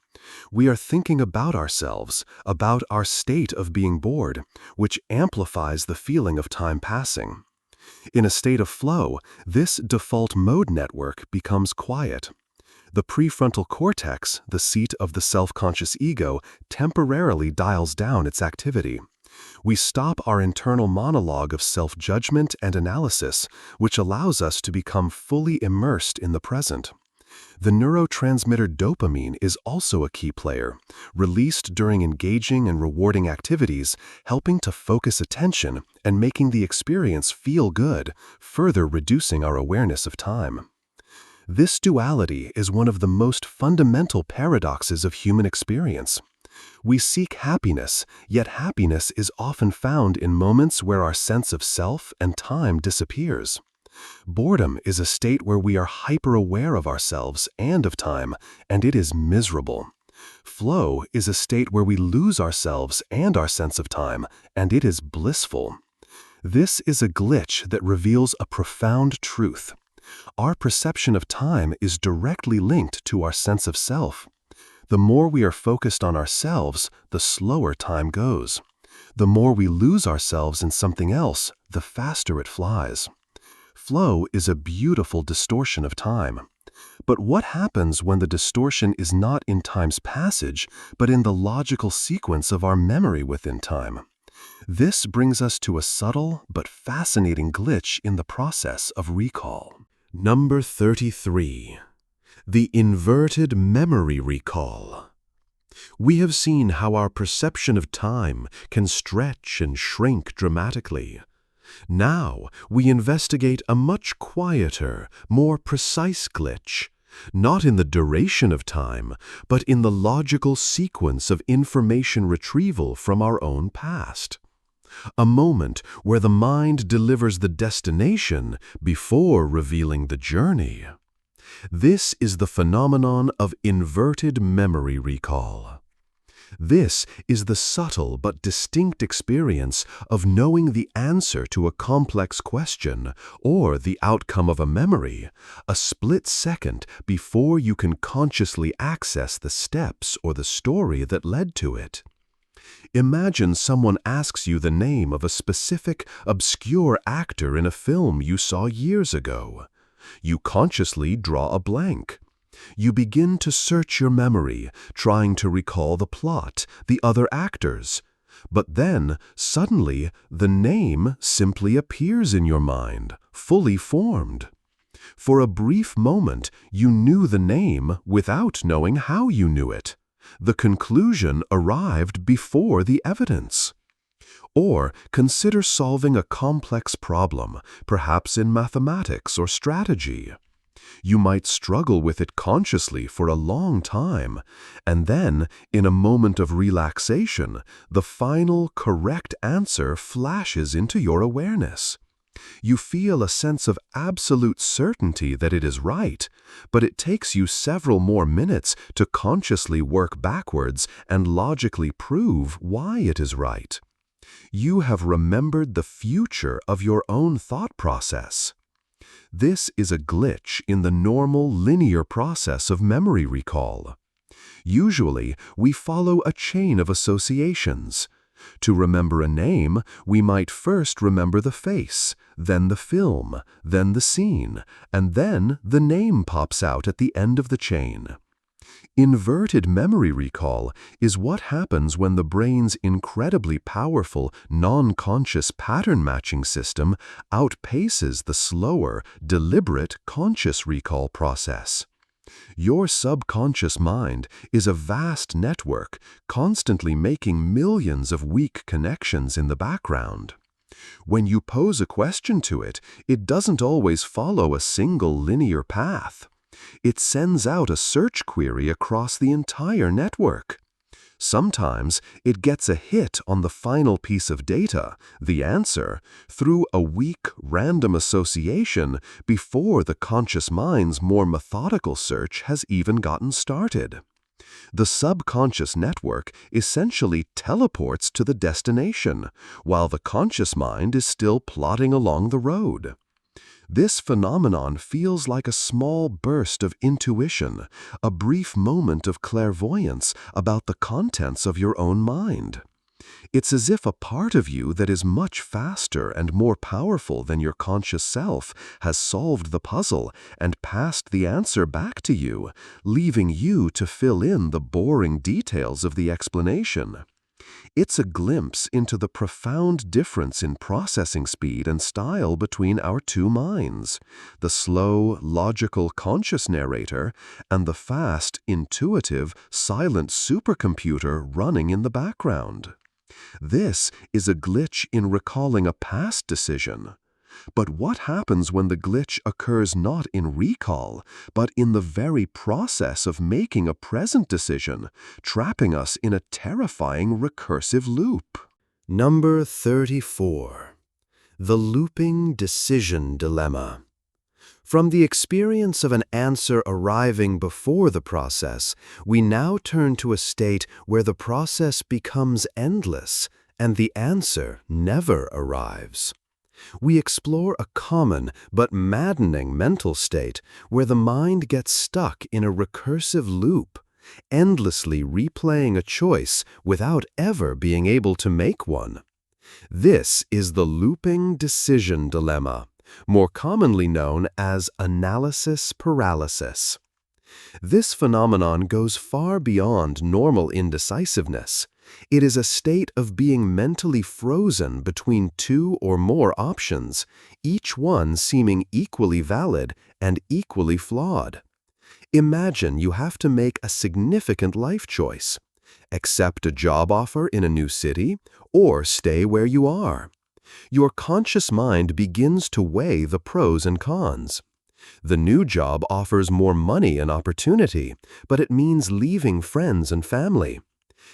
We are thinking about ourselves, about our state of being bored, which amplifies the feeling of time passing. In a state of flow, this default mode network becomes quiet. The prefrontal cortex, the seat of the self-conscious ego, temporarily dials down its activity. We stop our internal monologue of self-judgment and analysis, which allows us to become fully immersed in the present. The neurotransmitter dopamine is also a key player, released during engaging and rewarding activities, helping to focus attention and making the experience feel good, further reducing our awareness of time. This duality is one of the most fundamental paradoxes of human experience. We seek happiness, yet happiness is often found in moments where our sense of self and time disappears. Boredom is a state where we are hyper-aware of ourselves and of time, and it is miserable. Flow is a state where we lose ourselves and our sense of time, and it is blissful. This is a glitch that reveals a profound truth. Our perception of time is directly linked to our sense of self. The more we are focused on ourselves, the slower time goes. The more we lose ourselves in something else, the faster it flies. Flow is a beautiful distortion of time. But what happens when the distortion is not in time's passage, but in the logical sequence of our memory within time? This brings us to a subtle but fascinating glitch in the process of recall. Number 33. The inverted memory recall. We have seen how our perception of time can stretch and shrink dramatically. Now we investigate a much quieter, more precise glitch, not in the duration of time, but in the logical sequence of information retrieval from our own past. A moment where the mind delivers the destination before revealing the journey. This is the phenomenon of inverted memory recall. This is the subtle but distinct experience of knowing the answer to a complex question or the outcome of a memory, a split second before you can consciously access the steps or the story that led to it. Imagine someone asks you the name of a specific, obscure actor in a film you saw years ago. You consciously draw a blank. You begin to search your memory, trying to recall the plot, the other actors. But then, suddenly, the name simply appears in your mind, fully formed. For a brief moment, you knew the name without knowing how you knew it. The conclusion arrived before the evidence. Or consider solving a complex problem, perhaps in mathematics or strategy. You might struggle with it consciously for a long time, and then, in a moment of relaxation, the final correct answer flashes into your awareness. You feel a sense of absolute certainty that it is right, but it takes you several more minutes to consciously work backwards and logically prove why it is right. You have remembered the future of your own thought process. This is a glitch in the normal linear process of memory recall. Usually, we follow a chain of associations. To remember a name, we might first remember the face, then the film, then the scene, and then the name pops out at the end of the chain. Inverted memory recall is what happens when the brain's incredibly powerful, non-conscious pattern matching system outpaces the slower, deliberate conscious recall process. Your subconscious mind is a vast network, constantly making millions of weak connections in the background. When you pose a question to it, it doesn't always follow a single linear path. It sends out a search query across the entire network. Sometimes it gets a hit on the final piece of data, the answer, through a weak, random association before the conscious mind's more methodical search has even gotten started. The subconscious network essentially teleports to the destination, while the conscious mind is still plodding along the road. This phenomenon feels like a small burst of intuition, a brief moment of clairvoyance about the contents of your own mind. It's as if a part of you that is much faster and more powerful than your conscious self has solved the puzzle and passed the answer back to you, leaving you to fill in the boring details of the explanation. It's a glimpse into the profound difference in processing speed and style between our two minds, the slow, logical, conscious narrator and the fast, intuitive, silent supercomputer running in the background. This is a glitch in recalling a past decision. But what happens when the glitch occurs not in recall, but in the very process of making a present decision, trapping us in a terrifying recursive loop? Number 34. The looping decision dilemma. From the experience of an answer arriving before the process, we now turn to a state where the process becomes endless and the answer never arrives. We explore a common but maddening mental state where the mind gets stuck in a recursive loop, endlessly replaying a choice without ever being able to make one. This is the looping decision dilemma, more commonly known as analysis paralysis. This phenomenon goes far beyond normal indecisiveness. It is a state of being mentally frozen between two or more options, each one seeming equally valid and equally flawed. Imagine you have to make a significant life choice: accept a job offer in a new city or stay where you are. Your conscious mind begins to weigh the pros and cons. The new job offers more money and opportunity, but it means leaving friends and family.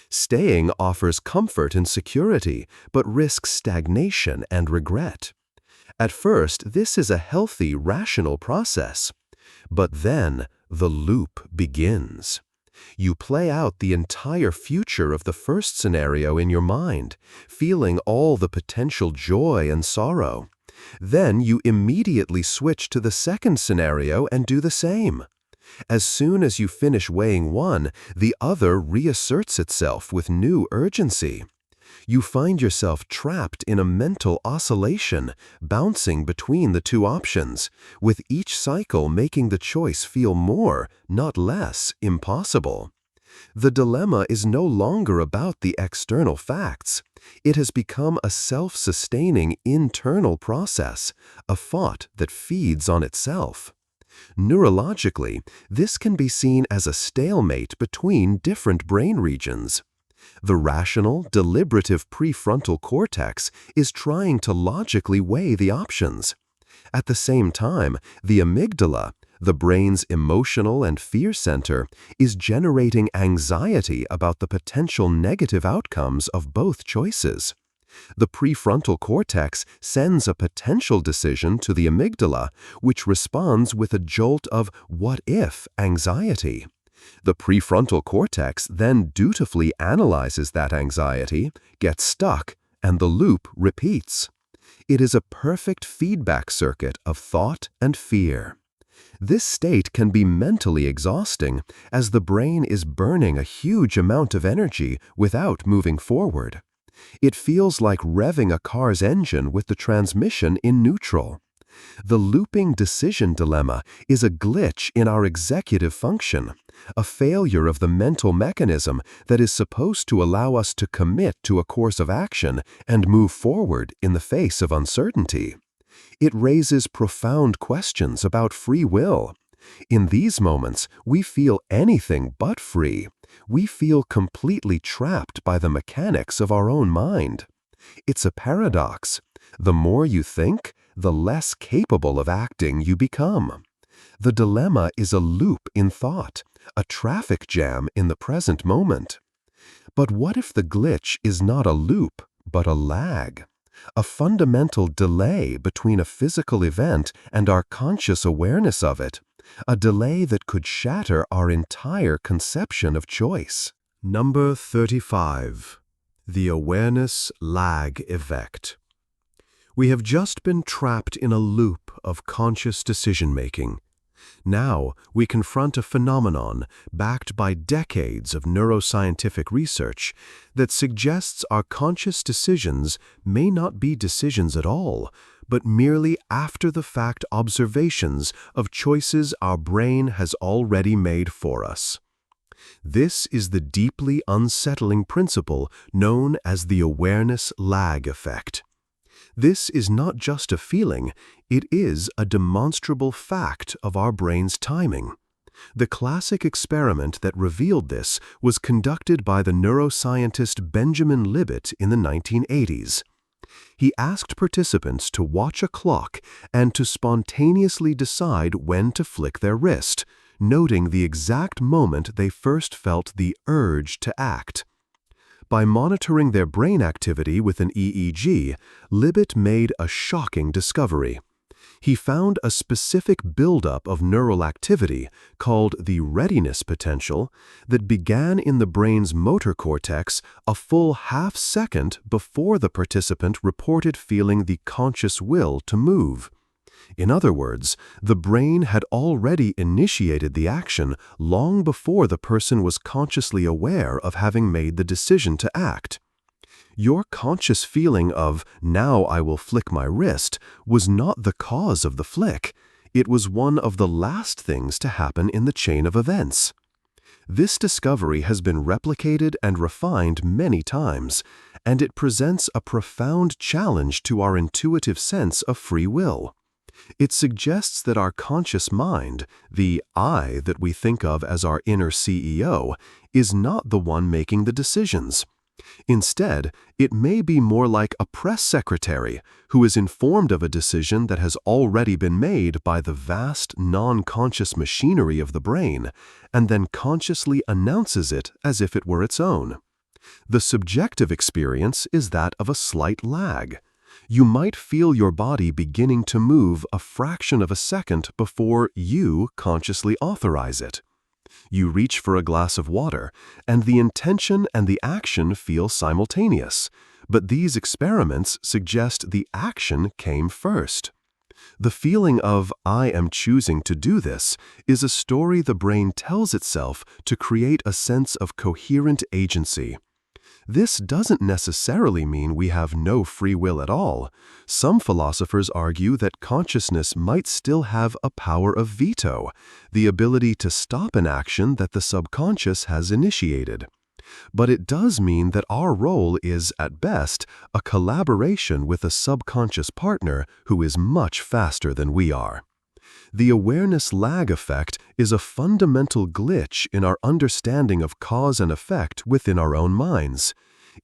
Staying offers comfort and security, but risks stagnation and regret. At first, this is a healthy, rational process. But then, the loop begins. You play out the entire future of the first scenario in your mind, feeling all the potential joy and sorrow. Then you immediately switch to the second scenario and do the same. As soon as you finish weighing one, the other reasserts itself with new urgency. You find yourself trapped in a mental oscillation, bouncing between the two options, with each cycle making the choice feel more, not less, impossible. The dilemma is no longer about the external facts. It has become a self-sustaining internal process, a thought that feeds on itself. Neurologically, this can be seen as a stalemate between different brain regions. The rational, deliberative prefrontal cortex is trying to logically weigh the options. At the same time, the amygdala, the brain's emotional and fear center, is generating anxiety about the potential negative outcomes of both choices. The prefrontal cortex sends a potential decision to the amygdala, which responds with a jolt of what-if anxiety. The prefrontal cortex then dutifully analyzes that anxiety, gets stuck, and the loop repeats. It is a perfect feedback circuit of thought and fear. This state can be mentally exhausting, as the brain is burning a huge amount of energy without moving forward. It feels like revving a car's engine with the transmission in neutral. The looping decision dilemma is a glitch in our executive function, a failure of the mental mechanism that is supposed to allow us to commit to a course of action and move forward in the face of uncertainty. It raises profound questions about free will. In these moments, we feel anything but free. We feel completely trapped by the mechanics of our own mind. It's a paradox. The more you think, the less capable of acting you become. The dilemma is a loop in thought, a traffic jam in the present moment. But what if the glitch is not a loop, but a lag? A fundamental delay between a physical event and our conscious awareness of it, a delay that could shatter our entire conception of choice. Number 35. The awareness lag effect. We have just been trapped in a loop of conscious decision-making. Now we confront a phenomenon backed by decades of neuroscientific research that suggests our conscious decisions may not be decisions at all, but merely after-the-fact observations of choices our brain has already made for us. This is the deeply unsettling principle known as the awareness lag effect. This is not just a feeling, it is a demonstrable fact of our brain's timing. The classic experiment that revealed this was conducted by the neuroscientist Benjamin Libet in the 1980s. He asked participants to watch a clock and to spontaneously decide when to flick their wrist, noting the exact moment they first felt the urge to act. By monitoring their brain activity with an EEG, Libet made a shocking discovery. He found a specific buildup of neural activity, called the readiness potential, that began in the brain's motor cortex a full half-second before the participant reported feeling the conscious will to move. In other words, the brain had already initiated the action long before the person was consciously aware of having made the decision to act. Your conscious feeling of, "now I will flick my wrist," was not the cause of the flick. It was one of the last things to happen in the chain of events. This discovery has been replicated and refined many times, and it presents a profound challenge to our intuitive sense of free will. It suggests that our conscious mind, the I that we think of as our inner CEO, is not the one making the decisions. Instead, it may be more like a press secretary who is informed of a decision that has already been made by the vast non-conscious machinery of the brain, and then consciously announces it as if it were its own. The subjective experience is that of a slight lag. You might feel your body beginning to move a fraction of a second before you consciously authorize it. You reach for a glass of water, and the intention and the action feel simultaneous, but these experiments suggest the action came first. The feeling of, "I am choosing to do this," is a story the brain tells itself to create a sense of coherent agency. This doesn't necessarily mean we have no free will at all. Some philosophers argue that consciousness might still have a power of veto, the ability to stop an action that the subconscious has initiated. But it does mean that our role is, at best, a collaboration with a subconscious partner who is much faster than we are. The awareness lag effect is a fundamental glitch in our understanding of cause and effect within our own minds.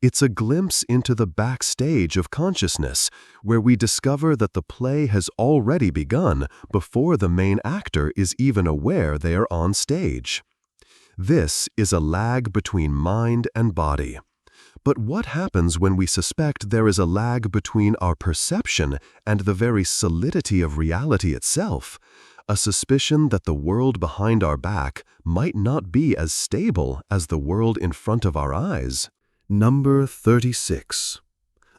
It's a glimpse into the backstage of consciousness, where we discover that the play has already begun before the main actor is even aware they are on stage. This is a lag between mind and body. But what happens when we suspect there is a lag between our perception and the very solidity of reality itself? A suspicion that the world behind our back might not be as stable as the world in front of our eyes. Number 36.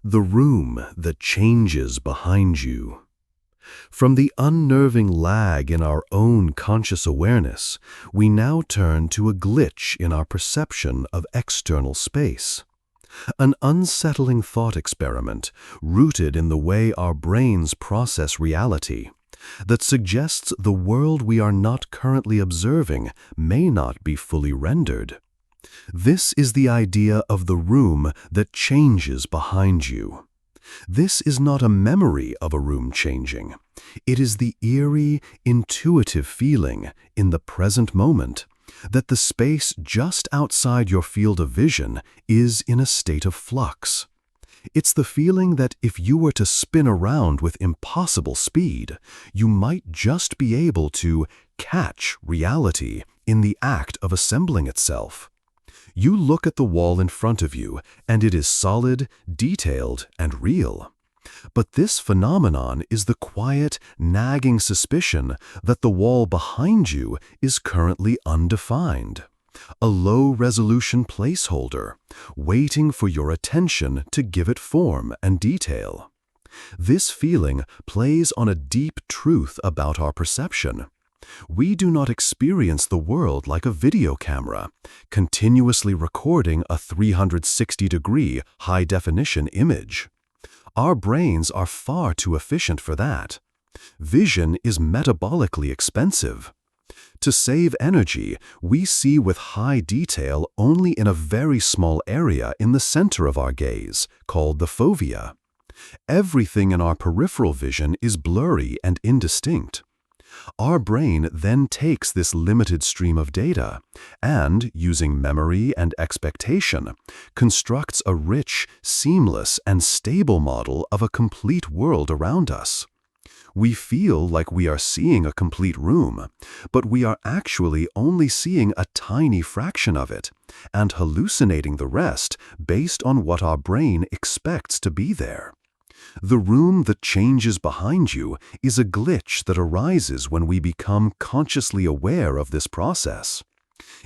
The room that changes behind you. From the unnerving lag in our own conscious awareness, we now turn to a glitch in our perception of external space. An unsettling thought experiment rooted in the way our brains process reality that suggests the world we are not currently observing may not be fully rendered. This is the idea of the room that changes behind you. This is not a memory of a room changing. It is the eerie, intuitive feeling in the present moment that the space just outside your field of vision is in a state of flux. It's the feeling that if you were to spin around with impossible speed, you might just be able to catch reality in the act of assembling itself. You look at the wall in front of you, and it is solid, detailed, and real. But this phenomenon is the quiet, nagging suspicion that the wall behind you is currently undefined. A low-resolution placeholder, waiting for your attention to give it form and detail. This feeling plays on a deep truth about our perception. We do not experience the world like a video camera, continuously recording a 360-degree high-definition image. Our brains are far too efficient for that. Vision is metabolically expensive. To save energy, we see with high detail only in a very small area in the center of our gaze, called the fovea. Everything in our peripheral vision is blurry and indistinct. Our brain then takes this limited stream of data and, using memory and expectation, constructs a rich, seamless, and stable model of a complete world around us. We feel like we are seeing a complete room, but we are actually only seeing a tiny fraction of it and hallucinating the rest based on what our brain expects to be there. The room that changes behind you is a glitch that arises when we become consciously aware of this process.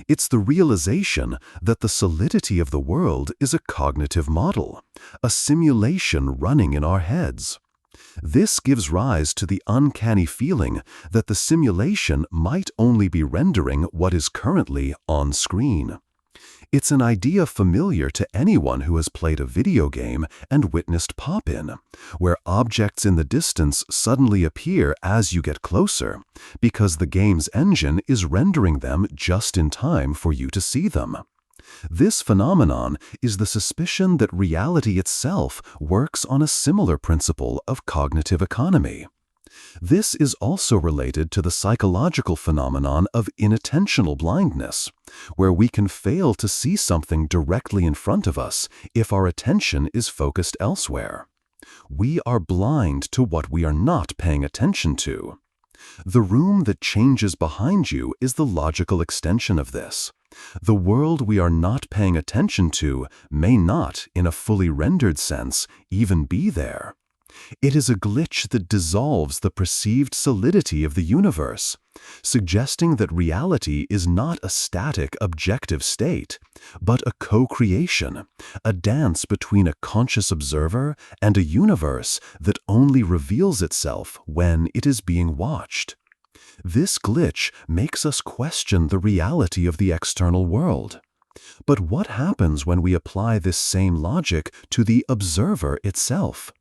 It's the realization that the solidity of the world is a cognitive model, a simulation running in our heads. This gives rise to the uncanny feeling that the simulation might only be rendering what is currently on screen. It's an idea familiar to anyone who has played a video game and witnessed pop-in, where objects in the distance suddenly appear as you get closer, because the game's engine is rendering them just in time for you to see them. This phenomenon is the suspicion that reality itself works on a similar principle of cognitive economy. This is also related to the psychological phenomenon of inattentional blindness, where we can fail to see something directly in front of us if our attention is focused elsewhere. We are blind to what we are not paying attention to. The room that changes behind you is the logical extension of this. The world we are not paying attention to may not, in a fully rendered sense, even be there. It is a glitch that dissolves the perceived solidity of the universe, suggesting that reality is not a static, objective state, but a co-creation, a dance between a conscious observer and a universe that only reveals itself when it is being watched. This glitch makes us question the reality of the external world. But what happens when we apply this same logic to the observer itself,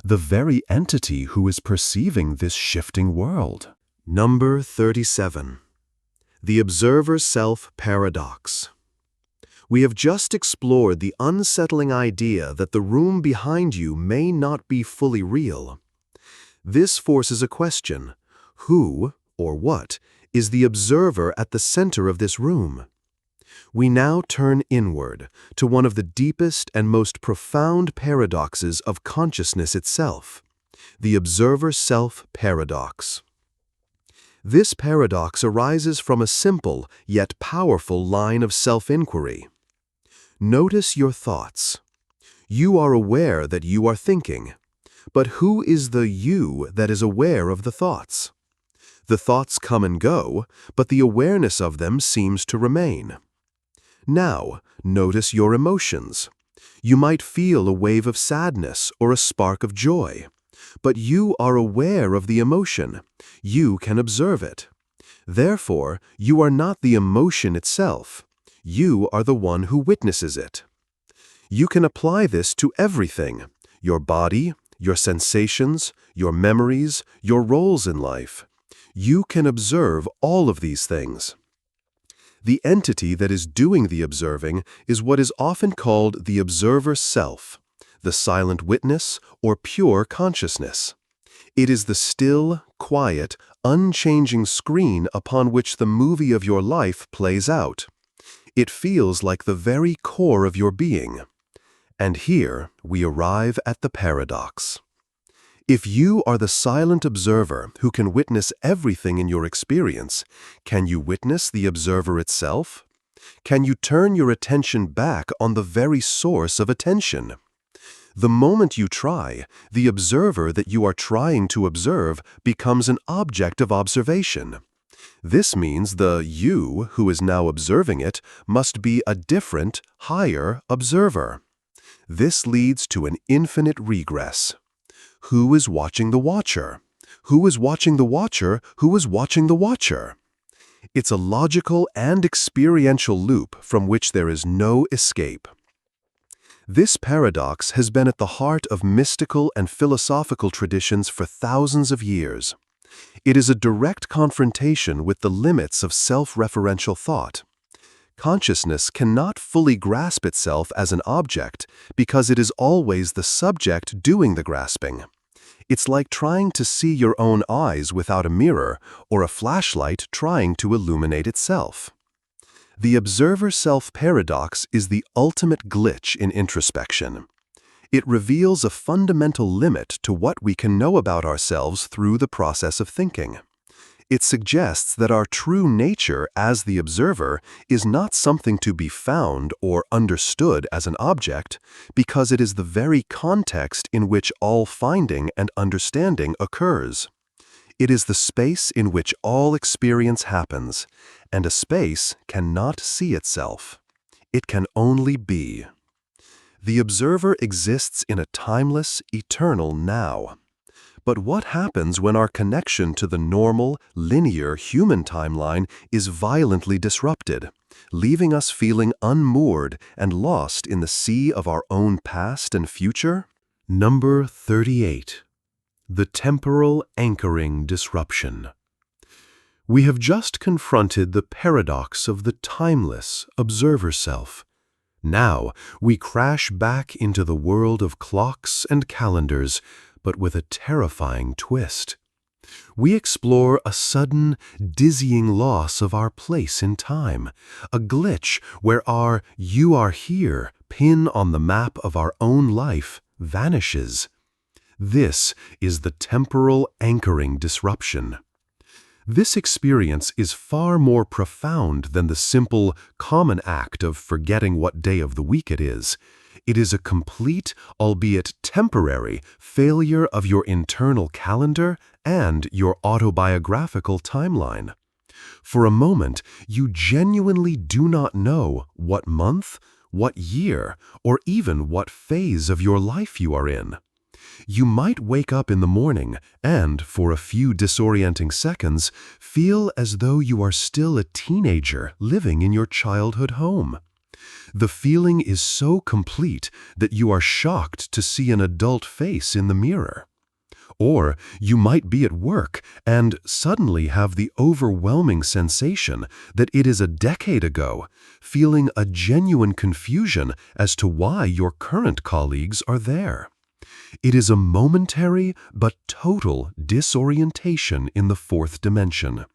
the very entity who is perceiving this shifting world? Number 37. The Observer-Self Paradox. We have just explored the unsettling idea that the room behind you may not be fully real. This forces a question: who, or what, is the observer at the center of this room? We now turn inward to one of the deepest and most profound paradoxes of consciousness itself, the Observer-Self Paradox. This paradox arises from a simple yet powerful line of self-inquiry. Notice your thoughts. You are aware that you are thinking, but who is the you that is aware of the thoughts? The thoughts come and go, but the awareness of them seems to remain. Now, notice your emotions. You might feel a wave of sadness or a spark of joy, but you are aware of the emotion. You can observe it. Therefore, you are not the emotion itself. You are the one who witnesses it. You can apply this to everything: your body, your sensations, your memories, your roles in life. You can observe all of these things. The entity that is doing the observing is what is often called the observer self, the silent witness, or pure consciousness. It is the still, quiet, unchanging screen upon which the movie of your life plays out. It feels like the very core of your being. And here we arrive at the paradox. If you are the silent observer who can witness everything in your experience, can you witness the observer itself? Can you turn your attention back on the very source of attention? The moment you try, the observer that you are trying to observe becomes an object of observation. This means the you who is now observing it must be a different, higher observer. This leads to an infinite regress. Who is watching the watcher? Who is watching the watcher? Who is watching the watcher? It's a logical and experiential loop from which there is no escape. This paradox has been at the heart of mystical and philosophical traditions for thousands of years. It is a direct confrontation with the limits of self-referential thought. Consciousness cannot fully grasp itself as an object because it is always the subject doing the grasping. It's like trying to see your own eyes without a mirror, or a flashlight trying to illuminate itself. The observer-self paradox is the ultimate glitch in introspection. It reveals a fundamental limit to what we can know about ourselves through the process of thinking. It suggests that our true nature as the observer is not something to be found or understood as an object, because it is the very context in which all finding and understanding occurs. It is the space in which all experience happens, and a space cannot see itself. It can only be. The observer exists in a timeless, eternal now. But what happens when our connection to the normal, linear human timeline is violently disrupted, leaving us feeling unmoored and lost in the sea of our own past and future? Number 38. The temporal anchoring disruption. We have just confronted the paradox of the timeless observer self. Now we crash back into the world of clocks and calendars, but with a terrifying twist. We explore a sudden, dizzying loss of our place in time, a glitch where our "you are here" pin on the map of our own life vanishes. This is the temporal anchoring disruption. This experience is far more profound than the simple, common act of forgetting what day of the week it is. It is a complete, albeit temporary, failure of your internal calendar and your autobiographical timeline. For a moment, you genuinely do not know what month, what year, or even what phase of your life you are in. You might wake up in the morning and, for a few disorienting seconds, feel as though you are still a teenager living in your childhood home. The feeling is so complete that you are shocked to see an adult face in the mirror. Or you might be at work and suddenly have the overwhelming sensation that it is a decade ago, feeling a genuine confusion as to why your current colleagues are there. It is a momentary but total disorientation in the fourth dimension.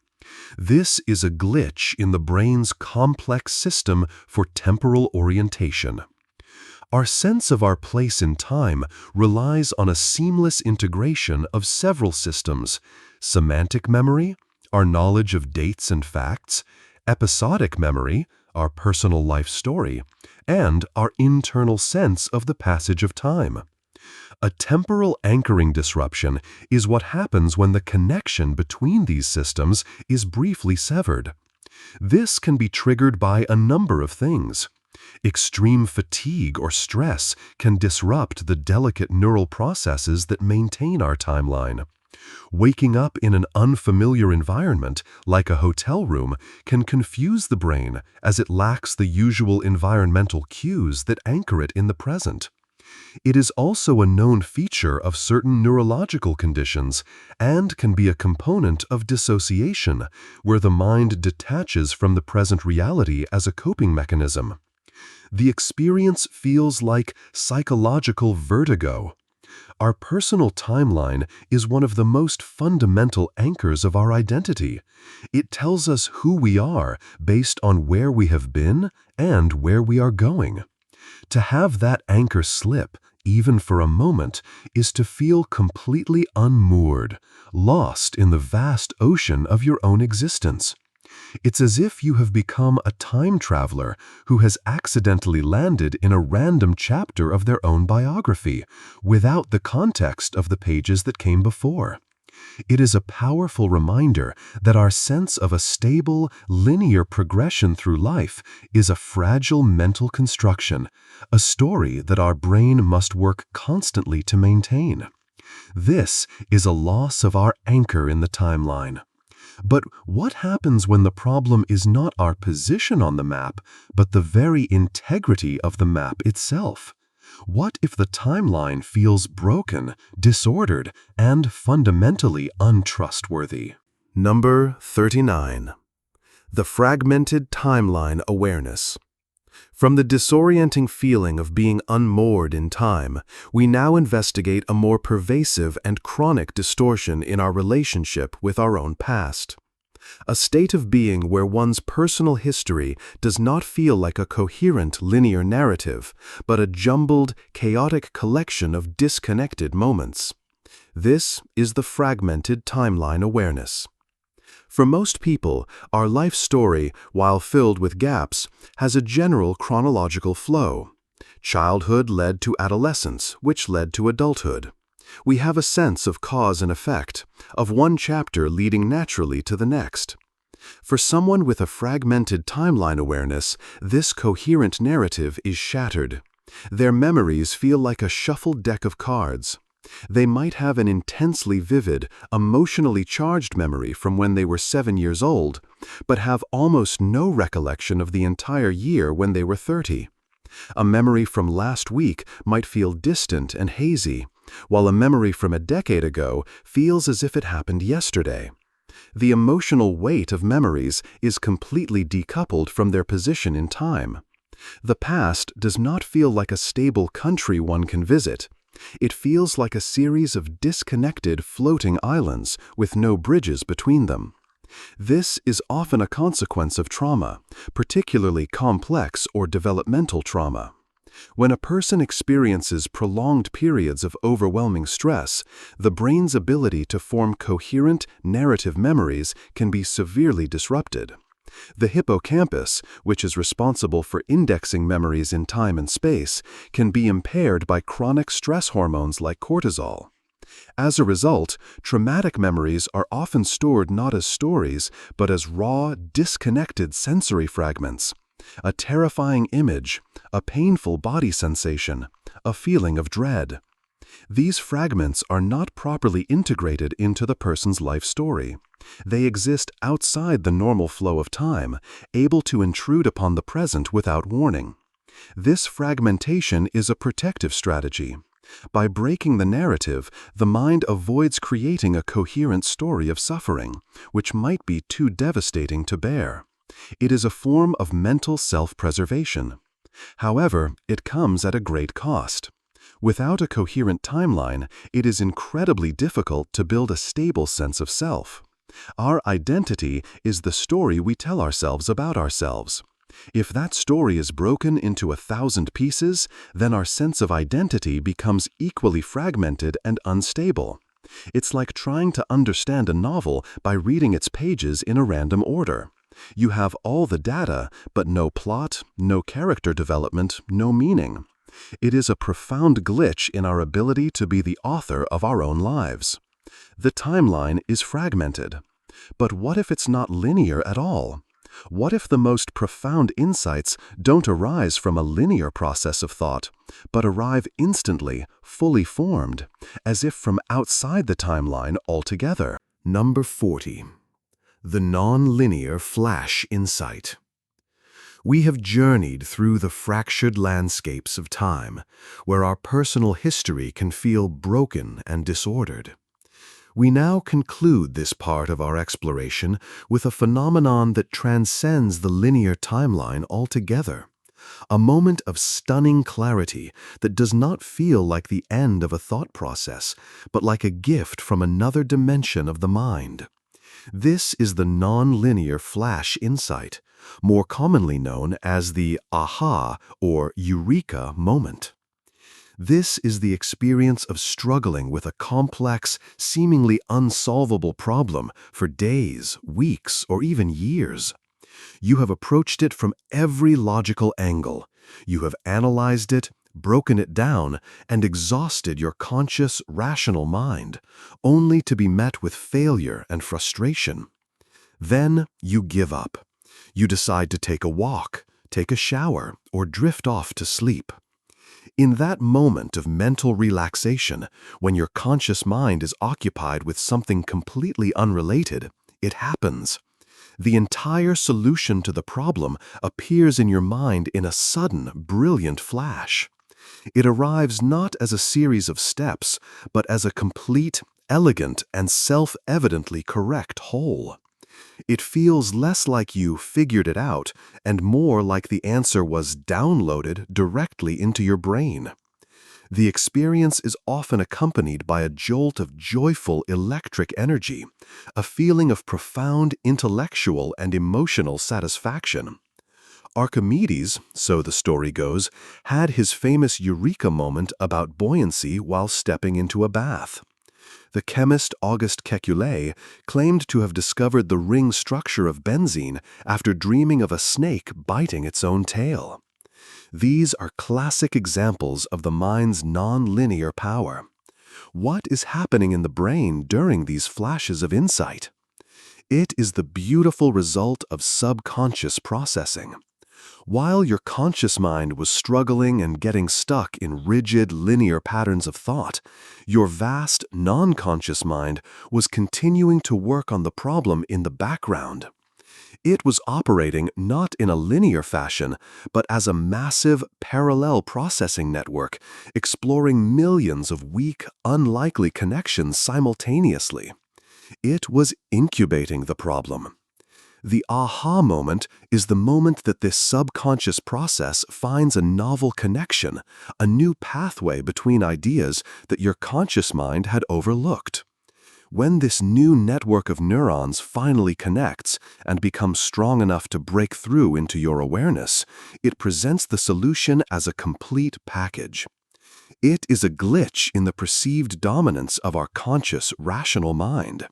This is a glitch in the brain's complex system for temporal orientation. Our sense of our place in time relies on a seamless integration of several systems: semantic memory, our knowledge of dates and facts; episodic memory, our personal life story; and our internal sense of the passage of time. A temporal anchoring disruption is what happens when the connection between these systems is briefly severed. This can be triggered by a number of things. Extreme fatigue or stress can disrupt the delicate neural processes that maintain our timeline. Waking up in an unfamiliar environment, like a hotel room, can confuse the brain as it lacks the usual environmental cues that anchor it in the present. It is also a known feature of certain neurological conditions and can be a component of dissociation, where the mind detaches from the present reality as a coping mechanism. The experience feels like psychological vertigo. Our personal timeline is one of the most fundamental anchors of our identity. It tells us who we are based on where we have been and where we are going. To have that anchor slip, even for a moment, is to feel completely unmoored, lost in the vast ocean of your own existence. It's as if you have become a time traveler who has accidentally landed in a random chapter of their own biography, without the context of the pages that came before. It is a powerful reminder that our sense of a stable, linear progression through life is a fragile mental construction, a story that our brain must work constantly to maintain. This is a loss of our anchor in the timeline. But what happens when the problem is not our position on the map, but the very integrity of the map itself? What if the timeline feels broken, disordered, and fundamentally untrustworthy? Number 39. The fragmented timeline awareness. From the disorienting feeling of being unmoored in time, we now investigate a more pervasive and chronic distortion in our relationship with our own past. A state of being where one's personal history does not feel like a coherent linear narrative, but a jumbled, chaotic collection of disconnected moments. This is the fragmented timeline awareness. For most people, our life story, while filled with gaps, has a general chronological flow. Childhood led to adolescence, which led to adulthood. We have a sense of cause and effect, of one chapter leading naturally to the next. For someone with a fragmented timeline awareness, this coherent narrative is shattered. Their memories feel like a shuffled deck of cards. They might have an intensely vivid, emotionally charged memory from when they were 7 years old, but have almost no recollection of the entire year when they were 30. A memory from last week might feel distant and hazy, while a memory from a decade ago feels as if it happened yesterday. The emotional weight of memories is completely decoupled from their position in time. The past does not feel like a stable country one can visit. It feels like a series of disconnected floating islands with no bridges between them. This is often a consequence of trauma, particularly complex or developmental trauma. When a person experiences prolonged periods of overwhelming stress, the brain's ability to form coherent, narrative memories can be severely disrupted. The hippocampus, which is responsible for indexing memories in time and space, can be impaired by chronic stress hormones like cortisol. As a result, traumatic memories are often stored not as stories, but as raw, disconnected sensory fragments. A terrifying image, a painful body sensation, a feeling of dread. These fragments are not properly integrated into the person's life story. They exist outside the normal flow of time, able to intrude upon the present without warning. This fragmentation is a protective strategy. By breaking the narrative, the mind avoids creating a coherent story of suffering, which might be too devastating to bear. It is a form of mental self-preservation. However, it comes at a great cost. Without a coherent timeline, it is incredibly difficult to build a stable sense of self. Our identity is the story we tell ourselves about ourselves. If that story is broken into 1,000 pieces, then our sense of identity becomes equally fragmented and unstable. It's like trying to understand a novel by reading its pages in a random order. You have all the data, but no plot, no character development, no meaning. It is a profound glitch in our ability to be the author of our own lives. The timeline is fragmented. But what if it's not linear at all? What if the most profound insights don't arise from a linear process of thought, but arrive instantly, fully formed, as if from outside the timeline altogether? Number 40. The nonlinear flash insight. We have journeyed through the fractured landscapes of time, where our personal history can feel broken and disordered. We now conclude this part of our exploration with a phenomenon that transcends the linear timeline altogether. A moment of stunning clarity that does not feel like the end of a thought process, but like a gift from another dimension of the mind. This is the nonlinear flash insight, more commonly known as the aha or eureka moment. This is the experience of struggling with a complex, seemingly unsolvable problem for days, weeks, or even years. You have approached it from every logical angle. You have analyzed it, broken it down, and exhausted your conscious, rational mind, only to be met with failure and frustration. Then you give up. You decide to take a walk, take a shower, or drift off to sleep. In that moment of mental relaxation, when your conscious mind is occupied with something completely unrelated, it happens. The entire solution to the problem appears in your mind in a sudden, brilliant flash. It arrives not as a series of steps, but as a complete, elegant, and self-evidently correct whole. It feels less like you figured it out and more like the answer was downloaded directly into your brain. The experience is often accompanied by a jolt of joyful electric energy, a feeling of profound intellectual and emotional satisfaction. Archimedes, so the story goes, had his famous eureka moment about buoyancy while stepping into a bath. The chemist Auguste Kekulé claimed to have discovered the ring structure of benzene after dreaming of a snake biting its own tail. These are classic examples of the mind's non-linear power. What is happening in the brain during these flashes of insight? It is the beautiful result of subconscious processing. While your conscious mind was struggling and getting stuck in rigid, linear patterns of thought, your vast, non-conscious mind was continuing to work on the problem in the background. It was operating not in a linear fashion, but as a massive, parallel processing network, exploring millions of weak, unlikely connections simultaneously. It was incubating the problem. The aha moment is the moment that this subconscious process finds a novel connection, a new pathway between ideas that your conscious mind had overlooked. When this new network of neurons finally connects and becomes strong enough to break through into your awareness, it presents the solution as a complete package. It is a glitch in the perceived dominance of our conscious, rational mind.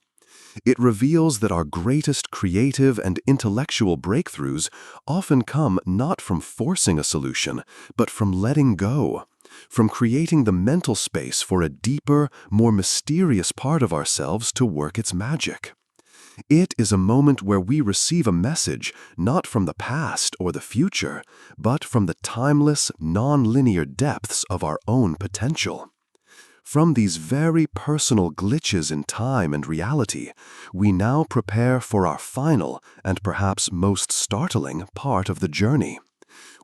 It reveals that our greatest creative and intellectual breakthroughs often come not from forcing a solution, but from letting go, from creating the mental space for a deeper, more mysterious part of ourselves to work its magic. It is a moment where we receive a message not from the past or the future, but from the timeless, non-linear depths of our own potential. From these very personal glitches in time and reality, we now prepare for our final and perhaps most startling part of the journey.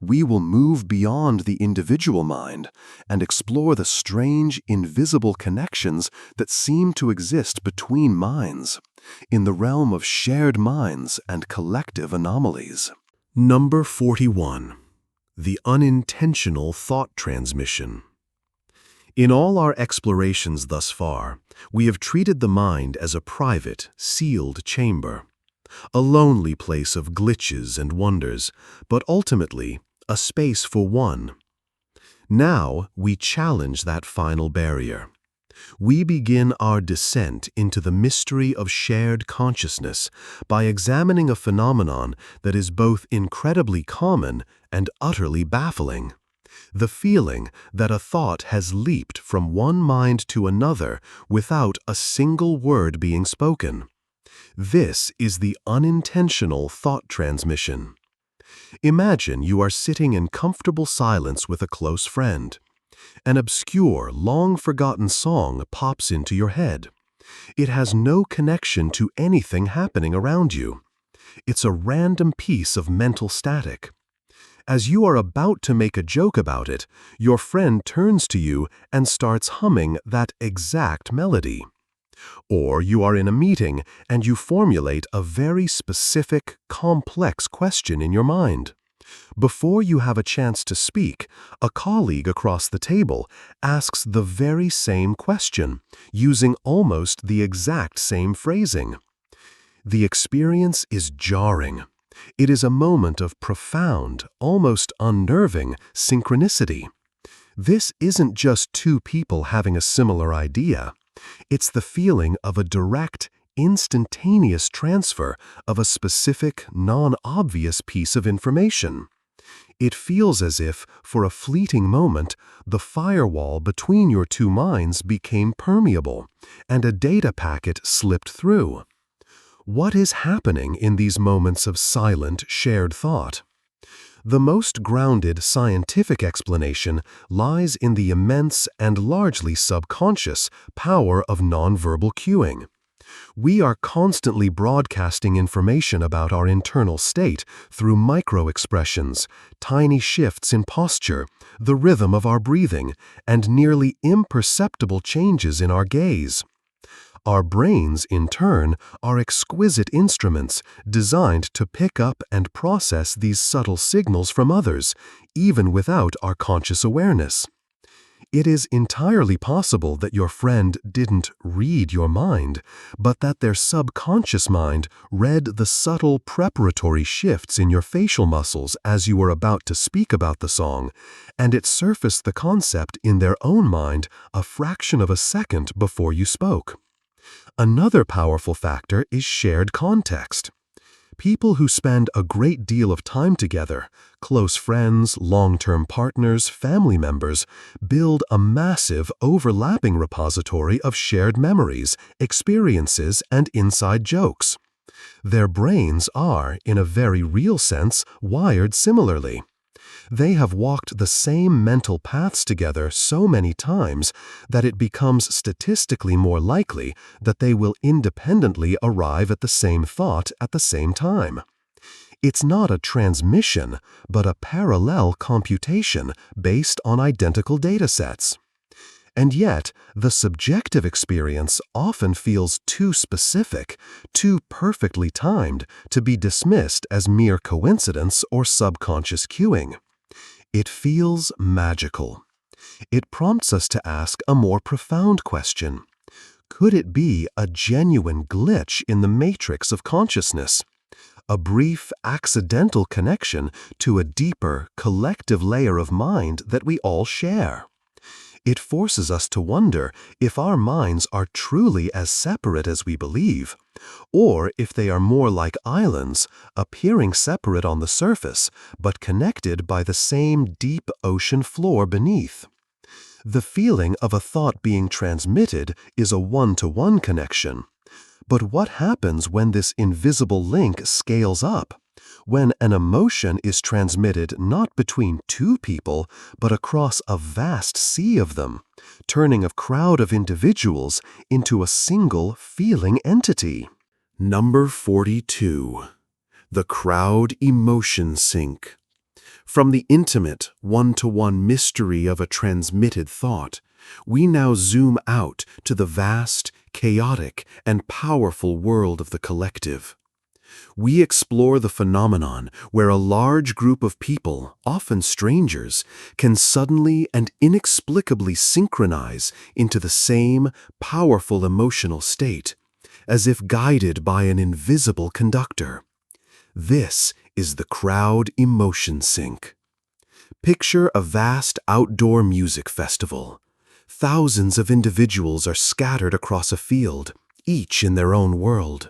We will move beyond the individual mind and explore the strange, invisible connections that seem to exist between minds, in the realm of shared minds and collective anomalies. Number 41. The unintentional thought transmission. In all our explorations thus far, we have treated the mind as a private, sealed chamber, a lonely place of glitches and wonders, but ultimately a space for one. Now we challenge that final barrier. We begin our descent into the mystery of shared consciousness by examining a phenomenon that is both incredibly common and utterly baffling. The feeling that a thought has leaped from one mind to another without a single word being spoken. This is the unintentional thought transmission. Imagine you are sitting in comfortable silence with a close friend. An obscure, long-forgotten song pops into your head. It has no connection to anything happening around you. It's a random piece of mental static. As you are about to make a joke about it, your friend turns to you and starts humming that exact melody. Or you are in a meeting and you formulate a very specific, complex question in your mind. Before you have a chance to speak, a colleague across the table asks the very same question, using almost the exact same phrasing. The experience is jarring. It is a moment of profound, almost unnerving synchronicity. This isn't just two people having a similar idea. It's the feeling of a direct, instantaneous transfer of a specific, non-obvious piece of information. It feels as if, for a fleeting moment, the firewall between your two minds became permeable, and a data packet slipped through. What is happening in these moments of silent, shared thought? The most grounded scientific explanation lies in the immense and largely subconscious power of nonverbal cueing. We are constantly broadcasting information about our internal state through micro-expressions, tiny shifts in posture, the rhythm of our breathing, and nearly imperceptible changes in our gaze. Our brains, in turn, are exquisite instruments designed to pick up and process these subtle signals from others, even without our conscious awareness. It is entirely possible that your friend didn't read your mind, but that their subconscious mind read the subtle preparatory shifts in your facial muscles as you were about to speak about the song, and it surfaced the concept in their own mind a fraction of a second before you spoke. Another powerful factor is shared context. People who spend a great deal of time together, close friends, long-term partners, family members, build a massive overlapping repository of shared memories, experiences, and inside jokes. Their brains are, in a very real sense, wired similarly. They have walked the same mental paths together so many times that it becomes statistically more likely that they will independently arrive at the same thought at the same time. It's not a transmission, but a parallel computation based on identical datasets. And yet, the subjective experience often feels too specific, too perfectly timed to be dismissed as mere coincidence or subconscious cueing. It feels magical. It prompts us to ask a more profound question. Could it be a genuine glitch in the matrix of consciousness? A brief, accidental connection to a deeper, collective layer of mind that we all share? It forces us to wonder if our minds are truly as separate as we believe, or if they are more like islands, appearing separate on the surface, but connected by the same deep ocean floor beneath. The feeling of a thought being transmitted is a one-to-one connection. But what happens when this invisible link scales up? When an emotion is transmitted not between two people, but across a vast sea of them, turning a crowd of individuals into a single feeling entity? Number 42. The crowd emotion sync. From the intimate, one-to-one mystery of a transmitted thought, we now zoom out to the vast, chaotic, and powerful world of the collective. We explore the phenomenon where a large group of people, often strangers, can suddenly and inexplicably synchronize into the same powerful emotional state, as if guided by an invisible conductor. This is the crowd emotion sync. Picture a vast outdoor music festival. Thousands of individuals are scattered across a field, each in their own world.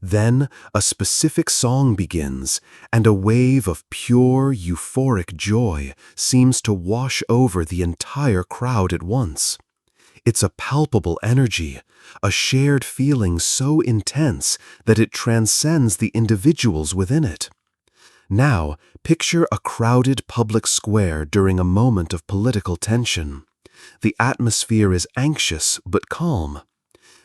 Then a specific song begins, and a wave of pure, euphoric joy seems to wash over the entire crowd at once. It's a palpable energy, a shared feeling so intense that it transcends the individuals within it. Now, picture a crowded public square during a moment of political tension. The atmosphere is anxious but calm.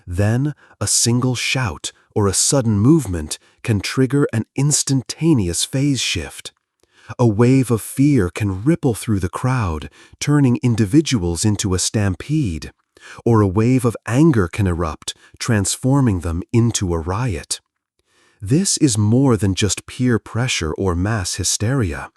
Then, a single shout or a sudden movement can trigger an instantaneous phase shift. A wave of fear can ripple through the crowd, turning individuals into a stampede. Or a wave of anger can erupt, transforming them into a riot. This is more than just peer pressure or mass hysteria.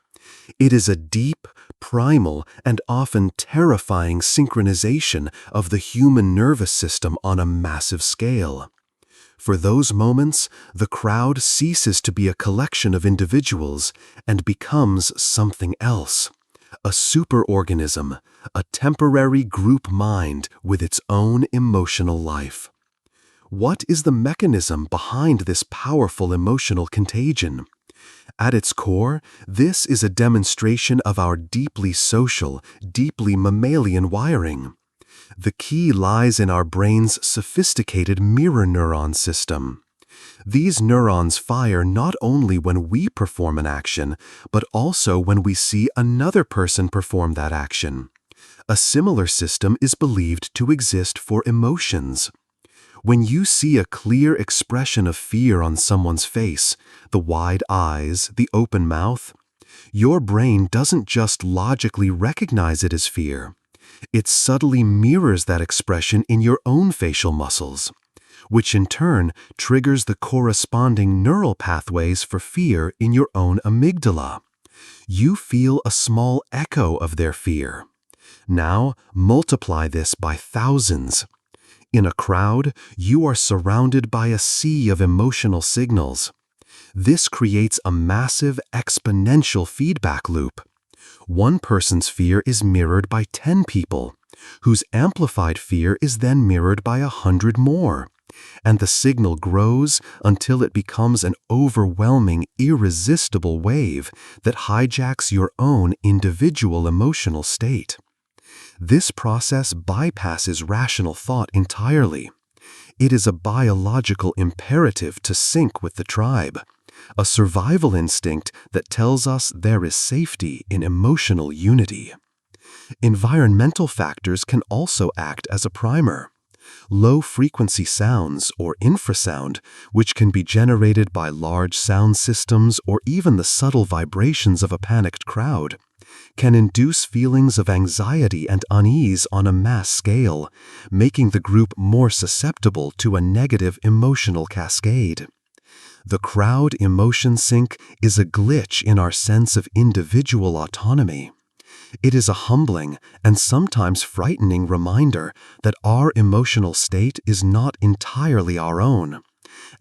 It is a deep, primal, and often terrifying synchronization of the human nervous system on a massive scale. For those moments, the crowd ceases to be a collection of individuals and becomes something else. A superorganism, a temporary group mind with its own emotional life. What is the mechanism behind this powerful emotional contagion? At its core, this is a demonstration of our deeply social, deeply mammalian wiring. The key lies in our brain's sophisticated mirror neuron system. These neurons fire not only when we perform an action, but also when we see another person perform that action. A similar system is believed to exist for emotions. When you see a clear expression of fear on someone's face, the wide eyes, the open mouth, your brain doesn't just logically recognize it as fear. It subtly mirrors that expression in your own facial muscles, which in turn triggers the corresponding neural pathways for fear in your own amygdala. You feel a small echo of their fear. Now multiply this by thousands. In a crowd, you are surrounded by a sea of emotional signals. This creates a massive exponential feedback loop. One person's fear is mirrored by 10 people, whose amplified fear is then mirrored by 100 more, and the signal grows until it becomes an overwhelming, irresistible wave that hijacks your own individual emotional state. This process bypasses rational thought entirely. It is a biological imperative to sync with the tribe, a survival instinct that tells us there is safety in emotional unity. Environmental factors can also act as a primer. Low-frequency sounds, or infrasound, which can be generated by large sound systems or even the subtle vibrations of a panicked crowd, can induce feelings of anxiety and unease on a mass scale, making the group more susceptible to a negative emotional cascade. The crowd emotion sync is a glitch in our sense of individual autonomy. It is a humbling and sometimes frightening reminder that our emotional state is not entirely our own,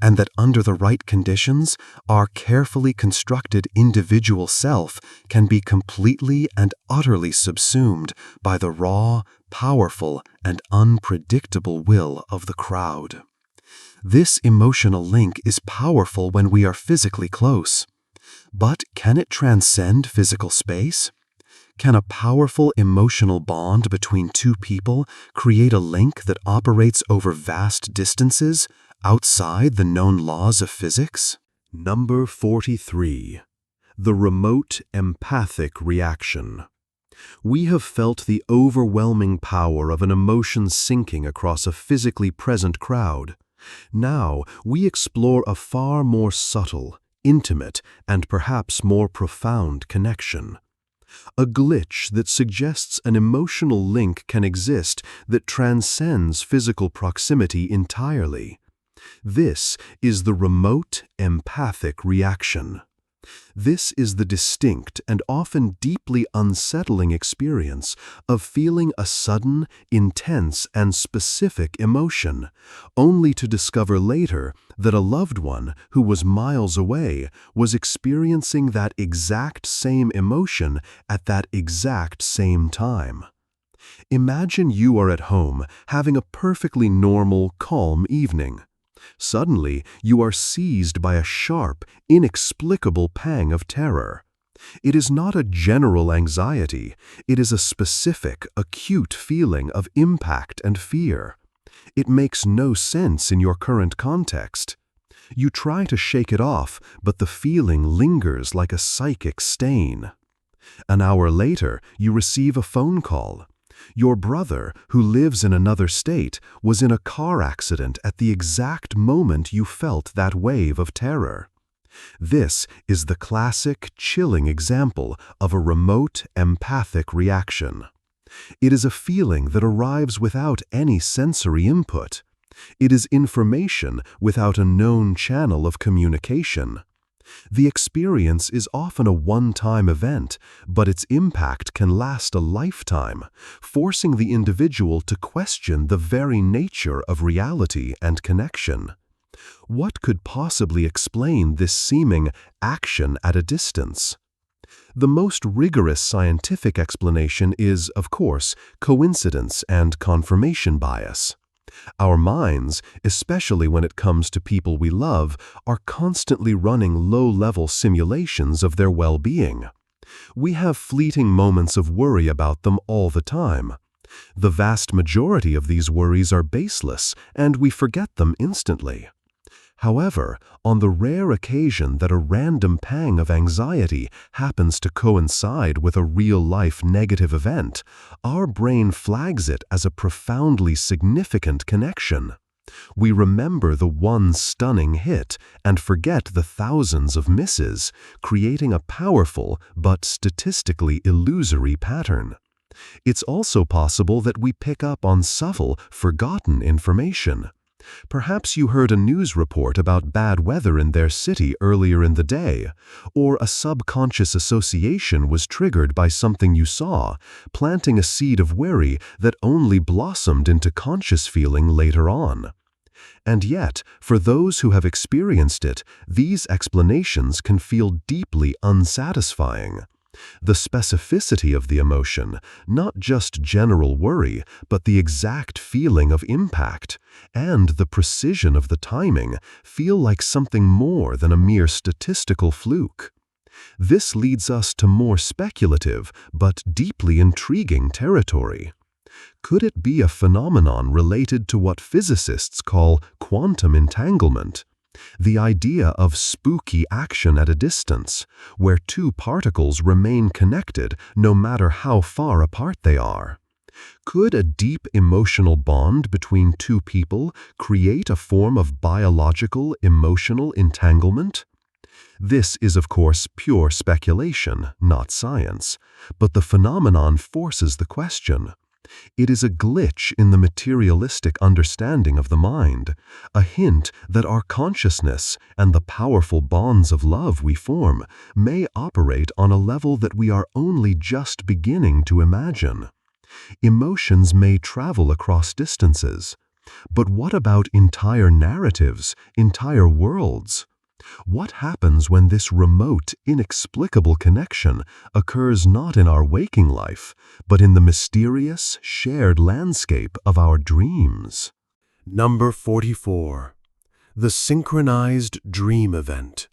and that under the right conditions, our carefully constructed individual self can be completely and utterly subsumed by the raw, powerful, and unpredictable will of the crowd. This emotional link is powerful when we are physically close. But can it transcend physical space? Can a powerful emotional bond between two people create a link that operates over vast distances outside the known laws of physics? Number 43. The remote empathic reaction. We have felt the overwhelming power of an emotion sinking across a physically present crowd. Now we explore a far more subtle, intimate, and perhaps more profound connection. A glitch that suggests an emotional link can exist that transcends physical proximity entirely. This is the remote empathic reaction. This is the distinct and often deeply unsettling experience of feeling a sudden, intense, and specific emotion, only to discover later that a loved one who was miles away was experiencing that exact same emotion at that exact same time. Imagine you are at home having a perfectly normal, calm evening. Suddenly, you are seized by a sharp, inexplicable pang of terror. It is not a general anxiety, it is a specific, acute feeling of impact and fear. It makes no sense in your current context. You try to shake it off, but the feeling lingers like a psychic stain. An hour later, you receive a phone call. Your brother, who lives in another state, was in a car accident at the exact moment you felt that wave of terror. This is the classic, chilling example of a remote, empathic reaction. It is a feeling that arrives without any sensory input. It is information without a known channel of communication. The experience is often a one-time event, but its impact can last a lifetime, forcing the individual to question the very nature of reality and connection. What could possibly explain this seeming action at a distance? The most rigorous scientific explanation is, of course, coincidence and confirmation bias. Our minds, especially when it comes to people we love, are constantly running low-level simulations of their well-being. We have fleeting moments of worry about them all the time. The vast majority of these worries are baseless, and we forget them instantly. However, on the rare occasion that a random pang of anxiety happens to coincide with a real-life negative event, our brain flags it as a profoundly significant connection. We remember the one stunning hit and forget the thousands of misses, creating a powerful but statistically illusory pattern. It's also possible that we pick up on subtle, forgotten information. Perhaps you heard a news report about bad weather in their city earlier in the day, or a subconscious association was triggered by something you saw, planting a seed of worry that only blossomed into conscious feeling later on. And yet, for those who have experienced it, these explanations can feel deeply unsatisfying. The specificity of the emotion, not just general worry, but the exact feeling of impact, and the precision of the timing feel like something more than a mere statistical fluke. This leads us to more speculative but deeply intriguing territory. Could it be a phenomenon related to what physicists call quantum entanglement? The idea of spooky action at a distance, where two particles remain connected no matter how far apart they are. Could a deep emotional bond between two people create a form of biological emotional entanglement? This is, of course, pure speculation, not science, but the phenomenon forces the question. It is a glitch in the materialistic understanding of the mind, a hint that our consciousness and the powerful bonds of love we form may operate on a level that we are only just beginning to imagine. Emotions may travel across distances, but what about entire narratives, entire worlds? What happens when this remote, inexplicable connection occurs not in our waking life, but in the mysterious, shared landscape of our dreams? Number 44. The Synchronized Dream Event.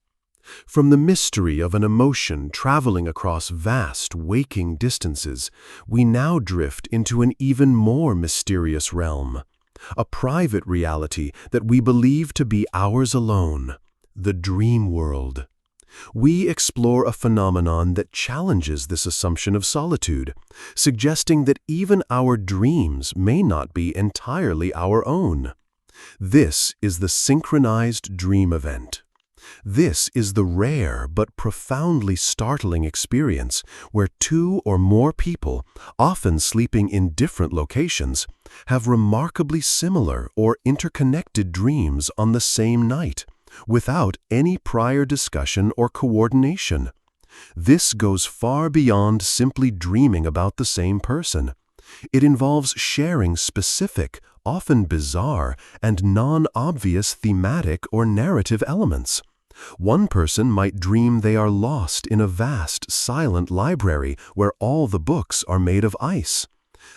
From the mystery of an emotion traveling across vast, waking distances, we now drift into an even more mysterious realm, a private reality that we believe to be ours alone. The dream world. We explore a phenomenon that challenges this assumption of solitude, suggesting that even our dreams may not be entirely our own. This is the synchronized dream event. This is the rare but profoundly startling experience where two or more people, often sleeping in different locations, have remarkably similar or interconnected dreams on the same night, without any prior discussion or coordination. This goes far beyond simply dreaming about the same person. It involves sharing specific, often bizarre, and non-obvious thematic or narrative elements. One person might dream they are lost in a vast, silent library where all the books are made of ice.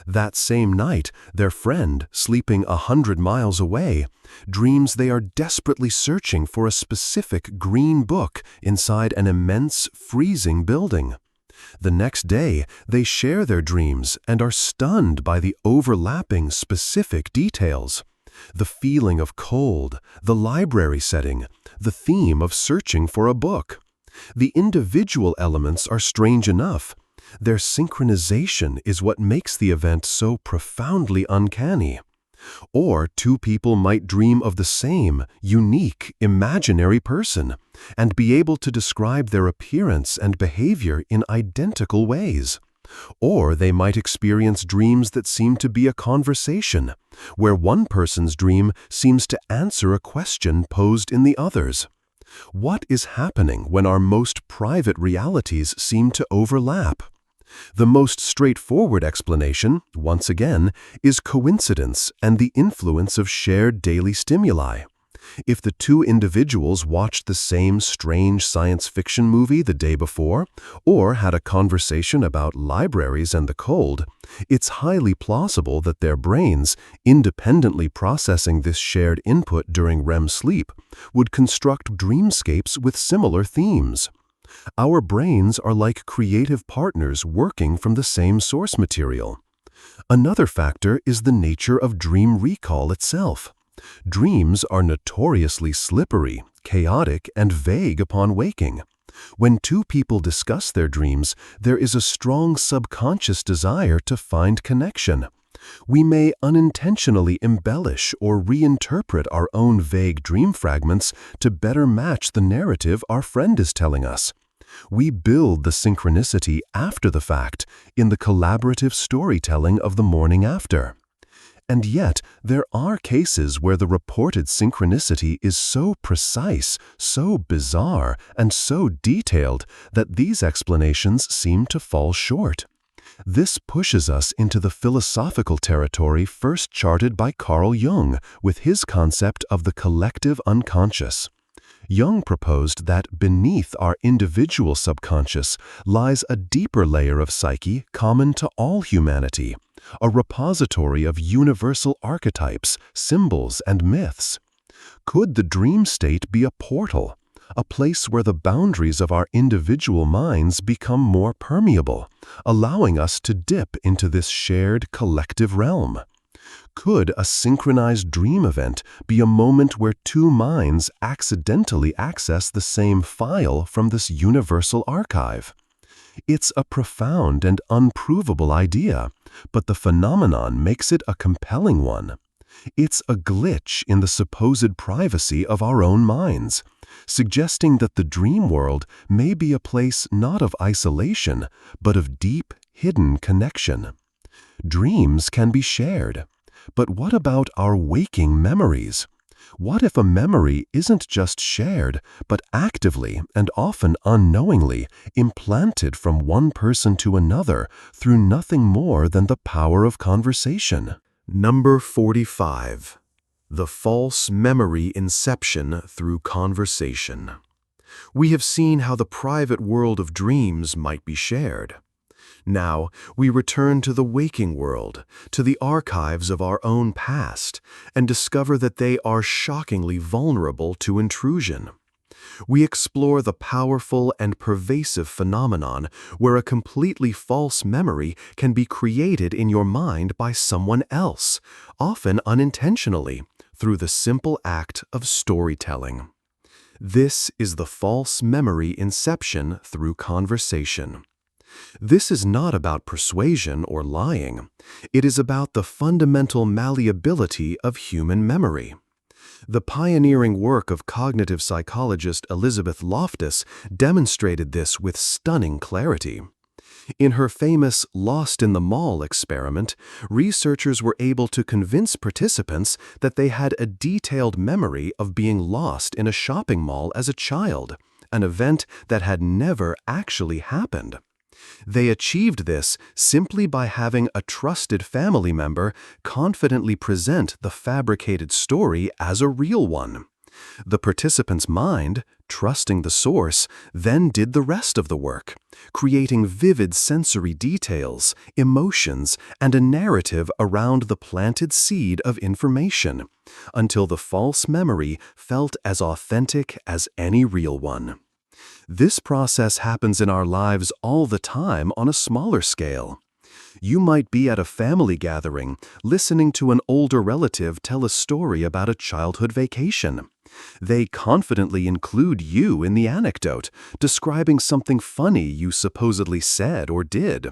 That same night, their friend, sleeping 100 miles away, dreams they are desperately searching for a specific green book inside an immense, freezing building. The next day, they share their dreams and are stunned by the overlapping specific details. The feeling of cold, the library setting, the theme of searching for a book. The individual elements are strange enough. Their synchronization is what makes the event so profoundly uncanny. Or two people might dream of the same, unique, imaginary person, and be able to describe their appearance and behavior in identical ways. Or they might experience dreams that seem to be a conversation, where one person's dream seems to answer a question posed in the other's. What is happening when our most private realities seem to overlap? The most straightforward explanation, once again, is coincidence and the influence of shared daily stimuli. If the two individuals watched the same strange science fiction movie the day before, or had a conversation about libraries and the cold, it's highly plausible that their brains, independently processing this shared input during REM sleep, would construct dreamscapes with similar themes. Our brains are like creative partners working from the same source material. Another factor is the nature of dream recall itself. Dreams are notoriously slippery, chaotic, and vague upon waking. When two people discuss their dreams, there is a strong subconscious desire to find connection. We may unintentionally embellish or reinterpret our own vague dream fragments to better match the narrative our friend is telling us. We build the synchronicity after the fact in the collaborative storytelling of the morning after. And yet, there are cases where the reported synchronicity is so precise, so bizarre, and so detailed that these explanations seem to fall short. This pushes us into the philosophical territory first charted by Carl Jung with his concept of the collective unconscious. Jung proposed that beneath our individual subconscious lies a deeper layer of psyche common to all humanity, a repository of universal archetypes, symbols, and myths. Could the dream state be a portal, a place where the boundaries of our individual minds become more permeable, allowing us to dip into this shared collective realm. Could a synchronized dream event be a moment where two minds accidentally access the same file from this universal archive? It's a profound and unprovable idea, but the phenomenon makes it a compelling one. It's a glitch in the supposed privacy of our own minds, suggesting that the dream world may be a place not of isolation, but of deep, hidden connection. Dreams can be shared. But what about our waking memories? What if a memory isn't just shared, but actively and often unknowingly implanted from one person to another through nothing more than the power of conversation? Number 45. The false memory inception through conversation. We have seen how the private world of dreams might be shared. Now, we return to the waking world, to the archives of our own past, and discover that they are shockingly vulnerable to intrusion. We explore the powerful and pervasive phenomenon where a completely false memory can be created in your mind by someone else, often unintentionally, through the simple act of storytelling. This is the false memory inception through conversation. This is not about persuasion or lying. It is about the fundamental malleability of human memory. The pioneering work of cognitive psychologist Elizabeth Loftus demonstrated this with stunning clarity. In her famous Lost in the Mall experiment, researchers were able to convince participants that they had a detailed memory of being lost in a shopping mall as a child, an event that had never actually happened. They achieved this simply by having a trusted family member confidently present the fabricated story as a real one. The participant's mind, trusting the source, then did the rest of the work, creating vivid sensory details, emotions, and a narrative around the planted seed of information, until the false memory felt as authentic as any real one. This process happens in our lives all the time on a smaller scale. You might be at a family gathering, listening to an older relative tell a story about a childhood vacation. They confidently include you in the anecdote, describing something funny you supposedly said or did.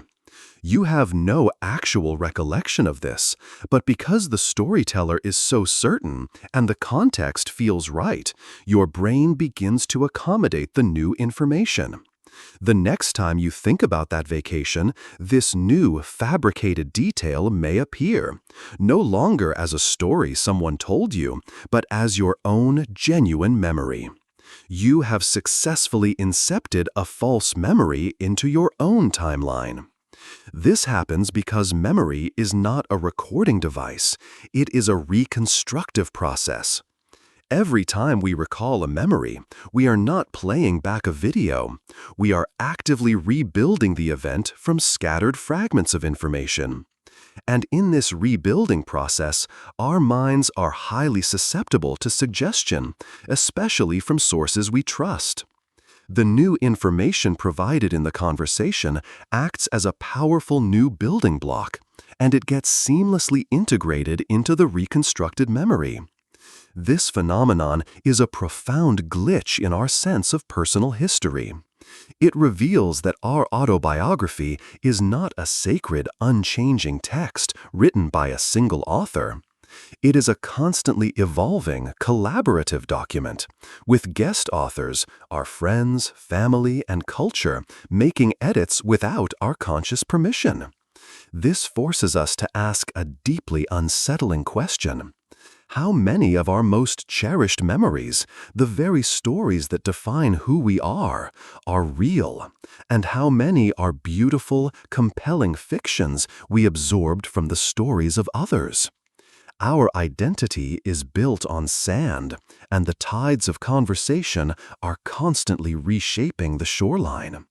You have no actual recollection of this, but because the storyteller is so certain and the context feels right, your brain begins to accommodate the new information. The next time you think about that vacation, this new fabricated detail may appear, no longer as a story someone told you, but as your own genuine memory. You have successfully incepted a false memory into your own timeline. This happens because memory is not a recording device, it is a reconstructive process. Every time we recall a memory, we are not playing back a video. We are actively rebuilding the event from scattered fragments of information. And in this rebuilding process, our minds are highly susceptible to suggestion, especially from sources we trust. The new information provided in the conversation acts as a powerful new building block, and it gets seamlessly integrated into the reconstructed memory. This phenomenon is a profound glitch in our sense of personal history. It reveals that our autobiography is not a sacred, unchanging text written by a single author. It is a constantly evolving, collaborative document, with guest authors, our friends, family, and culture, making edits without our conscious permission. This forces us to ask a deeply unsettling question. How many of our most cherished memories, the very stories that define who we are real? And how many are beautiful, compelling fictions we absorbed from the stories of others? Our identity is built on sand, and the tides of conversation are constantly reshaping the shoreline.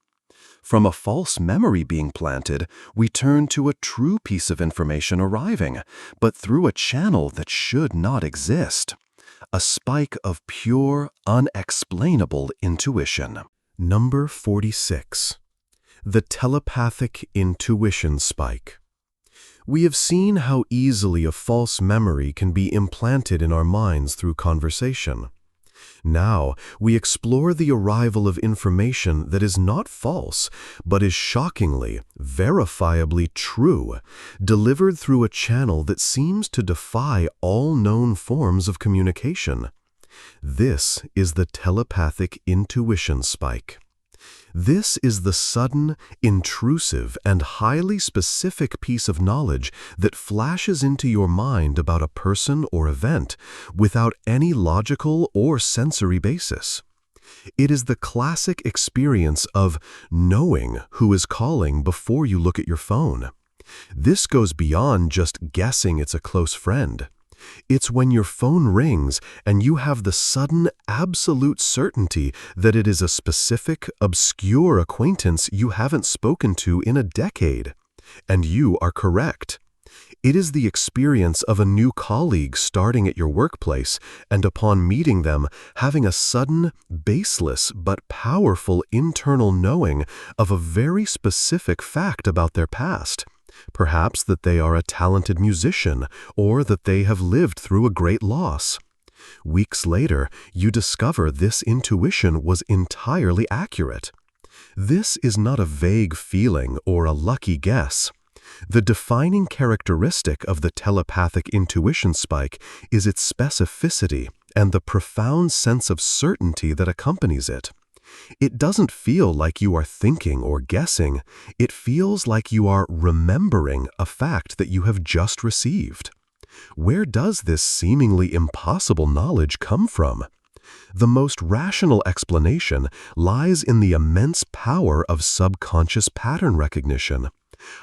From a false memory being planted, we turn to a true piece of information arriving, but through a channel that should not exist. a spike of pure, unexplainable intuition. Number 46. The telepathic intuition spike. We have seen how easily a false memory can be implanted in our minds through conversation. Now, we explore the arrival of information that is not false, but is shockingly, verifiably true, delivered through a channel that seems to defy all known forms of communication. This is the telepathic intuition spike. This is the sudden, intrusive, and highly specific piece of knowledge that flashes into your mind about a person or event without any logical or sensory basis. It is the classic experience of knowing who is calling before you look at your phone. This goes beyond just guessing it's a close friend. It's when your phone rings and you have the sudden, absolute certainty that it is a specific, obscure acquaintance you haven't spoken to in a decade. And you are correct. It is the experience of a new colleague starting at your workplace and upon meeting them, having a sudden, baseless but powerful internal knowing of a very specific fact about their past. Perhaps that they are a talented musician, or that they have lived through a great loss. Weeks later, you discover this intuition was entirely accurate. This is not a vague feeling or a lucky guess. The defining characteristic of the telepathic intuition spike is its specificity and the profound sense of certainty that accompanies it. It doesn't feel like you are thinking or guessing. It feels like you are remembering a fact that you have just received. Where does this seemingly impossible knowledge come from? The most rational explanation lies in the immense power of subconscious pattern recognition.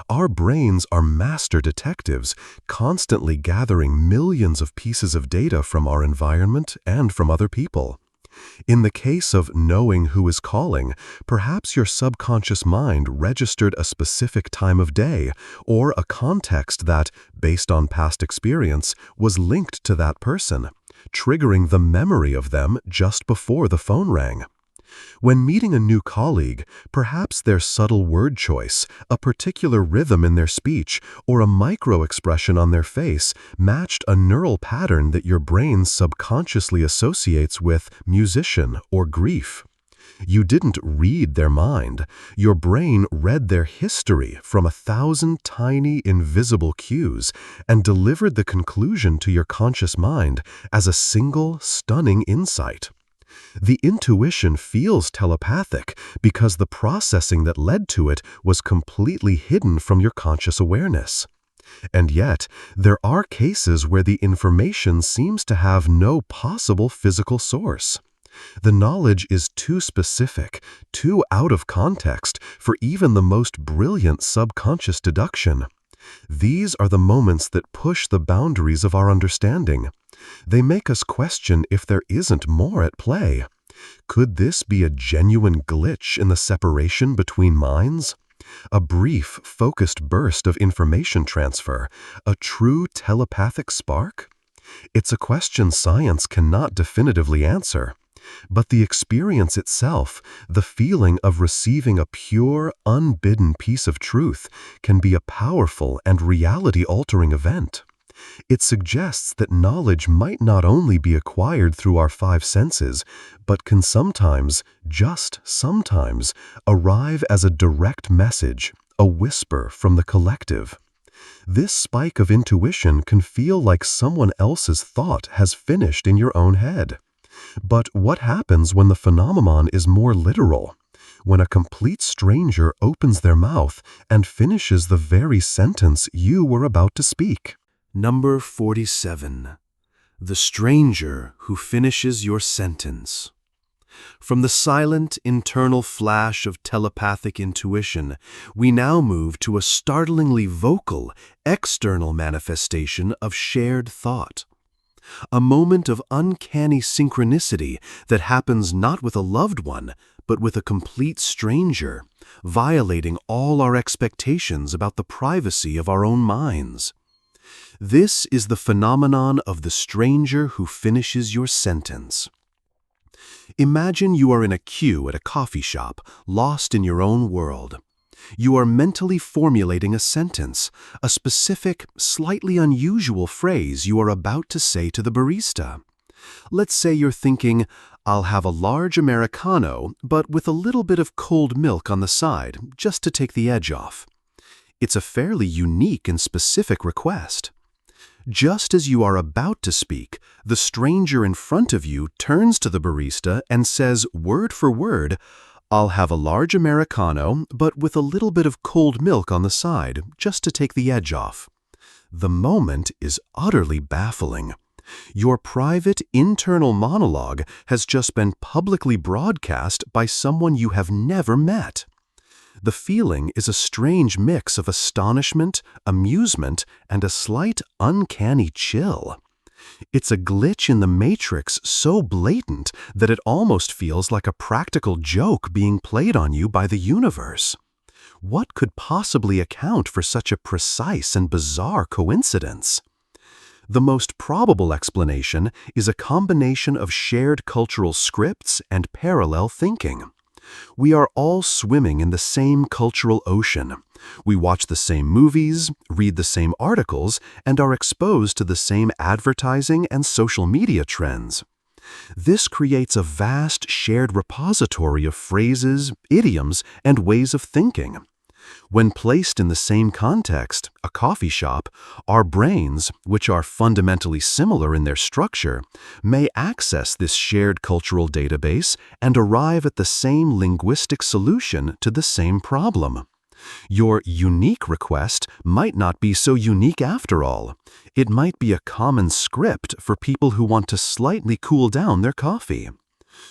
Our brains are master detectives, constantly gathering millions of pieces of data from our environment and from other people. In the case of knowing who is calling, perhaps your subconscious mind registered a specific time of day or a context that, based on past experience, was linked to that person, triggering the memory of them just before the phone rang. When meeting a new colleague, perhaps their subtle word choice, a particular rhythm in their speech, or a micro-expression on their face matched a neural pattern that your brain subconsciously associates with musician or grief. You didn't read their mind. Your brain read their history from 1,000 tiny, invisible cues and delivered the conclusion to your conscious mind as a single, stunning insight. The intuition feels telepathic because the processing that led to it was completely hidden from your conscious awareness. And yet, there are cases where the information seems to have no possible physical source. The knowledge is too specific, too out of context for even the most brilliant subconscious deduction. These are the moments that push the boundaries of our understanding. They make us question if there isn't more at play. Could this be a genuine glitch in the separation between minds? A brief, focused burst of information transfer, a true telepathic spark? It's a question science cannot definitively answer. But the experience itself, the feeling of receiving a pure, unbidden piece of truth, can be a powerful and reality-altering event. It suggests that knowledge might not only be acquired through our 5 senses, but can sometimes, just sometimes, arrive as a direct message, a whisper from the collective. This spike of intuition can feel like someone else's thought has finished in your own head. But what happens when the phenomenon is more literal? When a complete stranger opens their mouth and finishes the very sentence you were about to speak? Number 47. The stranger who finishes your sentence. From the silent, internal flash of telepathic intuition, we now move to a startlingly vocal, external manifestation of shared thought. A moment of uncanny synchronicity that happens not with a loved one, but with a complete stranger, violating all our expectations about the privacy of our own minds. This is the phenomenon of the stranger who finishes your sentence. Imagine you are in a queue at a coffee shop, lost in your own world. You are mentally formulating a sentence, a specific, slightly unusual phrase you are about to say to the barista. Let's say you're thinking, "I'll have a large Americano, but with a little bit of cold milk on the side, just to take the edge off." It's a fairly unique and specific request. Just as you are about to speak, the stranger in front of you turns to the barista and says word for word, "I'll have a large Americano, but with a little bit of cold milk on the side, just to take the edge off." The moment is utterly baffling. Your private internal monologue has just been publicly broadcast by someone you have never met. The feeling is a strange mix of astonishment, amusement, and a slight uncanny chill. It's a glitch in the matrix so blatant that it almost feels like a practical joke being played on you by the universe. What could possibly account for such a precise and bizarre coincidence? The most probable explanation is a combination of shared cultural scripts and parallel thinking. We are all swimming in the same cultural ocean. We watch the same movies, read the same articles, and are exposed to the same advertising and social media trends. This creates a vast shared repository of phrases, idioms, and ways of thinking. When placed in the same context, a coffee shop, our brains, which are fundamentally similar in their structure, may access this shared cultural database and arrive at the same linguistic solution to the same problem. Your unique request might not be so unique after all. It might be a common script for people who want to slightly cool down their coffee.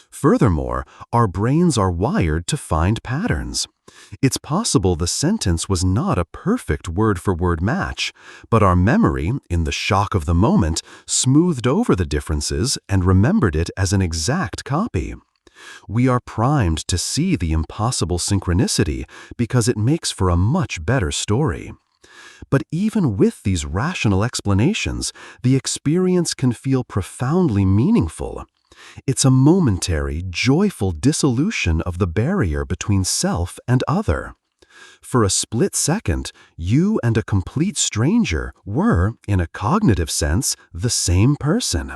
Furthermore, our brains are wired to find patterns. It's possible the sentence was not a perfect word-for-word match, but our memory, in the shock of the moment, smoothed over the differences and remembered it as an exact copy. We are primed to see the impossible synchronicity because it makes for a much better story. But even with these rational explanations, the experience can feel profoundly meaningful. It's a momentary, joyful dissolution of the barrier between self and other. For a split second, you and a complete stranger were, in a cognitive sense, the same person.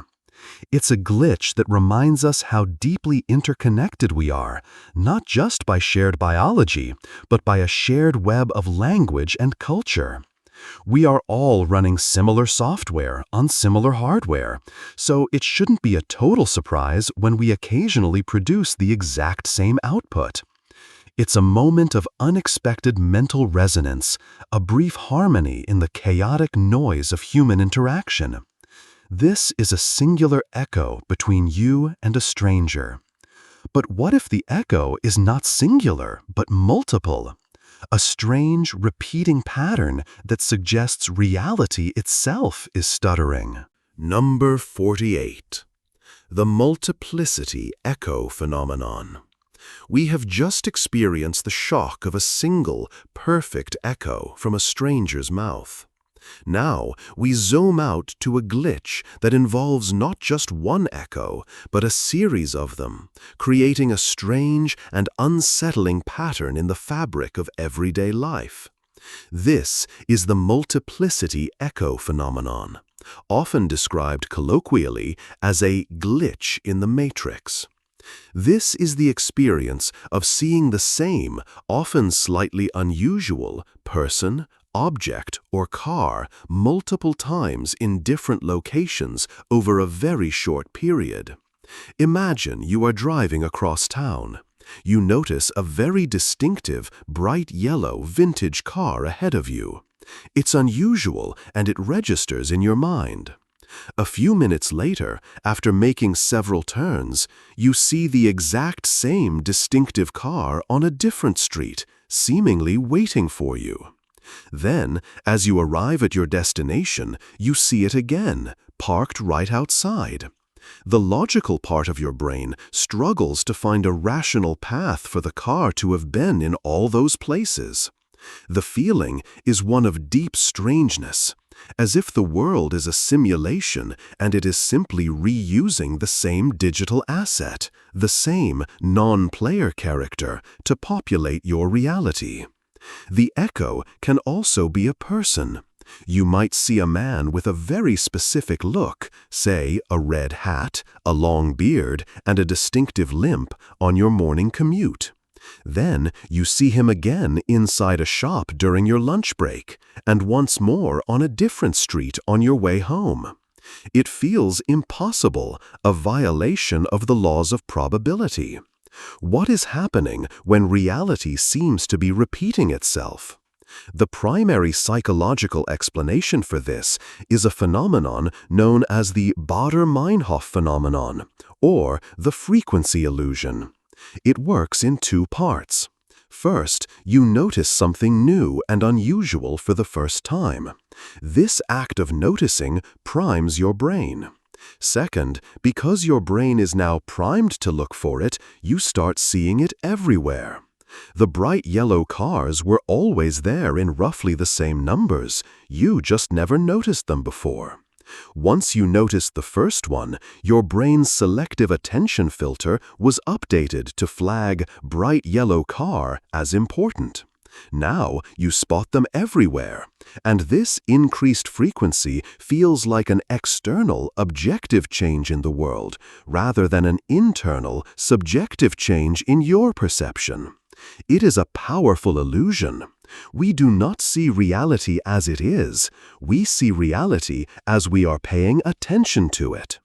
It's a glitch that reminds us how deeply interconnected we are, not just by shared biology, but by a shared web of language and culture. We are all running similar software on similar hardware, so it shouldn't be a total surprise when we occasionally produce the exact same output. It's a moment of unexpected mental resonance, a brief harmony in the chaotic noise of human interaction. This is a singular echo between you and a stranger. But what if the echo is not singular, but multiple? A strange, repeating pattern that suggests reality itself is stuttering. Number 48. The Multiplicity Echo Phenomenon. We have just experienced the shock of a single, perfect echo from a stranger's mouth. Now, we zoom out to a glitch that involves not just one echo, but a series of them, creating a strange and unsettling pattern in the fabric of everyday life. This is the multiplicity echo phenomenon, often described colloquially as a glitch in the matrix. This is the experience of seeing the same, often slightly unusual, person, object, or car multiple times in different locations over a very short period. Imagine you are driving across town. You notice a very distinctive, bright yellow vintage car ahead of you. It's unusual and it registers in your mind. A few minutes later, after making several turns, you see the exact same distinctive car on a different street, seemingly waiting for you. Then, as you arrive at your destination, you see it again, parked right outside. The logical part of your brain struggles to find a rational path for the car to have been in all those places. The feeling is one of deep strangeness. as if the world is a simulation and it is simply reusing the same digital asset, the same non-player character, to populate your reality. The echo can also be a person. You might see a man with a very specific look, say a red hat, a long beard, and a distinctive limp on your morning commute. Then you see him again inside a shop during your lunch break, and once more on a different street on your way home. It feels impossible, a violation of the laws of probability. What is happening when reality seems to be repeating itself? The primary psychological explanation for this is a phenomenon known as the Baader-Meinhof phenomenon, or the frequency illusion. It works in two parts. First, you notice something new and unusual for the first time. This act of noticing primes your brain. Second, because your brain is now primed to look for it, you start seeing it everywhere. The bright yellow cars were always there in roughly the same numbers. You just never noticed them before. Once you noticed the first one, your brain's selective attention filter was updated to flag bright yellow car as important. Now you spot them everywhere, and this increased frequency feels like an external, objective change in the world, rather than an internal, subjective change in your perception. It is a powerful illusion. We do not see reality as it is. We see reality as we are paying attention to it.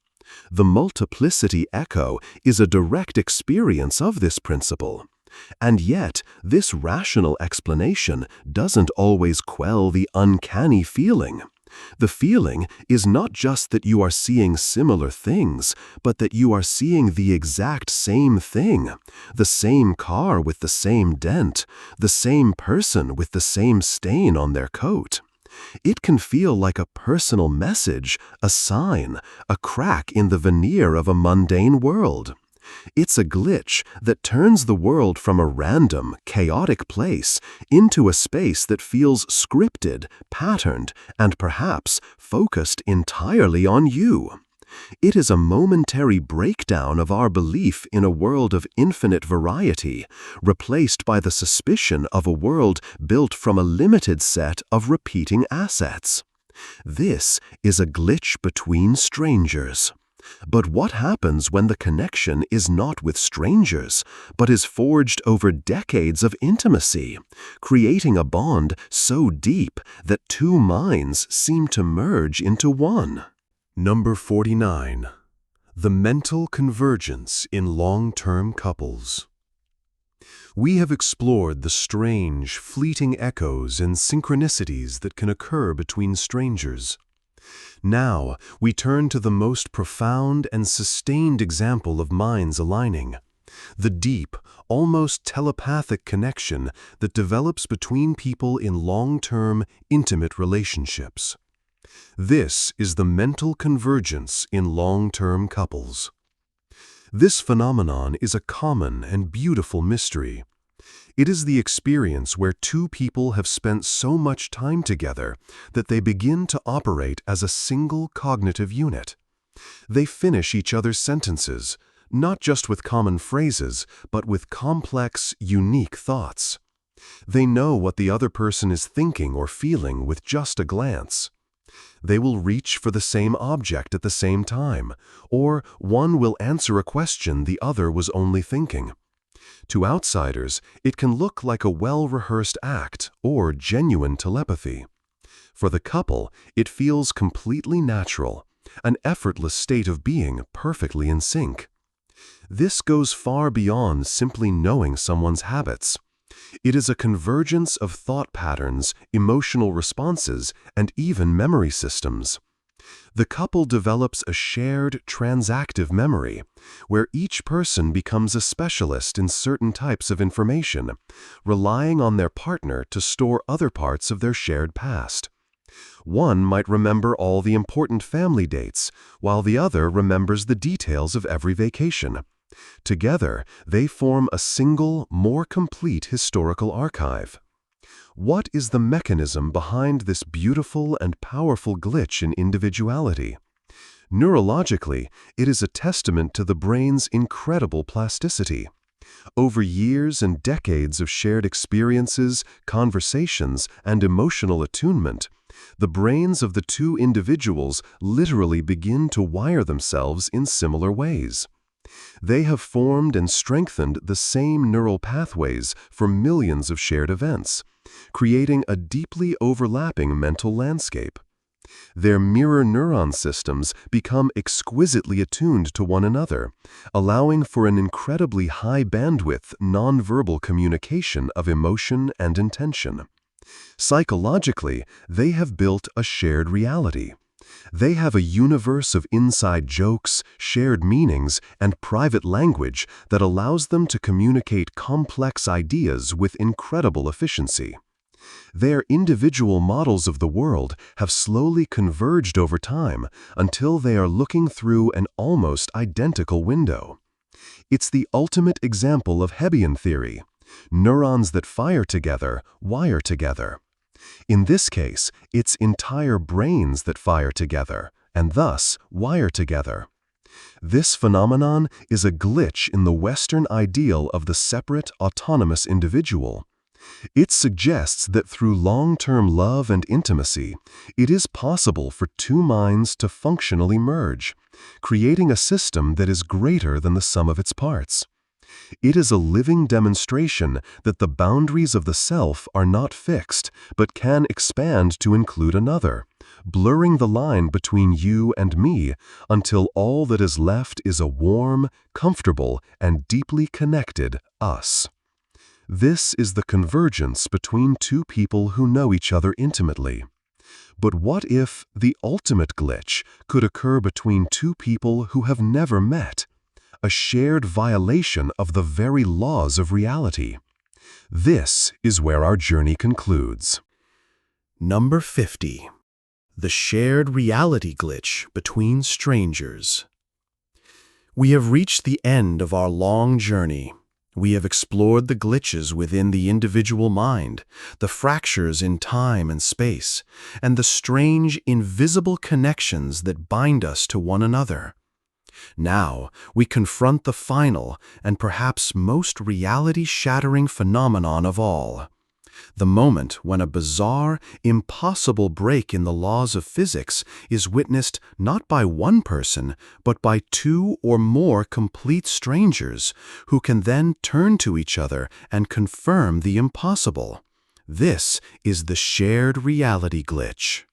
The multiplicity echo is a direct experience of this principle. And yet, this rational explanation doesn't always quell the uncanny feeling. The feeling is not just that you are seeing similar things, but that you are seeing the exact same thing, the same car with the same dent, the same person with the same stain on their coat. It can feel like a personal message, a sign, a crack in the veneer of a mundane world. It's a glitch that turns the world from a random, chaotic place into a space that feels scripted, patterned, and perhaps focused entirely on you. It is a momentary breakdown of our belief in a world of infinite variety, replaced by the suspicion of a world built from a limited set of repeating assets. This is a glitch between strangers. But what happens when the connection is not with strangers, but is forged over decades of intimacy, creating a bond so deep that two minds seem to merge into one? Number 49. The mental convergence in long-term couples. We have explored the strange, fleeting echoes and synchronicities that can occur between strangers. Now, we turn to the most profound and sustained example of minds aligning, the deep, almost telepathic connection that develops between people in long-term, intimate relationships. This is the mental convergence in long-term couples. This phenomenon is a common and beautiful mystery. It is the experience where two people have spent so much time together that they begin to operate as a single cognitive unit. They finish each other's sentences, not just with common phrases, but with complex, unique thoughts. They know what the other person is thinking or feeling with just a glance. They will reach for the same object at the same time, or one will answer a question the other was only thinking. To outsiders, it can look like a well-rehearsed act or genuine telepathy. For the couple, it feels completely natural, an effortless state of being perfectly in sync. This goes far beyond simply knowing someone's habits. It is a convergence of thought patterns, emotional responses, and even memory systems. The couple develops a shared transactive memory, where each person becomes a specialist in certain types of information, relying on their partner to store other parts of their shared past. One might remember all the important family dates, while the other remembers the details of every vacation. Together, they form a single, more complete historical archive. What is the mechanism behind this beautiful and powerful glitch in individuality? Neurologically, it is a testament to the brain's incredible plasticity. Over years and decades of shared experiences, conversations, and emotional attunement, the brains of the two individuals literally begin to wire themselves in similar ways. They have formed and strengthened the same neural pathways for millions of shared events, creating a deeply overlapping mental landscape. Their mirror neuron systems become exquisitely attuned to one another, allowing for an incredibly high-bandwidth, nonverbal communication of emotion and intention. Psychologically, they have built a shared reality. They have a universe of inside jokes, shared meanings, and private language that allows them to communicate complex ideas with incredible efficiency. Their individual models of the world have slowly converged over time until they are looking through an almost identical window. It's the ultimate example of Hebbian theory. Neurons that fire together, wire together. In this case, it's entire brains that fire together, and thus wire together. This phenomenon is a glitch in the Western ideal of the separate, autonomous individual. It suggests that through long-term love and intimacy, it is possible for two minds to functionally merge, creating a system that is greater than the sum of its parts. It is a living demonstration that the boundaries of the self are not fixed, but can expand to include another, blurring the line between you and me until all that is left is a warm, comfortable, and deeply connected us. This is the convergence between two people who know each other intimately. But what if the ultimate glitch could occur between two people who have never met? A shared violation of the very laws of reality. This is where our journey concludes. Number 50. The shared reality glitch between strangers. We have reached the end of our long journey. We have explored the glitches within the individual mind, the fractures in time and space, and the strange, invisible connections that bind us to one another. Now, we confront the final and perhaps most reality-shattering phenomenon of all. The moment when a bizarre, impossible break in the laws of physics is witnessed not by one person, but by two or more complete strangers, who can then turn to each other and confirm the impossible. This is the shared reality glitch.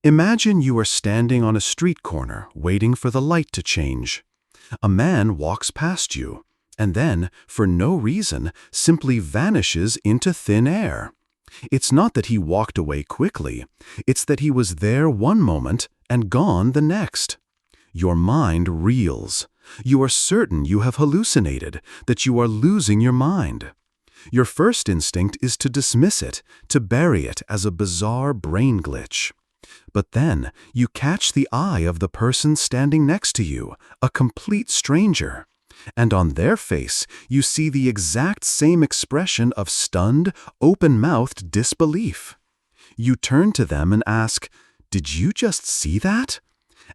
Imagine you are standing on a street corner waiting for the light to change. A man walks past you, and then, for no reason, simply vanishes into thin air. It's not that he walked away quickly, it's that he was there one moment and gone the next. Your mind reels. You are certain you have hallucinated, that you are losing your mind. Your first instinct is to dismiss it, to bury it as a bizarre brain glitch. But then you catch the eye of the person standing next to you, a complete stranger. And on their face, you see the exact same expression of stunned, open-mouthed disbelief. You turn to them and ask, "Did you just see that?"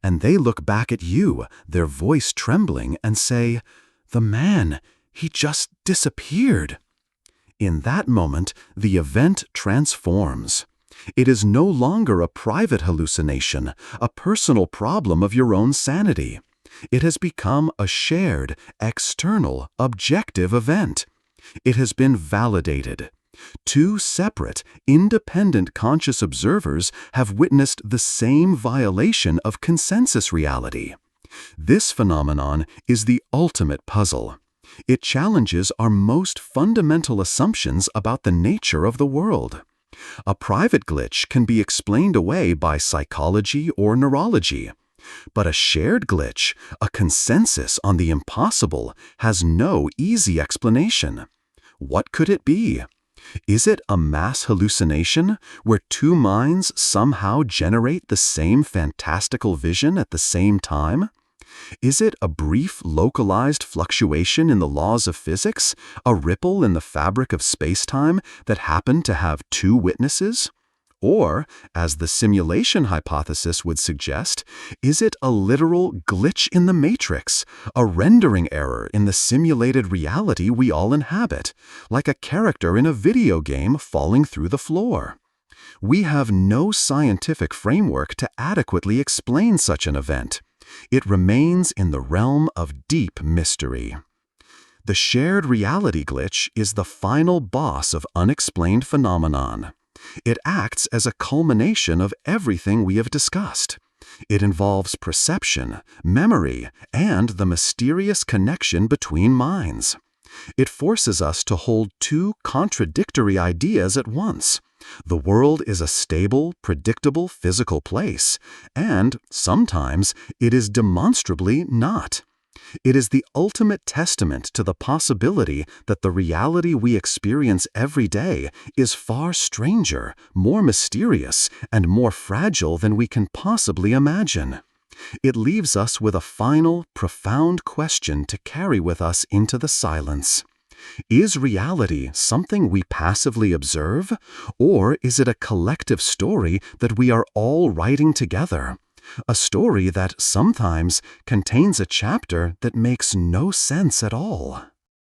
And they look back at you, their voice trembling, and say, "The man, he just disappeared." In that moment, the event transforms. It is no longer a private hallucination, a personal problem of your own sanity. It has become a shared, external, objective event. It has been validated. Two separate, independent conscious observers have witnessed the same violation of consensus reality. This phenomenon is the ultimate puzzle. It challenges our most fundamental assumptions about the nature of the world. A private glitch can be explained away by psychology or neurology. But a shared glitch, a consensus on the impossible, has no easy explanation. What could it be? Is it a mass hallucination where two minds somehow generate the same fantastical vision at the same time? Is it a brief, localized fluctuation in the laws of physics, a ripple in the fabric of space-time that happened to have two witnesses? Or, as the simulation hypothesis would suggest, is it a literal glitch in the matrix, a rendering error in the simulated reality we all inhabit, like a character in a video game falling through the floor? We have no scientific framework to adequately explain such an event. It remains in the realm of deep mystery. The shared reality glitch is the final boss of unexplained phenomenon. It acts as a culmination of everything we have discussed. It involves perception, memory, and the mysterious connection between minds. It forces us to hold two contradictory ideas at once. The world is a stable, predictable physical place, and sometimes it is demonstrably not. It is the ultimate testament to the possibility that the reality we experience every day is far stranger, more mysterious, and more fragile than we can possibly imagine. It leaves us with a final, profound question to carry with us into the silence. Is reality something we passively observe, or is it a collective story that we are all writing together? A story that sometimes contains a chapter that makes no sense at all.